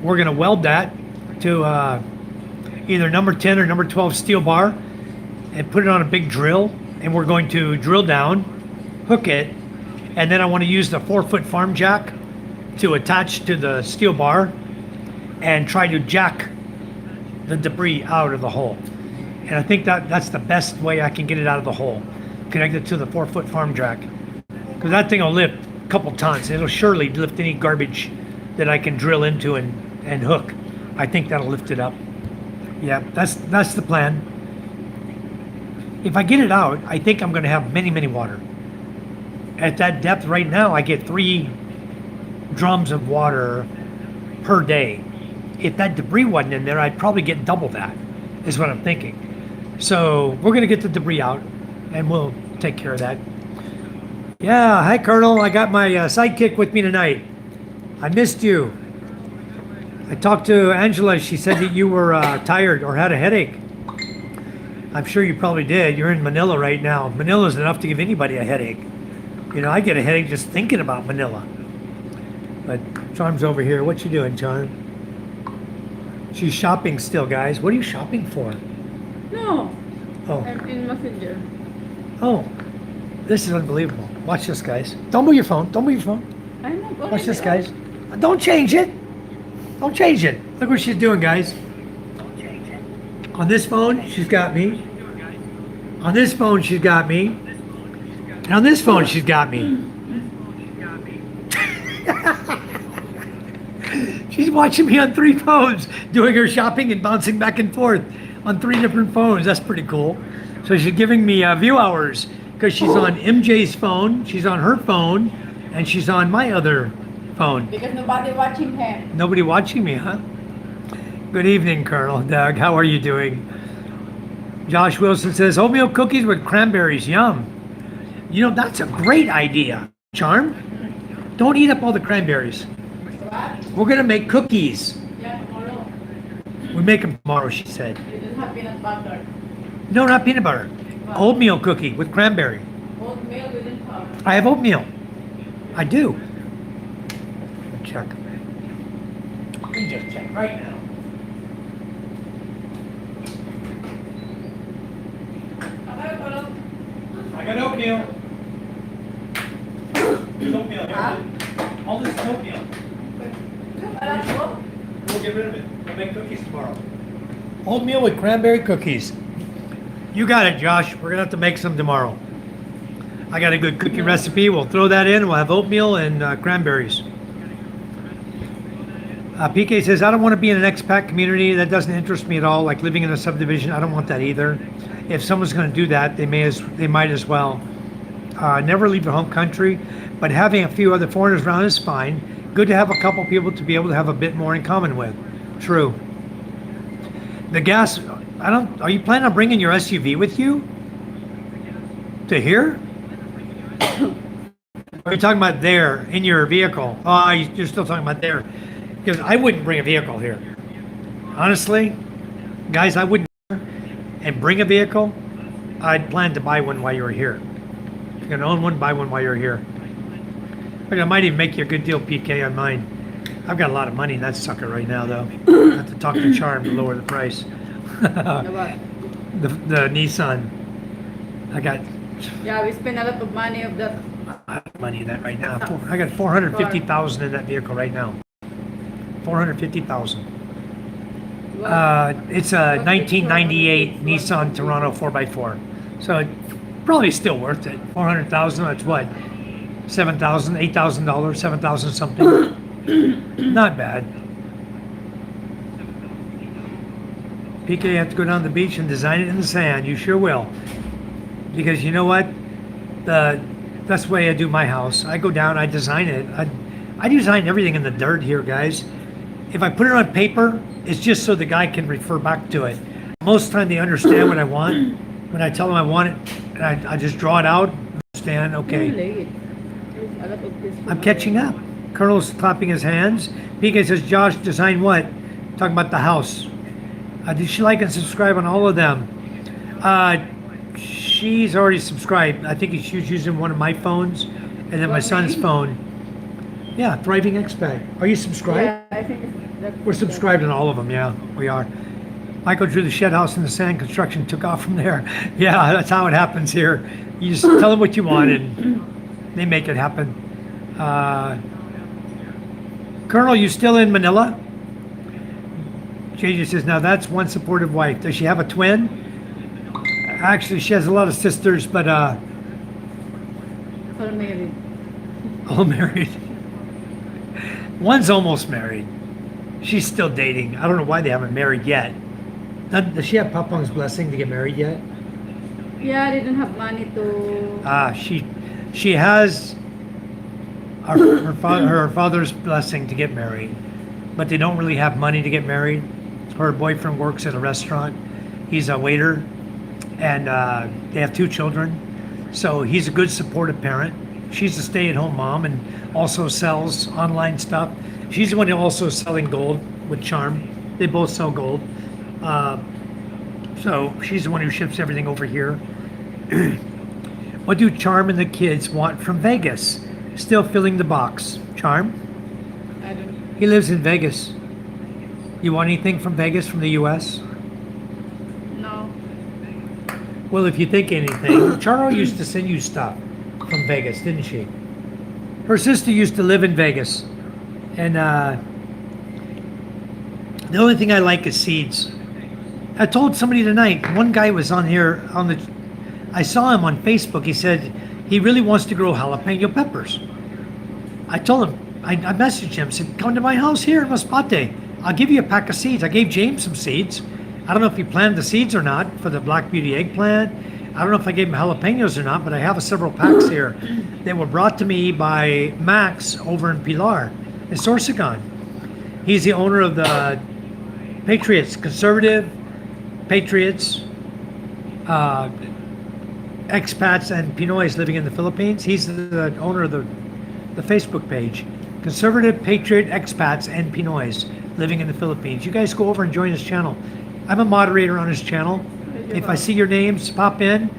We're going to weld that to either number 10 or number 12 steel bar and put it on a big drill. And we're going to drill down, hook it, and then I want to use the 4-foot farm jack to attach to the steel bar and try to jack the debris out of the hole. And I think that's the best way I can get it out of the hole. connected to the 4-foot farm jack. Because that thing will lift a couple tons. It'll surely lift any garbage that I can drill into and hook. I think that'll lift it up. Yeah, that's the plan. If I get it out, I think I'm going to have many water. At that depth right now, I get 3 drums of water per day. If that debris wasn't in there, I'd probably get double that, is what I'm thinking. So we're going to get the debris out, and we'll take care of that. Yeah, hi, Colonel. I got my sidekick with me tonight. I missed you. I talked to Angela. She said that you were tired or had a headache. I'm sure you probably did. You're in Manila right now. Manila's enough to give anybody a headache. You know, I get a headache just thinking about Manila. But Charm's over here. What you doing, Charm? She's shopping still, guys. What are you shopping for? No. Oh. I'm in Messenger. Oh. This is unbelievable. Watch this, guys. Don't move your phone. Don't move your phone. I'm not going Watch this, to- guys. Don't change it. Don't change it. Look what she's doing, guys. On this phone, she's got me. On this phone, she's got me. And on this phone, she's got me. She's watching me on 3 phones, doing her shopping and bouncing back and forth on 3 different phones. That's pretty cool. So she's giving me view hours because she's on MJ's phone, she's on her phone, and she's on my other phone. Because nobody watching her. Nobody watching me, huh? Good evening, Colonel Doug. How are you doing? Josh Wilson says, oatmeal cookies with cranberries. Yum. You know, that's a great idea. Charm, don't eat up all the cranberries. What? We're going to make cookies. Yeah, tomorrow. We make them tomorrow, she said. You just have peanut butter. No, not peanut butter. Oatmeal cookie with cranberry. Oatmeal within powder. I have oatmeal. I do. Check. Let me just check right now. I got oatmeal. There's oatmeal here. Huh? All this is oatmeal. Alam We'll get rid of it. We'll make cookies tomorrow. Oatmeal with cranberry cookies. You got it, Josh. We're gonna have to make some tomorrow. I got a good cookie recipe. We'll throw that in. We'll have oatmeal and cranberries. PK says, I don't want to be in an expat community. That doesn't interest me at all. Like living in a subdivision, I don't want that either. If someone's going to do that, they might as well. Never leave your home country, but having a few other foreigners around is fine. Good to have a couple people to be able to have a bit more in common with. True. The gas, are you planning on bringing your SUV with you? To here? Or are you talking about there, in your vehicle? Oh, you're still talking about there. Because I wouldn't bring a vehicle here. Honestly, guys, I wouldn't and bring a vehicle. I'd plan to buy one while you were here. If you're gonna own one, buy one while you're here. But I might even make you a good deal, PK, on mine. I've got a lot of money in that sucker right now, though. I have to talk to Charm to lower the price. the Nissan. I got Yeah, we spend a lot of money of that. money in that right now. I got 450,000 in that vehicle right now. 450,000. It's a 1998 Nissan Toronto 4x4. So it probably still worth it. 400,000, that's what? $7,000, $8,000, 7,000 something. Not bad. PK, you have to go down to the beach and design it in the sand. You sure will. Because you know what? That's the way I do my house. I go down, I design it. I design everything in the dirt here, guys. If I put it on paper, it's just so the guy can refer back to it. Most of the time they understand what I want. When I tell them I want it, and I just draw it out, understand, okay. Late. There's a lot of this. I'm catching up. Colonel's clapping his hands. PK says, Josh, design what? Talking about the house. Did she like and subscribe on all of them? She's already subscribed. I think she was using one of my phones and then my son's phone. Yeah, Thriving Expat. Are you subscribed? Yeah, I think that's We're subscribed on all of them, yeah, we are. Michael drew the shed house in the sand, construction took off from there. Yeah, that's how it happens here. You just tell them what you want and they make it happen. Colonel, you still in Manila? JJ says, now that's one supportive wife. Does she have a twin? Actually, she has a lot of sisters, but All married. All married. One's almost married. She's still dating. I don't know why they haven't married yet. Does she have Papang's blessing to get married yet? Yeah, they don't have money to. She has her father's blessing to get married, but they don't really have money to get married. Her boyfriend works at a restaurant. He's a waiter, and they have 2 children. So he's a good supportive parent. She's a stay-at-home mom and also sells online stuff. She's the one who also is selling gold with Charm. They both sell gold. So she's the one who ships everything over here. What do Charm and the kids want from Vegas? Still filling the box. Charm? I don't. He lives in Vegas. You want anything from Vegas, from the U.S.? No. Well, if you think anything, Charo used to send you stuff from Vegas, didn't she? Her sister used to live in Vegas. And the only thing I like is seeds. I told somebody tonight, one guy was on here, I saw him on Facebook. He said he really wants to grow jalapeno peppers. I told him, I messaged him, said, come to my house here in Masbate. I'll give you a pack of seeds. I gave James some seeds. I don't know if he planted the seeds or not for the Black Beauty eggplant. I don't know if I gave him jalapenos or not, but I have several packs here that were brought to me by Max over in Pilar, in Sorsogon. He's the owner of the Patriots, conservative Patriots, expats and Pinoys living in the Philippines. He's the owner of the Facebook page. Conservative Patriot Expats and Pinoys living in the Philippines. You guys go over and join his channel. I'm a moderator on his channel. If I see your names pop in,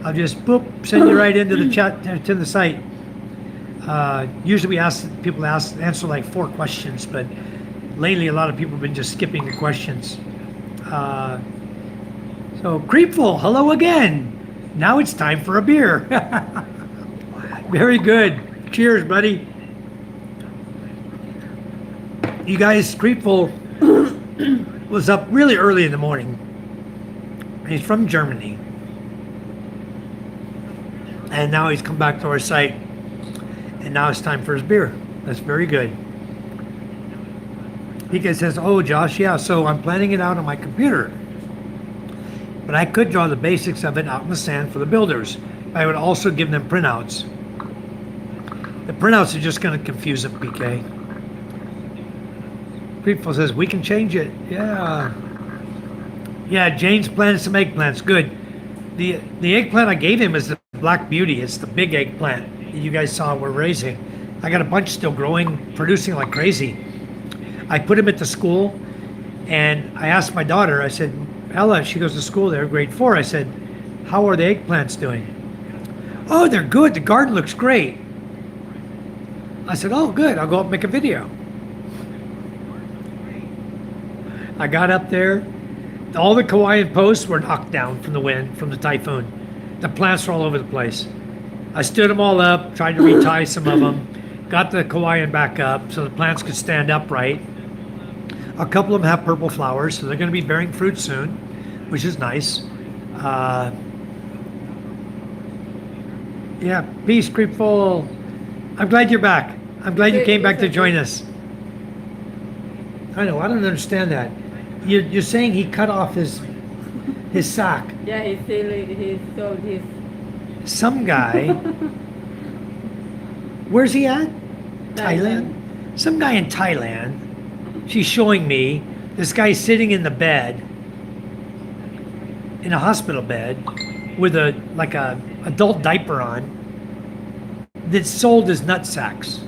I'll just boop, send you right into the chat to the site. Usually we ask people answer like 4 questions, but lately a lot of people have been just skipping the questions. So Creepful, hello again. Now it's time for a beer. Very good. Cheers, buddy. You guys, Creepful was up really early in the morning. He's from Germany. And now he's come back to our site. And now it's time for his beer. That's very good. He says, oh, Josh, yeah, so I'm planning it out on my computer. But I could draw the basics of it out in the sand for the builders. I would also give them printouts. The printouts are just going to confuse them, PK. Creepful says, we can change it. Yeah. Yeah, Jane's planted some eggplants. Good. The eggplant I gave him is the Black Beauty. It's the big eggplant that you guys saw we're raising. I got a bunch still growing, producing like crazy. I put him at the school, and I asked my daughter, I said, Ella, she goes to school there, grade 4. I said, how are the eggplants doing? Oh, they're good. The garden looks great. I said, oh, good. I'll go up and make a video. I got up there. All the Hawaiian posts were knocked down from the wind, from the typhoon. The plants were all over the place. I stood them all up, tried to retie some of them, got the Hawaiian back up so the plants could stand upright. A couple of them have purple flowers, so they're going to be bearing fruit soon, which is nice. Yeah, peace, Creepful. I'm glad you're back. I'm glad you came back to join us. I know, I don't understand that. You're saying he cut off his sock. Yeah, he sold his. Some guy. Where's he at? Thailand? Some guy in Thailand. She's showing me this guy sitting in the bed, in a hospital bed, with a adult diaper on, that sold his nut sacks.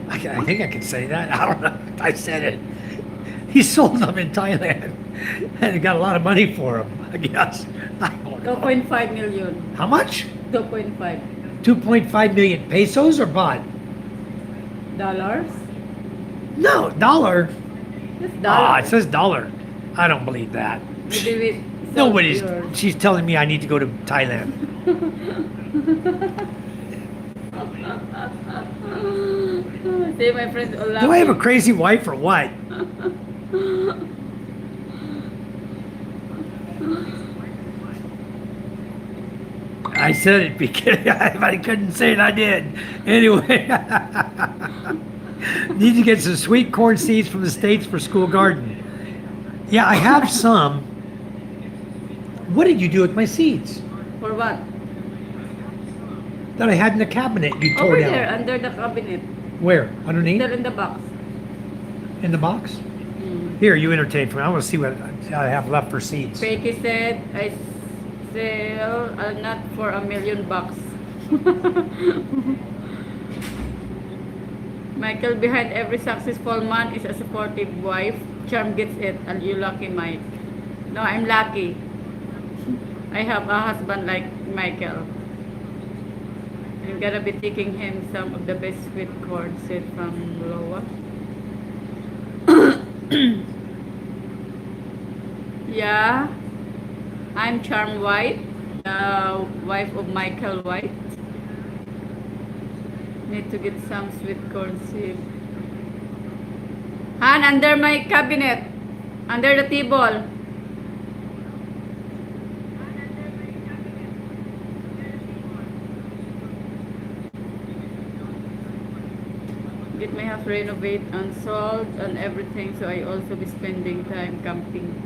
I think I can say that. I don't know if I said it. He sold them in Thailand, and he got a lot of money for them, I guess. I don't know. 2.5 million. How much? 2.5 2.5 million pesos or baht? dollars. No, dollar. It's Ah, dollar. it says dollar. I don't believe that. Maybe Nobody's. She's telling me I need to go to Thailand. See, my friends all Do I have a crazy wife or what? I said it because if I couldn't say it, I did. Anyway, need to get some sweet corn seeds from the States for school garden. Yeah, I have some. What did you do with my seeds For what? that I had in the cabinet you tore Over down? there, under the cabinet. Where? Underneath? There in the box. In the box? Mm. Here, you entertain for me. I want to see what I have left for seeds. Fakey said, I sell a nut for $1,000,000. Michael, behind every successful man is a supportive wife. Charm gets it. And you lucky, Mike. No, I'm lucky. I have a husband like Michael. I'm gonna be taking him some of the best sweet corn seed from Loa. Yeah, I'm Charm White, the wife of Michael White. Need to get some sweet corn seed. Han, under my cabinet, under the table. Get my house renovate and sold and everything, so I also be spending time camping.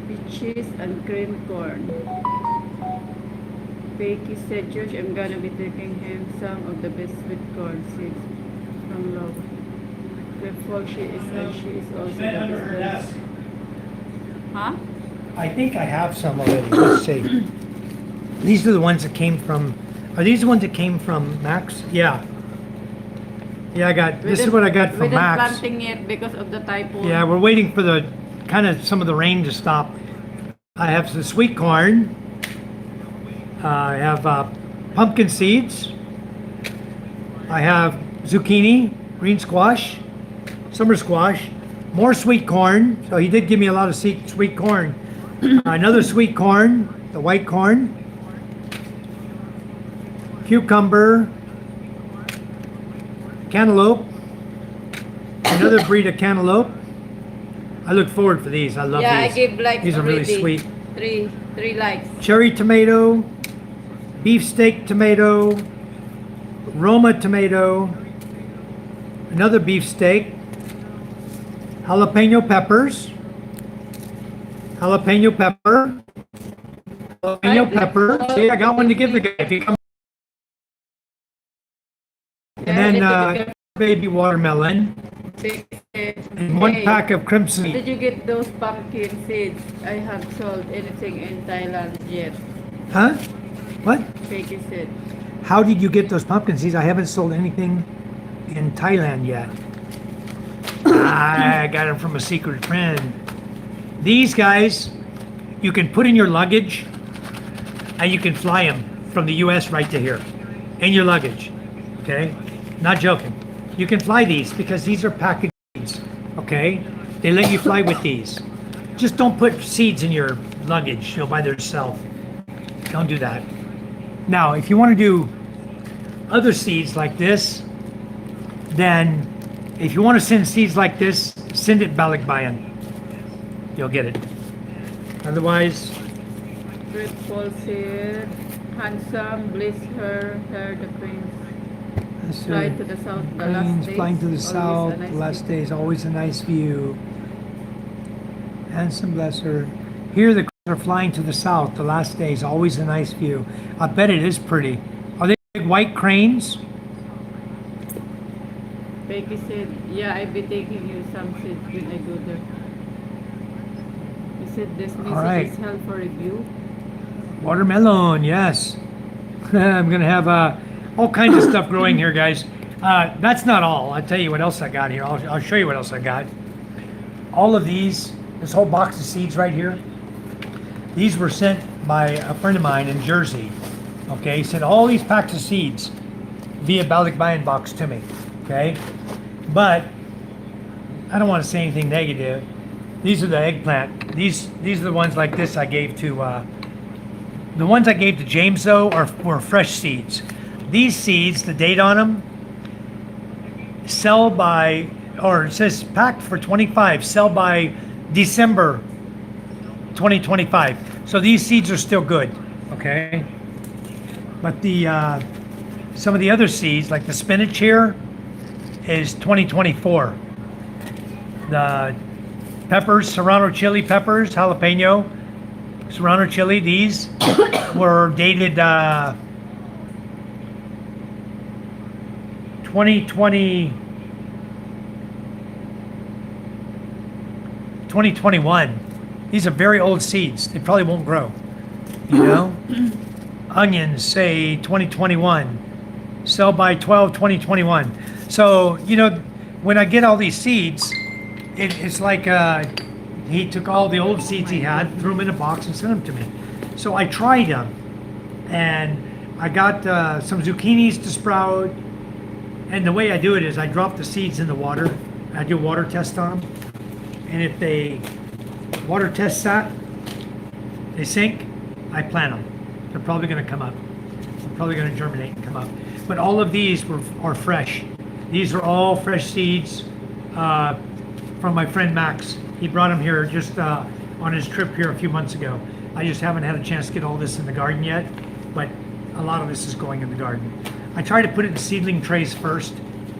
Peaches and cream corn. Fakey said, George, I'm gonna be taking him some of the best sweet corn seeds from Love. Grateful she is, and she is also the best. Huh? I think I have some already. Let's see. These are the ones that came from. Are these the ones that came from Max? Yeah. Yeah, I got. This is what I got We from didn't Max. planting it because of the typhoon. Yeah, we're waiting for the kind of some of the rain to stop. I have some sweet corn. I have pumpkin seeds. I have zucchini, green squash, summer squash, more sweet corn. So he did give me a lot of sweet corn. Another sweet corn, the white corn, cucumber, cantaloupe, another breed of cantaloupe. I look forward for these. I love Yeah, these. I gave likes These are really already. sweet. Three likes. Cherry tomato, beefsteak tomato, Roma tomato, another beefsteak, jalapeno peppers, jalapeno pepper, jalapeno pepper. See, I got one to give the guy if he comes. And then baby watermelon, and one pack of crimson. Did you get those pumpkin seeds? I have sold anything in Thailand yet. Huh? What? Fakey said. How did you get those pumpkin seeds? I haven't sold anything in Thailand yet. I got them from a secret friend. These guys, you can put in your luggage and you can fly them from the US right to here in your luggage. Okay? Not joking. You can fly these because these are packaged seeds. Okay? They let you fly with these. Just don't put seeds in your luggage, by themselves. Don't do that. Now, if you want to do other seeds like this, then if you want to send seeds like this, send it Balikbayan. You'll get it. Otherwise, Grateful said, handsome, bless her, the queens. Fly to the south, the last days. Flying to the always south, a nice the last view. days, always a nice view. Handsome, bless her. Here the cranes are flying to the south, the last days, always a nice view. I bet it is pretty. Are they big white cranes? Becky said, yeah, I'll be taking you some seeds when I go there. He said, this message right. is held for review. Watermelon, yes. I'm gonna have all kinds of stuff growing here, guys. That's not all. I'll tell you what else I got here. I'll show you what else I got. All of these, this whole box of seeds right here, these were sent by a friend of mine in Jersey. Okay, he sent all these packs of seeds via Balikbayan box to me. Okay, but I don't want to say anything negative. These are the eggplant. These are the ones like this I gave to. The ones I gave to James though were fresh seeds. These seeds, the date on them, sell by, or it says packed for 25, sell by December 2025. So these seeds are still good, okay? But the some of the other seeds, like the spinach here, is 2024. The peppers, serrano chili peppers, jalapeno, serrano chili, these were dated 2020, 2021. These are very old seeds. They probably won't grow, you know? Onions, say 2021. Sell by 12, 2021. So, you know, when I get all these seeds, it's like he took all the old seeds he had, threw them in a box and sent them to me. So I tried them, and I got some zucchinis to sprout. And the way I do it is I drop the seeds in the water. I do a water test on them. And if they water test that, they sink, I plant them. They're probably going to come up. They're probably going to germinate and come up. But all of these are fresh. These are all fresh seeds from my friend Max. He brought them here just on his trip here a few months ago. I just haven't had a chance to get all this in the garden yet, but a lot of this is going in the garden. I try to put it in seedling trays first,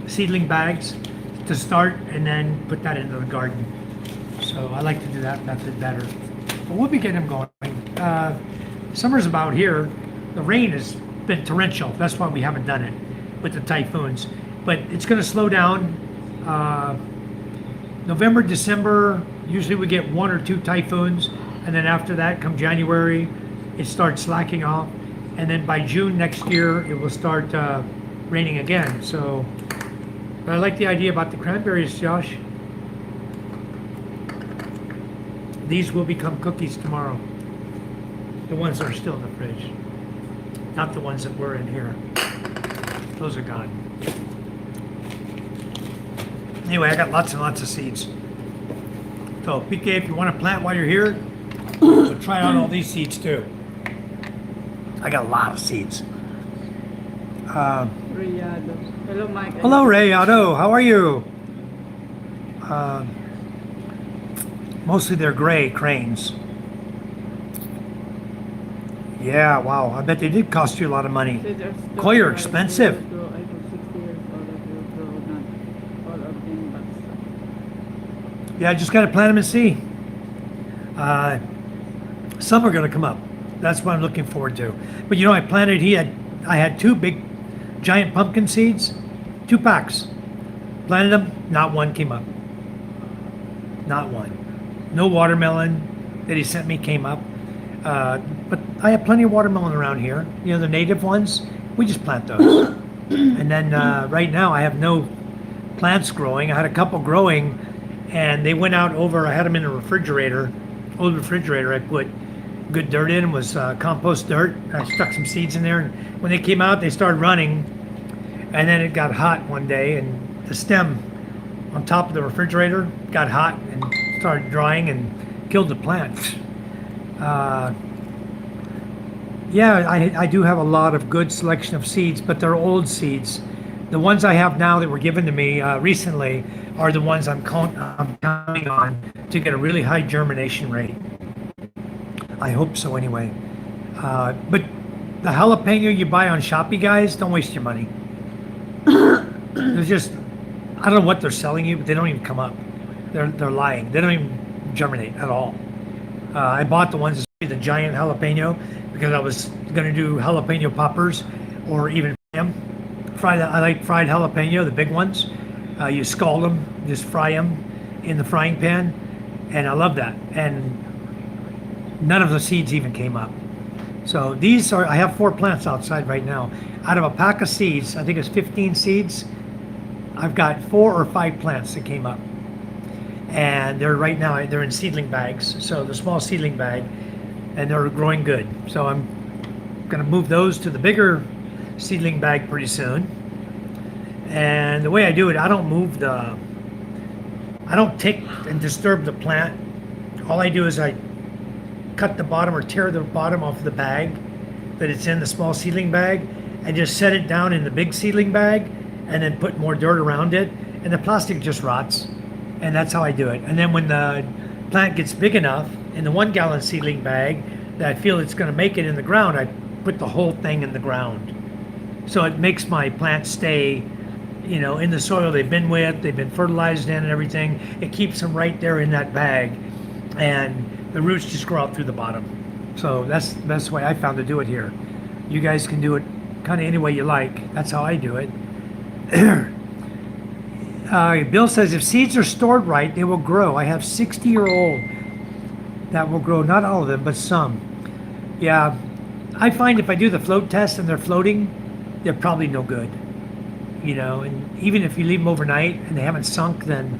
seedling bags to start, and then put that into the garden. So I like to do that method better. But we'll be getting them going. Summer's about here. The rain has been torrential. That's why we haven't done it with the typhoons. But it's going to slow down. November, December, usually we get 1 or 2 typhoons. And then after that, come January, it starts slacking off. And then by June next year, it will start raining again. So, but I like the idea about the cranberries, Josh. These will become cookies tomorrow. The ones that are still in the fridge. Not the ones that were in here. Those are gone. Anyway, I got lots and lots of seeds. So, PK, if you want to plant while you're here, so try out all these seeds too. I got a lot of seeds. Riyado. Hello, Mike. Hello, Rayado. How are you? Mostly they're gray cranes. Yeah, wow. I bet they did cost you a lot of money. Koi are expensive. Yeah, I just got to plant them and see. Some are going to come up. That's what I'm looking forward to. But you know, I had 2 big, giant pumpkin seeds, 2 packs. Planted them, not one came up. Not one. No watermelon that he sent me came up. But I have plenty of watermelon around here. You know, the native ones, we just plant those. And then right now I have no plants growing. I had a couple growing and they went out over, I had them in a refrigerator, old refrigerator. I put good dirt in, was compost dirt. I stuck some seeds in there, and when they came out, they started running, and then it got hot one day, and the stem on top of the refrigerator got hot and started drying and killed the plant. Yeah, I do have a lot of good selection of seeds, but they're old seeds. The ones I have now that were given to me recently are the ones I'm counting on to get a really high germination rate. I hope so anyway. But the jalapeno you buy on Shopee, guys, don't waste your money. There's just, I don't know what they're selling you, but they don't even come up. They're lying. They don't even germinate at all. I bought the ones, the giant jalapeno, because I was going to do jalapeno poppers or even them. I like fried jalapeno, the big ones. You scald them, just fry them in the frying pan, and I love that. And none of the seeds even came up. So these are, I have 4 plants outside right now. Out of a pack of seeds, I think it's 15 seeds, I've got 4 or 5 plants that came up. And they're right now, they're in seedling bags. So the small seedling bag, and they're growing good. So I'm gonna move those to the bigger seedling bag pretty soon. And the way I do it, I don't take and disturb the plant. All I do is I cut the bottom or tear the bottom off the bag that it's in, the small seedling bag, and just set it down in the big seedling bag, and then put more dirt around it, and the plastic just rots. And that's how I do it. And then when the plant gets big enough in the 1 gallon seedling bag that I feel it's going to make it in the ground, I put the whole thing in the ground. So it makes my plants stay, in the soil they've been with, they've been fertilized in and everything. It keeps them right there in that bag, and the roots just grow out through the bottom. So that's the best way I found to do it here. You guys can do it kind of any way you like. That's how I do it. Bill says if seeds are stored right, they will grow. I have 60-year-old that will grow, not all of them, but some. Yeah, I find if I do the float test and they're floating, they're probably no good. And even if you leave them overnight and they haven't sunk, then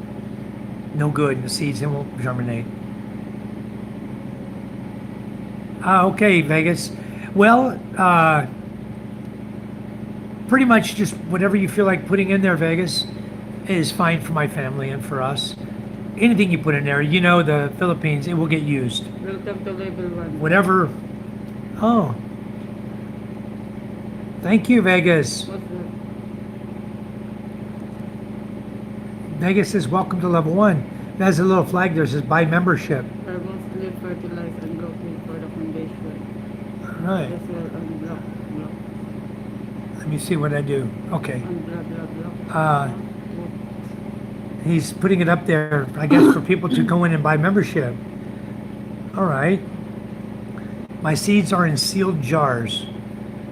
no good. The seeds, they won't germinate. Okay, Vegas. Well, pretty much just whatever you feel like putting in there, Vegas, is fine for my family and for us. Anything you put in there, the Philippines, it will get used. Welcome to level 1. Whatever. Oh. Thank you, Vegas. What's that? Vegas says, welcome to level 1. It has a little flag there that says buy membership. I mostly fertilize and looking for the foundation. All right. As well unblock, block, Let me see what I do. Okay. unblock, block. He's putting it up there, I guess, for people to go in and buy membership. All right. My seeds are in sealed jars.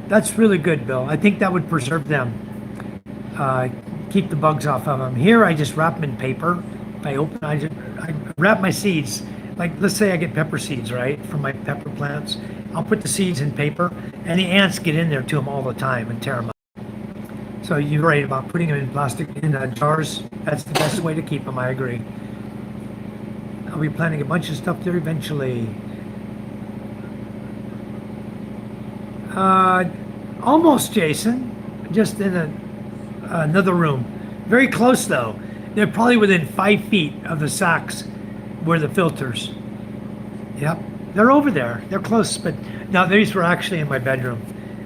That's really good, Bill. I think that would preserve them. Keep the bugs off of them. Here, I just wrap them in paper. I wrap my seeds. Like, let's say I get pepper seeds, right, from my pepper plants. I'll put the seeds in paper, and the ants get in there to them all the time and tear them up. So you're right about putting them in plastic in jars. That's the best way to keep them. I agree. I'll be planting a bunch of stuff there eventually. Almost, Jason. Just in another room. Very close though. They're probably within 5 feet of the sacks where the filters. Yep. They're over there. They're close, but now these were actually in my bedroom,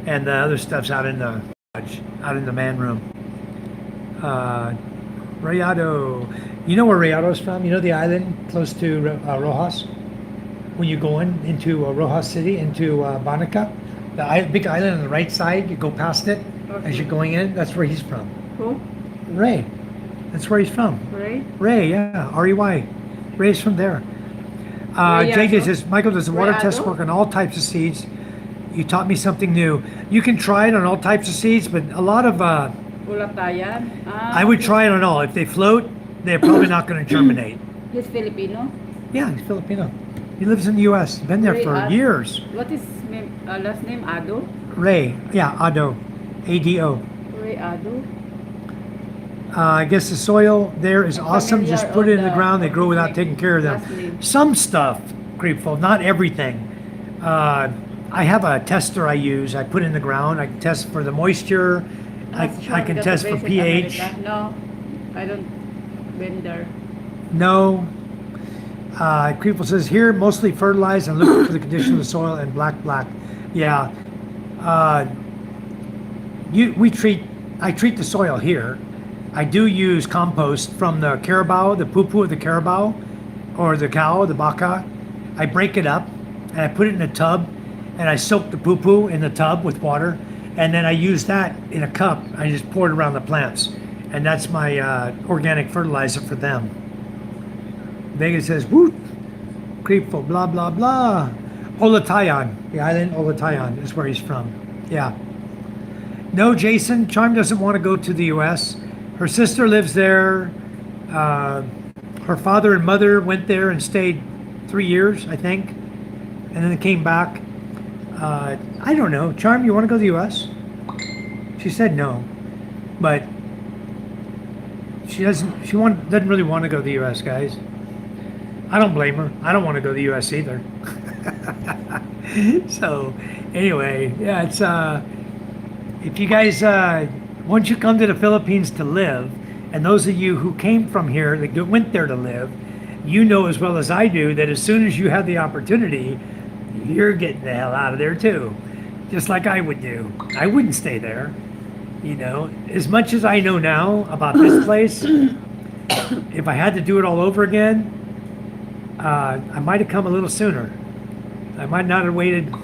and the other stuff's out in the man room. Rayado. You know where Rayado's from? You know the island close to Rojas? When you go into Rojas City, into Banica? The big island on the right side, you go past it as you're going in. That's where he's from. Who? Ray. That's where he's from. Ray? Ray, yeah. R-E-Y. Ray's from there. JJ says, Michael, does the water test work on all types of seeds? You taught me something new. You can try it on all types of seeds, but a lot of... Ulatayan? I would try it on all. If they float, they're probably not going to germinate. He's Filipino? Yeah, he's Filipino. He lives in the U.S. Been there Ray for years. What is last name? Ado? Ray. Yeah, Ado. A-D-O. Ray Ado? I guess the soil there is I'm awesome. Just familiar put it in of the the- ground. They grow without like taking care of last name. them. Some stuff, Creepful, not everything. I have a tester I use. I put in the ground. I can test for the moisture. I can test for pH. No, I don't been there. No. Creepful says here mostly fertilized and look for the condition of the soil and black. Yeah. I treat the soil here. I do use compost from the carabao, the poo-poo of the carabao, or the cow, the baka. I break it up and I put it in a tub, and I soak the poo-poo in the tub with water, and then I use that in a cup. I just pour it around the plants, and that's my organic fertilizer for them. Vegas says, "Woo, Creepful, blah blah blah." Olatayan, the island Olatayan is where he's from. Yeah. No, Jason, Charm doesn't want to go to the U.S. Her sister lives there. Her father and mother went there and stayed 3 years, I think, and then they came back. I don't know. Charm, you want to go to the U.S.? She said no, but she doesn't really want to go to the U.S., guys. I don't blame her. I don't want to go to the U.S. either. So, anyway, yeah, it's if you guys once you come to the Philippines to live, and those of you who came from here that went there to live, you know as well as I do that as soon as you have the opportunity, you're getting the hell out of there too, just like I would do. I wouldn't stay there. As much as I know now about this place, if I had to do it all over again, I might have come a little sooner. I might not have waited,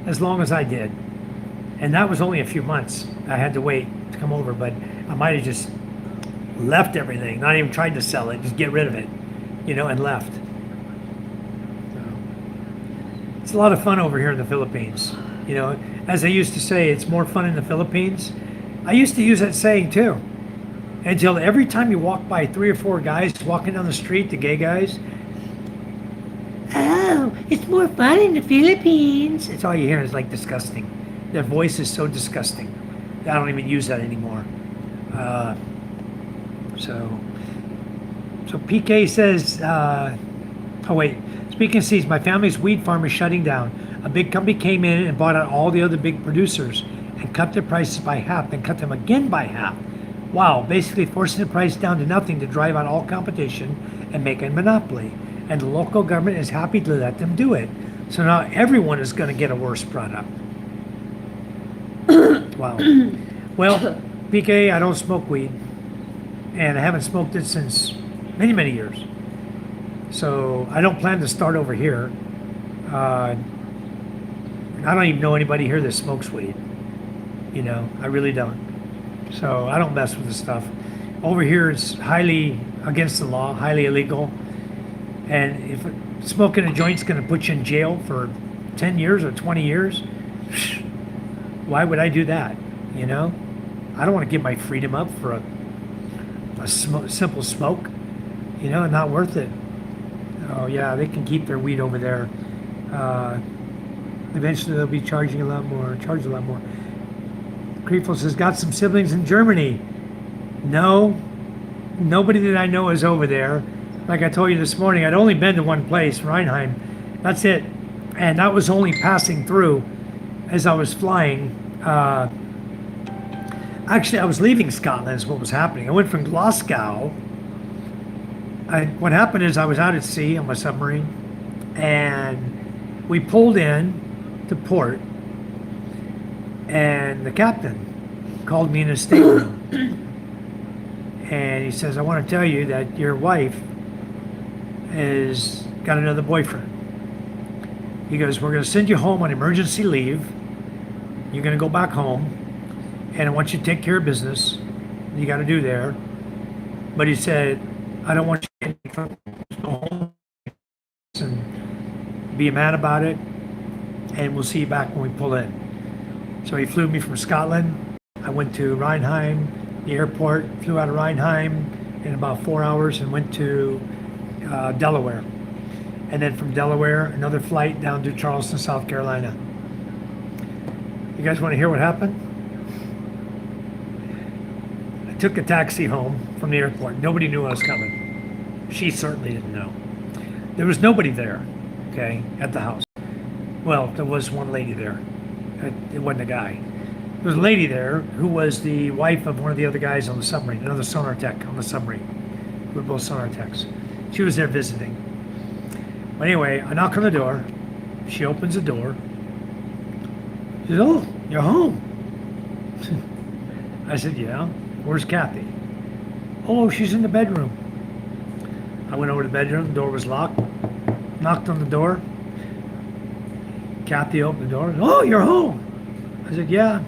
as long as I did. And that was only a few months. I had to wait to come over, but I might have just left everything, not even tried to sell it, just get rid of it, and left. So, it's a lot of fun over here in the Philippines. As I used to say, it's more fun in the Philippines. I used to use that saying too. Until every time you walk by 3 or 4 guys walking down the street, the gay guys, oh, it's more fun in the Philippines. It's all you hear is like disgusting. Their voice is so disgusting. I don't even use that anymore. So PK says, oh wait, speaking of seeds, my family's weed farm is shutting down. A big company came in and bought out all the other big producers and cut their prices by half, then cut them again by half. Wow, basically forcing the price down to nothing to drive out all competition and make a monopoly. And the local government is happy to let them do it. So now everyone is going to get a worse product. Wow. Well, PK, I don't smoke weed. And I haven't smoked it since many, many years. So I don't plan to start over here. I don't even know anybody here that smokes weed. I really don't. So I don't mess with this stuff. Over here, it's highly against the law, highly illegal. And if smoking a joint's going to put you in jail for 10 years or 20 years, why would I do that? I don't want to give my freedom up for a simple smoke. Not worth it. Oh yeah, they can keep their weed over there. Eventually they'll be charged a lot more. Creefel says, got some siblings in Germany. No, nobody that I know is over there. Like I told you this morning, I'd only been to one place, Rheinheim. That's it. And that was only passing through as I was flying. Actually, I was leaving Scotland is what was happening. I went from Glasgow. What happened is I was out at sea on my submarine, and we pulled in to port, and the captain called me in his stateroom. And he says, I want to tell you that your wife has got another boyfriend. He goes, we're going to send you home on emergency leave. You're going to go back home. And I want you to take care of business. You got to do there. But he said, I don't want you to go home and be a man about it. And we'll see you back when we pull in. So he flew me from Scotland. I went to Rheinheim, the airport, flew out of Rheinheim in about 4 hours and went to Delaware. And then from Delaware, another flight down to Charleston, South Carolina. You guys want to hear what happened? I took a taxi home from the airport. Nobody knew I was coming. She certainly didn't know. There was nobody there, okay, at the house. Well, there was one lady there. It wasn't a guy. There was a lady there who was the wife of one of the other guys on the submarine, another sonar tech on the submarine. We were both sonar techs. She was there visiting. But anyway, I knock on the door. She opens the door. She says, oh, you're home. I said, yeah. Where's Kathy? Oh, she's in the bedroom. I went over to the bedroom. The door was locked. Knocked on the door. Kathy opened the door. Oh, you're home. I said, yeah.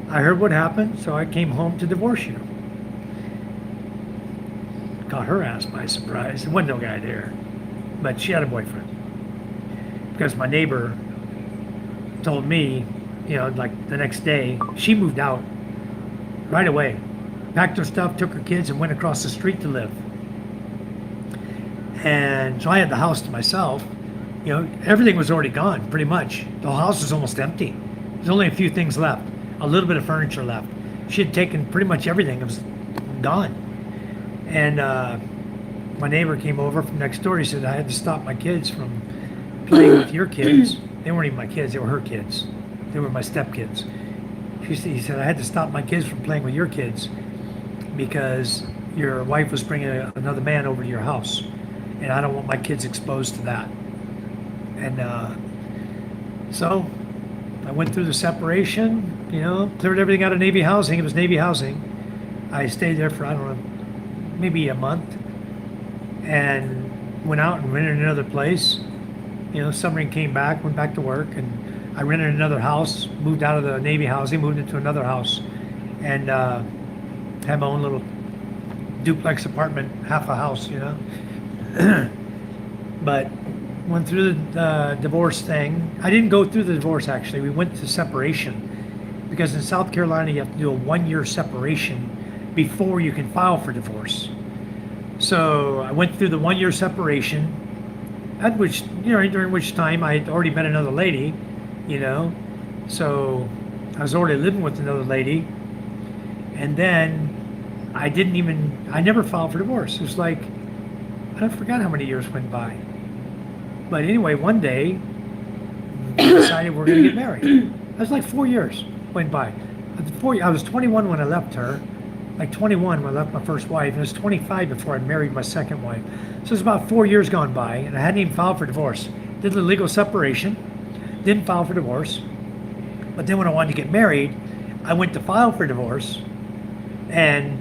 I heard what happened, so I came home to divorce you. Caught her ass by surprise. There wasn't no guy there. But she had a boyfriend. Because my neighbor told me, like the next day, she moved out right away. Packed her stuff, took her kids, and went across the street to live. And so I had the house to myself. Everything was already gone, pretty much. The house was almost empty. There's only a few things left. A little bit of furniture left. She had taken pretty much everything. It was gone. And my neighbor came over from next door. He said, I had to stop my kids from playing with your kids. They weren't even my kids. They were her kids. They were my stepkids. He said, I had to stop my kids from playing with your kids because your wife was bringing another man over to your house. And I don't want my kids exposed to that. And so I went through the separation, cleared everything out of Navy housing. It was Navy housing. I stayed there for, I don't know, maybe a month. And went out and rented another place. You know, submarine came back, went back to work, and I rented another house, moved out of the Navy housing, moved into another house, and had my own little duplex apartment, half a house, you know. But went through the divorce thing. I didn't go through the divorce, actually. We went to separation, because in South Carolina you have to do a 1-year separation before you can file for divorce. So I went through the 1-year separation, at which, you know, during which time I had already met another lady, you know, so I was already living with another lady. And then I never filed for divorce. It was like, I forgot how many years went by. But anyway, one day we decided we're going to get married. It was like 4 years went by. I was 21 when I left her, like 21 when I left my first wife, and I was 25 before I married my second wife. So it's about 4 years gone by, and I hadn't even filed for divorce. Did the legal separation, didn't file for divorce. But then when I wanted to get married, I went to file for divorce, and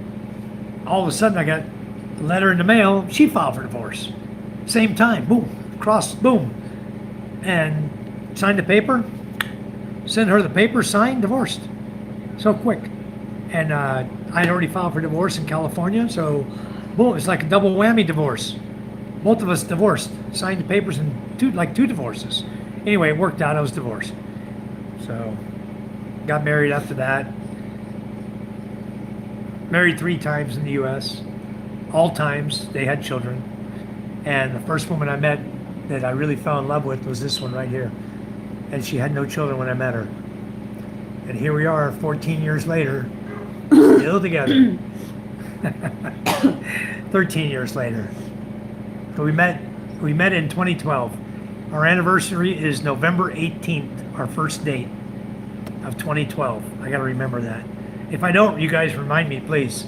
all of a sudden I got a letter in the mail. She filed for divorce. Same time, boom, boom, and signed the paper. Sent her the paper, signed, divorced. So quick. And I had already filed for divorce in California, so boom, it's like a double whammy divorce. Both of us divorced, signed the papers, and two divorces. Anyway, it worked out. I was divorced. So got married after that. Married 3 times in the U.S. All times they had children. And the first woman I met that I really fell in love with was this one right here. And she had no children when I met her. And here we are 14 years later, still together. 13 years later. So we met in 2012. Our anniversary is November 18th, our first date of 2012. I gotta remember that. If I don't, you guys remind me, please.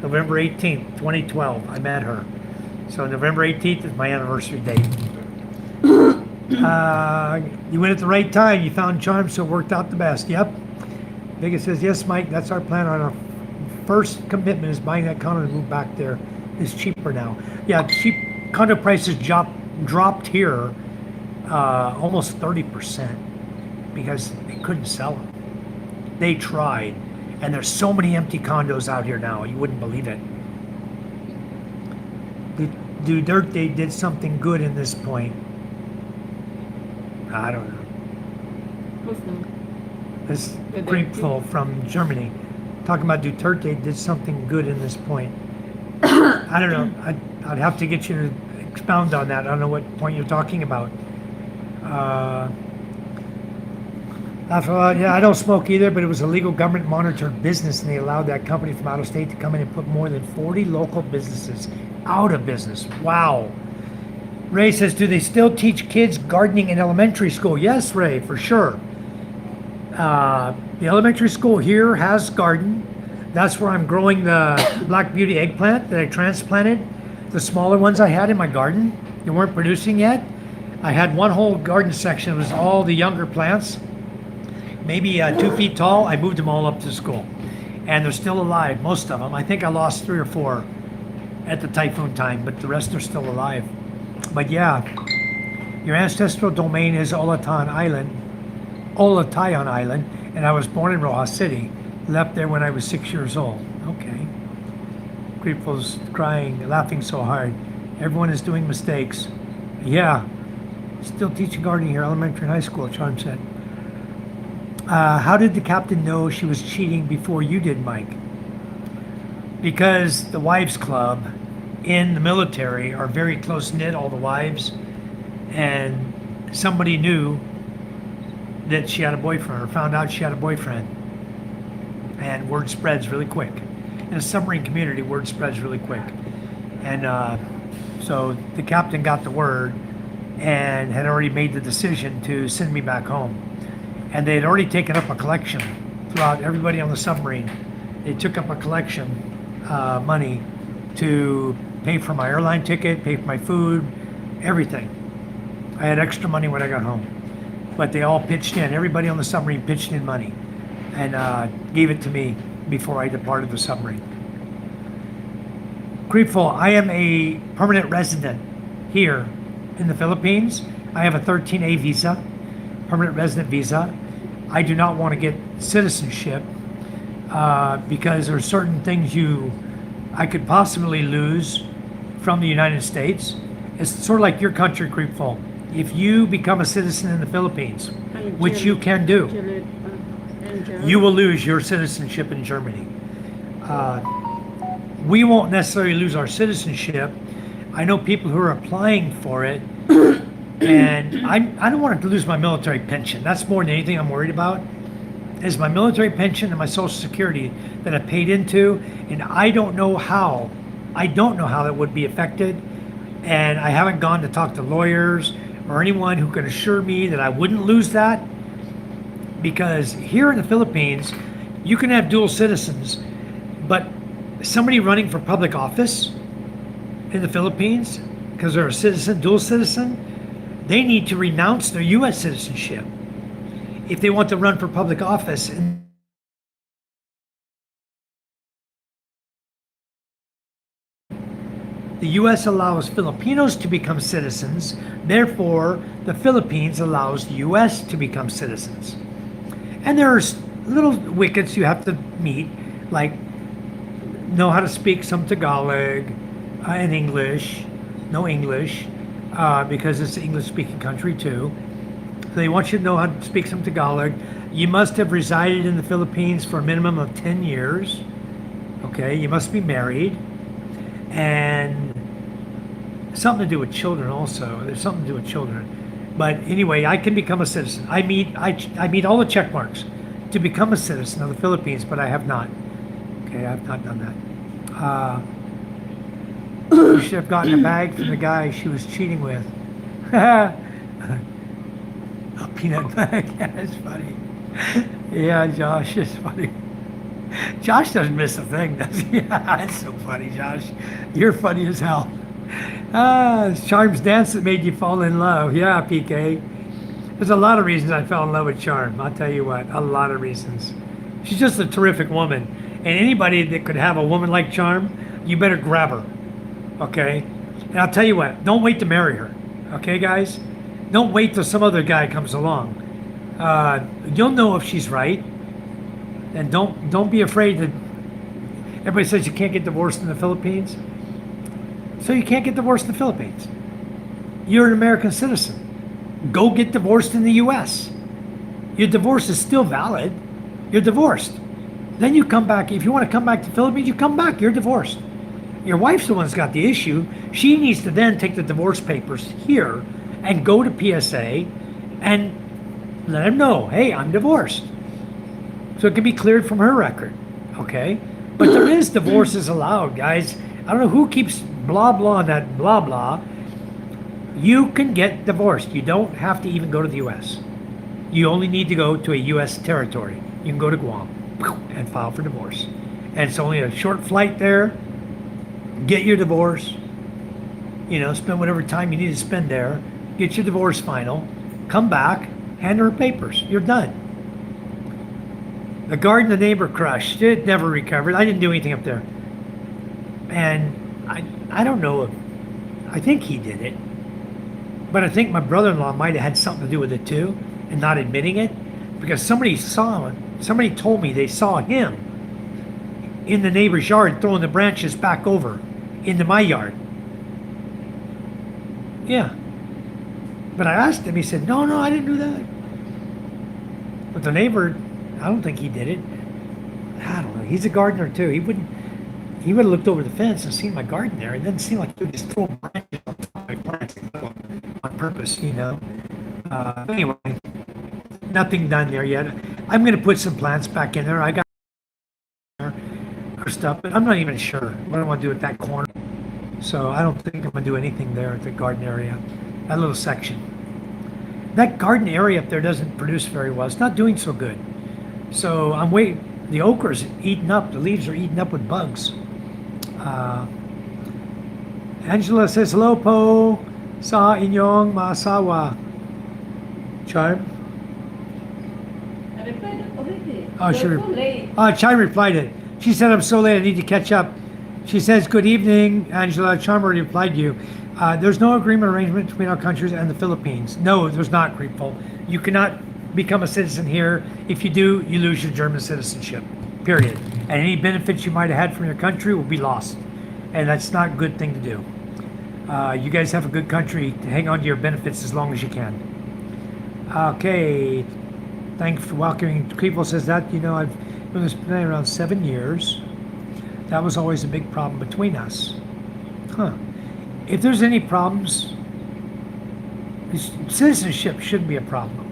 November 18th, 2012, I met her. So November 18th is my anniversary date. You went at the right time. You found charm, so it worked out the best. Yep. Vega says, yes, Mike, that's our plan. On our first commitment is buying that condo and move back there. It's cheaper now. Yeah, condo prices dropped here almost 30% because they couldn't sell them. They tried. And there's so many empty condos out here now. You wouldn't believe it. Do Dirt Day did something good in this point? I don't know. Who's them? This Creepful from Germany. Talking about Duterte did something good in this point. I don't know. I'd have to get you to expound on that. I don't know what point you're talking about. Yeah, I don't smoke either, but it was a legal government monitored business, and they allowed that company from out of state to come in and put more than 40 local businesses out of business. Wow. Ray says, do they still teach kids gardening in elementary school? Yes, Ray, for sure. The elementary school here has garden. That's where I'm growing the Black Beauty eggplant that I transplanted. The smaller ones I had in my garden, they weren't producing yet. I had one whole garden section. It was all the younger plants, maybe 2 feet tall. I moved them all up to school. And they're still alive, most of them. I think I lost 3 or 4 at the typhoon time, but the rest are still alive. But yeah, your ancestral domain is Olatayan Island, and I was born in Rojas City. Left there when I was 6 years old. Okay. Creepful's crying, laughing so hard. Everyone is doing mistakes. Yeah. Still teaching gardening here, elementary and high school, Charm said. How did the captain know she was cheating before you did, Mike? Because the wives club in the military are very close-knit, all the wives, and somebody knew that she had a boyfriend, or found out she had a boyfriend, and word spreads really quick. In a submarine community, word spreads really quick. And so the captain got the word and had already made the decision to send me back home. And they had already taken up a collection throughout everybody on the submarine. They took up a collection money to pay for my airline ticket, pay for my food, everything. I had extra money when I got home. But they all pitched in. Everybody on the submarine pitched in money and gave it to me before I departed the submarine. Creepful, I am a permanent resident here in the Philippines. I have a 13A visa, permanent resident visa. I do not want to get citizenship because there are certain things I could possibly lose from the United States. It's sort of like your country, Creepful. If you become a citizen in the Philippines, which you can do, you will lose your citizenship in Germany. We won't necessarily lose our citizenship. I know people who are applying for it, and I don't want to lose my military pension. That's more than anything I'm worried about, is my military pension and my Social Security that I paid into, and I don't know how that would be affected, and I haven't gone to talk to lawyers or anyone who can assure me that I wouldn't lose that, because here in the Philippines, you can have dual citizens, but somebody running for public office in the Philippines, because they're a citizen, dual citizen, they need to renounce their U.S. citizenship if they want to run for public office. The U.S. allows Filipinos to become citizens, therefore the Philippines allows the U.S. to become citizens. And there's little wickets you have to meet, like know how to speak some Tagalog and English, no English, because it's an English-speaking country too. So they want you to know how to speak some Tagalog. You must have resided in the Philippines for a minimum of 10 years. Okay, you must be married. And something to do with children also. There's something to do with children. But anyway, I can become a citizen. I meet all the check marks to become a citizen of the Philippines, but I have not. Okay, I have not done that. She should have gotten a bag from the guy she was cheating with. A peanut bag. Yeah, that's funny. Yeah, Josh, it's funny. Josh doesn't miss a thing, does he? Yeah, that's so funny, Josh. You're funny as hell. It's Charm's dance that made you fall in love. Yeah, PK. There's a lot of reasons I fell in love with Charm. I'll tell you what, a lot of reasons. She's just a terrific woman. And anybody that could have a woman like Charm, you better grab her. Okay? And I'll tell you what, don't wait to marry her. Okay, guys? Don't wait till some other guy comes along. You'll know if she's right. And don't be afraid that everybody says you can't get divorced in the Philippines. So you can't get divorced in the Philippines. You're an American citizen. Go get divorced in the US. Your divorce is still valid. You're divorced. Then you come back. If you want to come back to the Philippines, you come back. You're divorced. Your wife's the one that's got the issue. She needs to then take the divorce papers here and go to PSA and let them know, hey, I'm divorced. So it can be cleared from her record, okay? But there is divorces allowed, guys. I don't know who keeps blah, blah, on that blah, blah. You can get divorced. You don't have to even go to the U.S. You only need to go to a U.S. territory. You can go to Guam and file for divorce. And it's only a short flight there. Get your divorce. You know, spend whatever time you need to spend there. Get your divorce final. Come back. Hand her papers. You're done. The garden the neighbor crushed, it never recovered. I didn't do anything up there. And I don't know if, I think he did it. But I think my brother-in-law might have had something to do with it too, and not admitting it. Because somebody told me they saw him in the neighbor's yard throwing the branches back over into my yard. Yeah. But I asked him, he said, no, I didn't do that. But the neighbor, I don't think he did it. I don't know. He's a gardener too. He would have looked over the fence and seen my garden there. It doesn't seem like he would just throw branches on my plants on purpose, you know. Anyway, nothing done there yet. I'm going to put some plants back in there. I got stuff, but I'm not even sure what I want to do at that corner. So I don't think I'm going to do anything there at the garden area, that little section. That garden area up there doesn't produce very well. It's not doing so good. So I'm waiting. The okra's eaten up. The leaves are eaten up with bugs. Angela says, hello po sa inyong maasawa. Charm? I replied already. Oh, You're sure. so late. Charm replied it. She said, I'm so late. I need to catch up. She says, good evening, Angela. Charm already replied to you. There's no agreement arrangement between our countries and the Philippines. No, there's not, Creepful. You cannot become a citizen here. If you do, you lose your German citizenship, period. And any benefits you might have had from your country will be lost. And that's not a good thing to do. You guys have a good country to hang on to your benefits as long as you can. Okay, thanks for welcoming. Creepful says that, you know, I've been with this plan around 7 years. That was always a big problem between us. Huh. If there's any problems, citizenship shouldn't be a problem.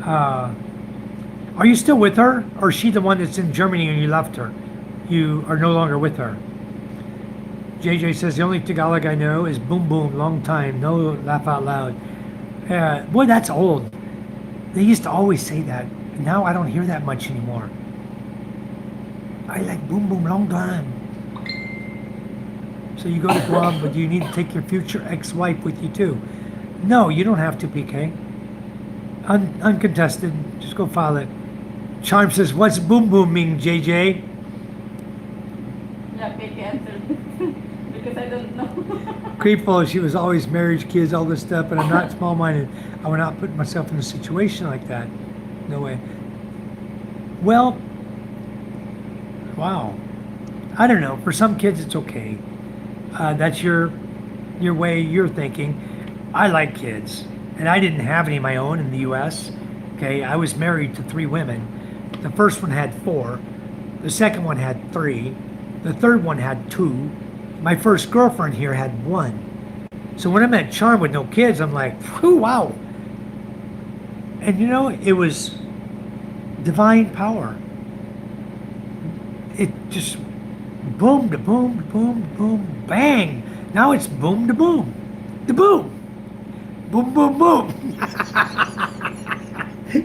Are you still with her, or is she the one that's in Germany and you left her? You are no longer with her. JJ says, the only Tagalog I know is boom boom, long time, no laugh out loud. Boy, that's old. They used to always say that. Now I don't hear that much anymore. I like boom boom, long time. So you go to Guam, but you need to take your future ex-wife with you too. No, you don't have to, PK. Uncontested. Just go file it. Charm says, what's boom boom mean, JJ? Yeah, Peggy answered. Because I don't know. Creepful, she was always marriage, kids, all this stuff, but I'm not small-minded. I would not put myself in a situation like that. No way. Well, wow. I don't know. For some kids, it's okay. That's your way, you're thinking. I like kids, and I didn't have any of my own in the U.S. Okay, I was married to 3 women. The first one had 4. The second one had 3. The third one had 2. My first girlfriend here had 1. So when I met Charm with no kids, I'm like, whew, wow. And you know, it was divine power. It just boom to boom to boom to boom, bang. Now it's boom to boom. The boom. Boom, boom, boom.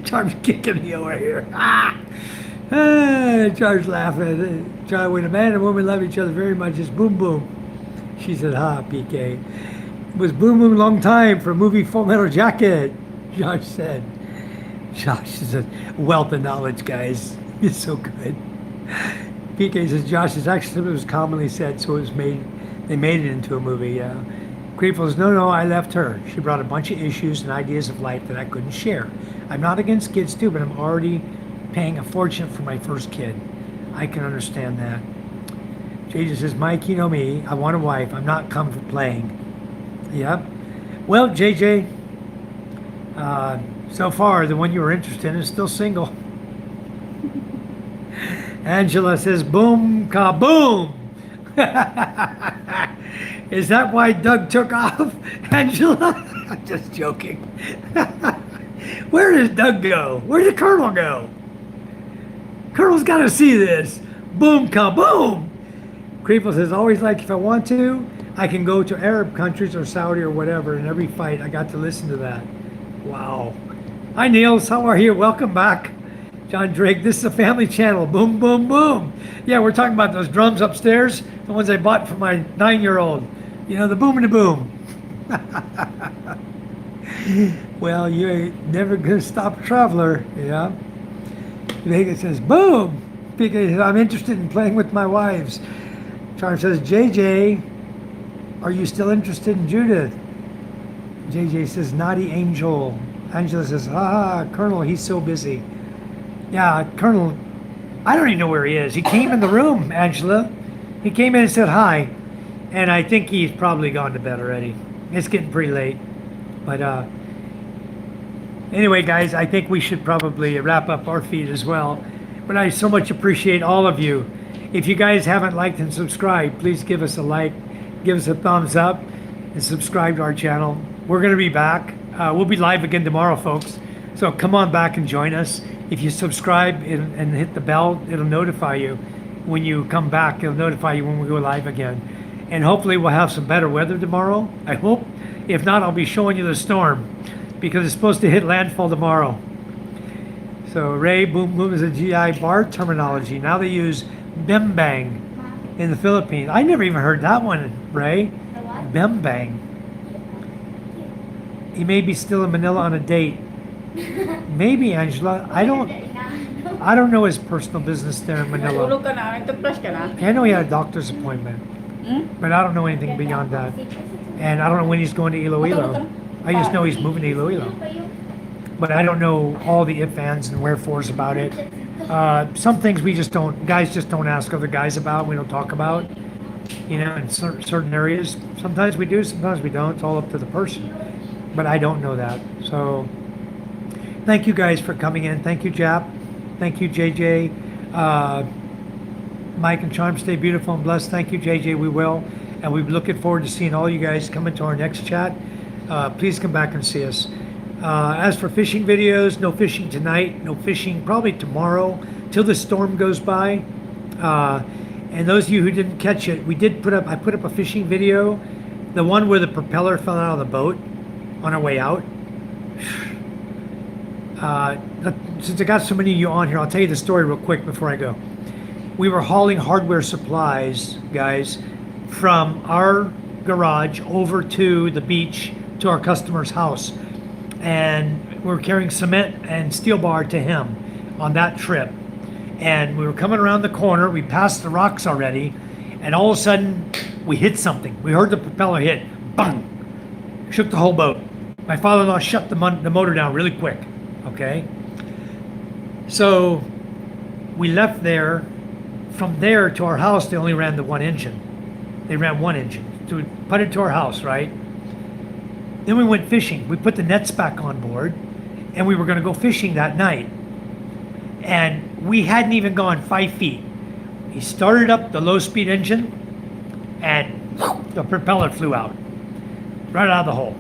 Charm's kicking me over here. Charm's laughing. Charm, when a man and woman love each other very much, it's boom, boom. She said, ha, PK. It was boom, boom, long time for a movie Full Metal Jacket, Josh said. Josh is a wealth of knowledge, guys. It's so good. PK says, Josh, is actually what was commonly said, so it was made. They made it into a movie, yeah. Creepful says, no, I left her. She brought a bunch of issues and ideas of life that I couldn't share. I'm not against kids too, but I'm already paying a fortune for my first kid. I can understand that. JJ says, Mike, you know me. I want a wife. I'm not come for playing. Yep. Well, JJ, so far, the one you were interested in is still single. Angela says, boom, kaboom. Is that why Doug took off, Angela? I'm just joking. Where does Doug go? Where did Colonel go? Colonel's got to see this. Boom, kaboom. Creeple says, always like if I want to, I can go to Arab countries or Saudi or whatever. In every fight, I got to listen to that. Wow. Hi, Niels. How are you? Welcome back. John Drake, this is a family channel. Boom, boom, boom. Yeah, we're talking about those drums upstairs, the ones I bought for my 9-year-old. You know, the boom and the boom. Well, you ain't never gonna stop a traveler, yeah. Vega says, boom. Vega says, I'm interested in playing with my wives. Charm says, JJ, are you still interested in Judith? JJ says, naughty angel. Angela says, Colonel, he's so busy. Yeah, Colonel, I don't even know where he is. He came in the room, Angela. He came in and said hi. And I think he's probably gone to bed already. It's getting pretty late. But anyway, guys, I think we should probably wrap up our feed as well. But I so much appreciate all of you. If you guys haven't liked and subscribed, please give us a like, give us a thumbs up, and subscribe to our channel. We're going to be back. We'll be live again tomorrow, folks. So come on back and join us. If you subscribe and hit the bell, it'll notify you when you come back. It'll notify you when we go live again. And hopefully we'll have some better weather tomorrow. I hope. If not, I'll be showing you the storm because it's supposed to hit landfall tomorrow. So Ray, boom, boom is a GI bar terminology. Now they use bembang in the Philippines. I never even heard that one, Ray. Bembang. He may be still in Manila on a date. Maybe, Angela. I don't know his personal business there in Manila. Natulog ka na, nagtoothbrush ka na. I know he had a doctor's appointment, Hmm? but I don't know anything beyond that. And I don't know when he's going to Iloilo. I just know he's moving to Iloilo. But I don't know all the ifs, ands, and wherefores about it. Some things we just don't, guys just don't ask other guys about, we don't talk about, you know, in certain areas. Sometimes we do, sometimes we don't. It's all up to the person. But I don't know that. So thank you guys for coming in. Thank you, Jap. Thank you, JJ. Mike and Charm, stay beautiful and blessed. Thank you, JJ. We will. And we're looking forward to seeing all you guys come into our next chat. Please come back and see us. As for fishing videos, no fishing tonight, no fishing probably tomorrow till the storm goes by. And those of you who didn't catch it, I put up a fishing video, the one where the propeller fell out of the boat on our way out. Since I got so many of you on here, I'll tell you the story real quick before I go. We were hauling hardware supplies, guys, from our garage over to the beach to our customer's house. And we were carrying cement and steel bar to him on that trip. And we were coming around the corner, we passed the rocks already, and all of a sudden we hit something. We heard the propeller hit, bang, shook the whole boat. My father-in-law shut the motor down really quick, okay? So we left there. From there to our house, they only ran the one engine. They ran one engine. So we put it to our house, right? Then we went fishing. We put the nets back on board, and we were going to go fishing that night. And we hadn't even gone 5 feet. He started up the low-speed engine, and the propeller flew out. Right out of the hole.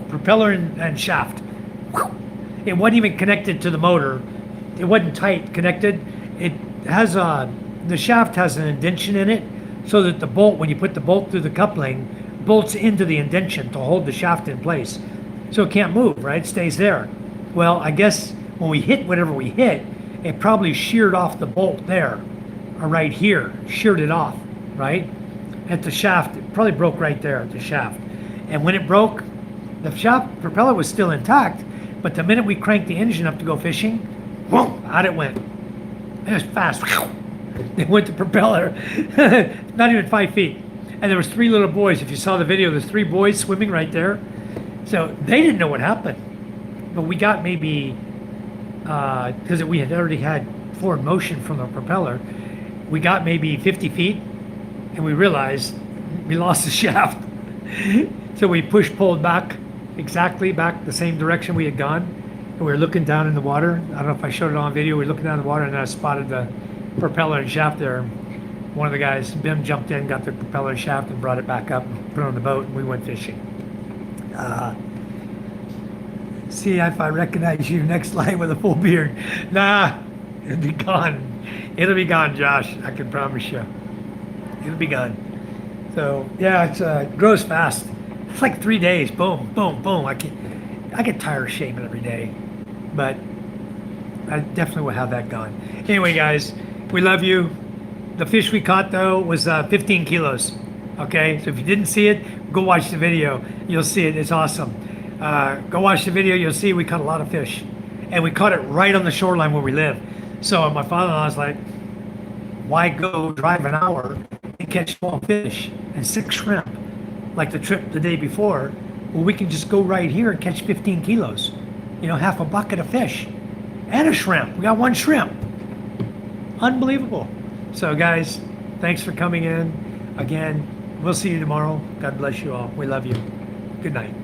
Propeller and shaft. It wasn't even connected to the motor. It wasn't tight connected. It has the shaft has an indention in it, so that the bolt, when you put the bolt through the coupling, bolts into the indention to hold the shaft in place. So it can't move, right? It stays there. Well, I guess when we hit whatever we hit, it probably sheared off the bolt there, or right here, sheared it off, right? At the shaft, it probably broke right there at the shaft. And when it broke, the shaft propeller was still intact, but the minute we cranked the engine up to go fishing, whoom, out it went. It was fast. It went to propeller, not even 5 feet. And there was 3 little boys. If you saw the video, there's 3 boys swimming right there. So they didn't know what happened. But we got maybe, because we had already had forward motion from the propeller, we got maybe 50 feet, and we realized we lost the shaft. So we pulled back, exactly back the same direction we had gone. And we were looking down in the water. I don't know if I showed it on video. We were looking down in the water, and I spotted the propeller and shaft there. One of the guys, Bim, jumped in, got the propeller and shaft, and brought it back up and put it on the boat, and we went fishing. See if I recognize you next line with a full beard. Nah, it'll be gone. It'll be gone, Josh. I can promise you. It'll be gone. So yeah, it grows fast. It's like 3 days. Boom, boom, boom. I get tired of shaving every day, but I definitely will have that gone. Anyway, guys, we love you. The fish we caught, though, was 15 kilos. Okay, so if you didn't see it, go watch the video. You'll see it. It's awesome. Go watch the video. You'll see we caught a lot of fish. And we caught it right on the shoreline where we live. So my father-in-law was like, why go drive an hour and catch 12 fish and 6 shrimp like the trip the day before? Well, we can just go right here and catch 15 kilos. You know, half a bucket of fish and a shrimp. We got 1 shrimp. Unbelievable. So guys, thanks for coming in. Again, we'll see you tomorrow. God bless you all. We love you. Good night.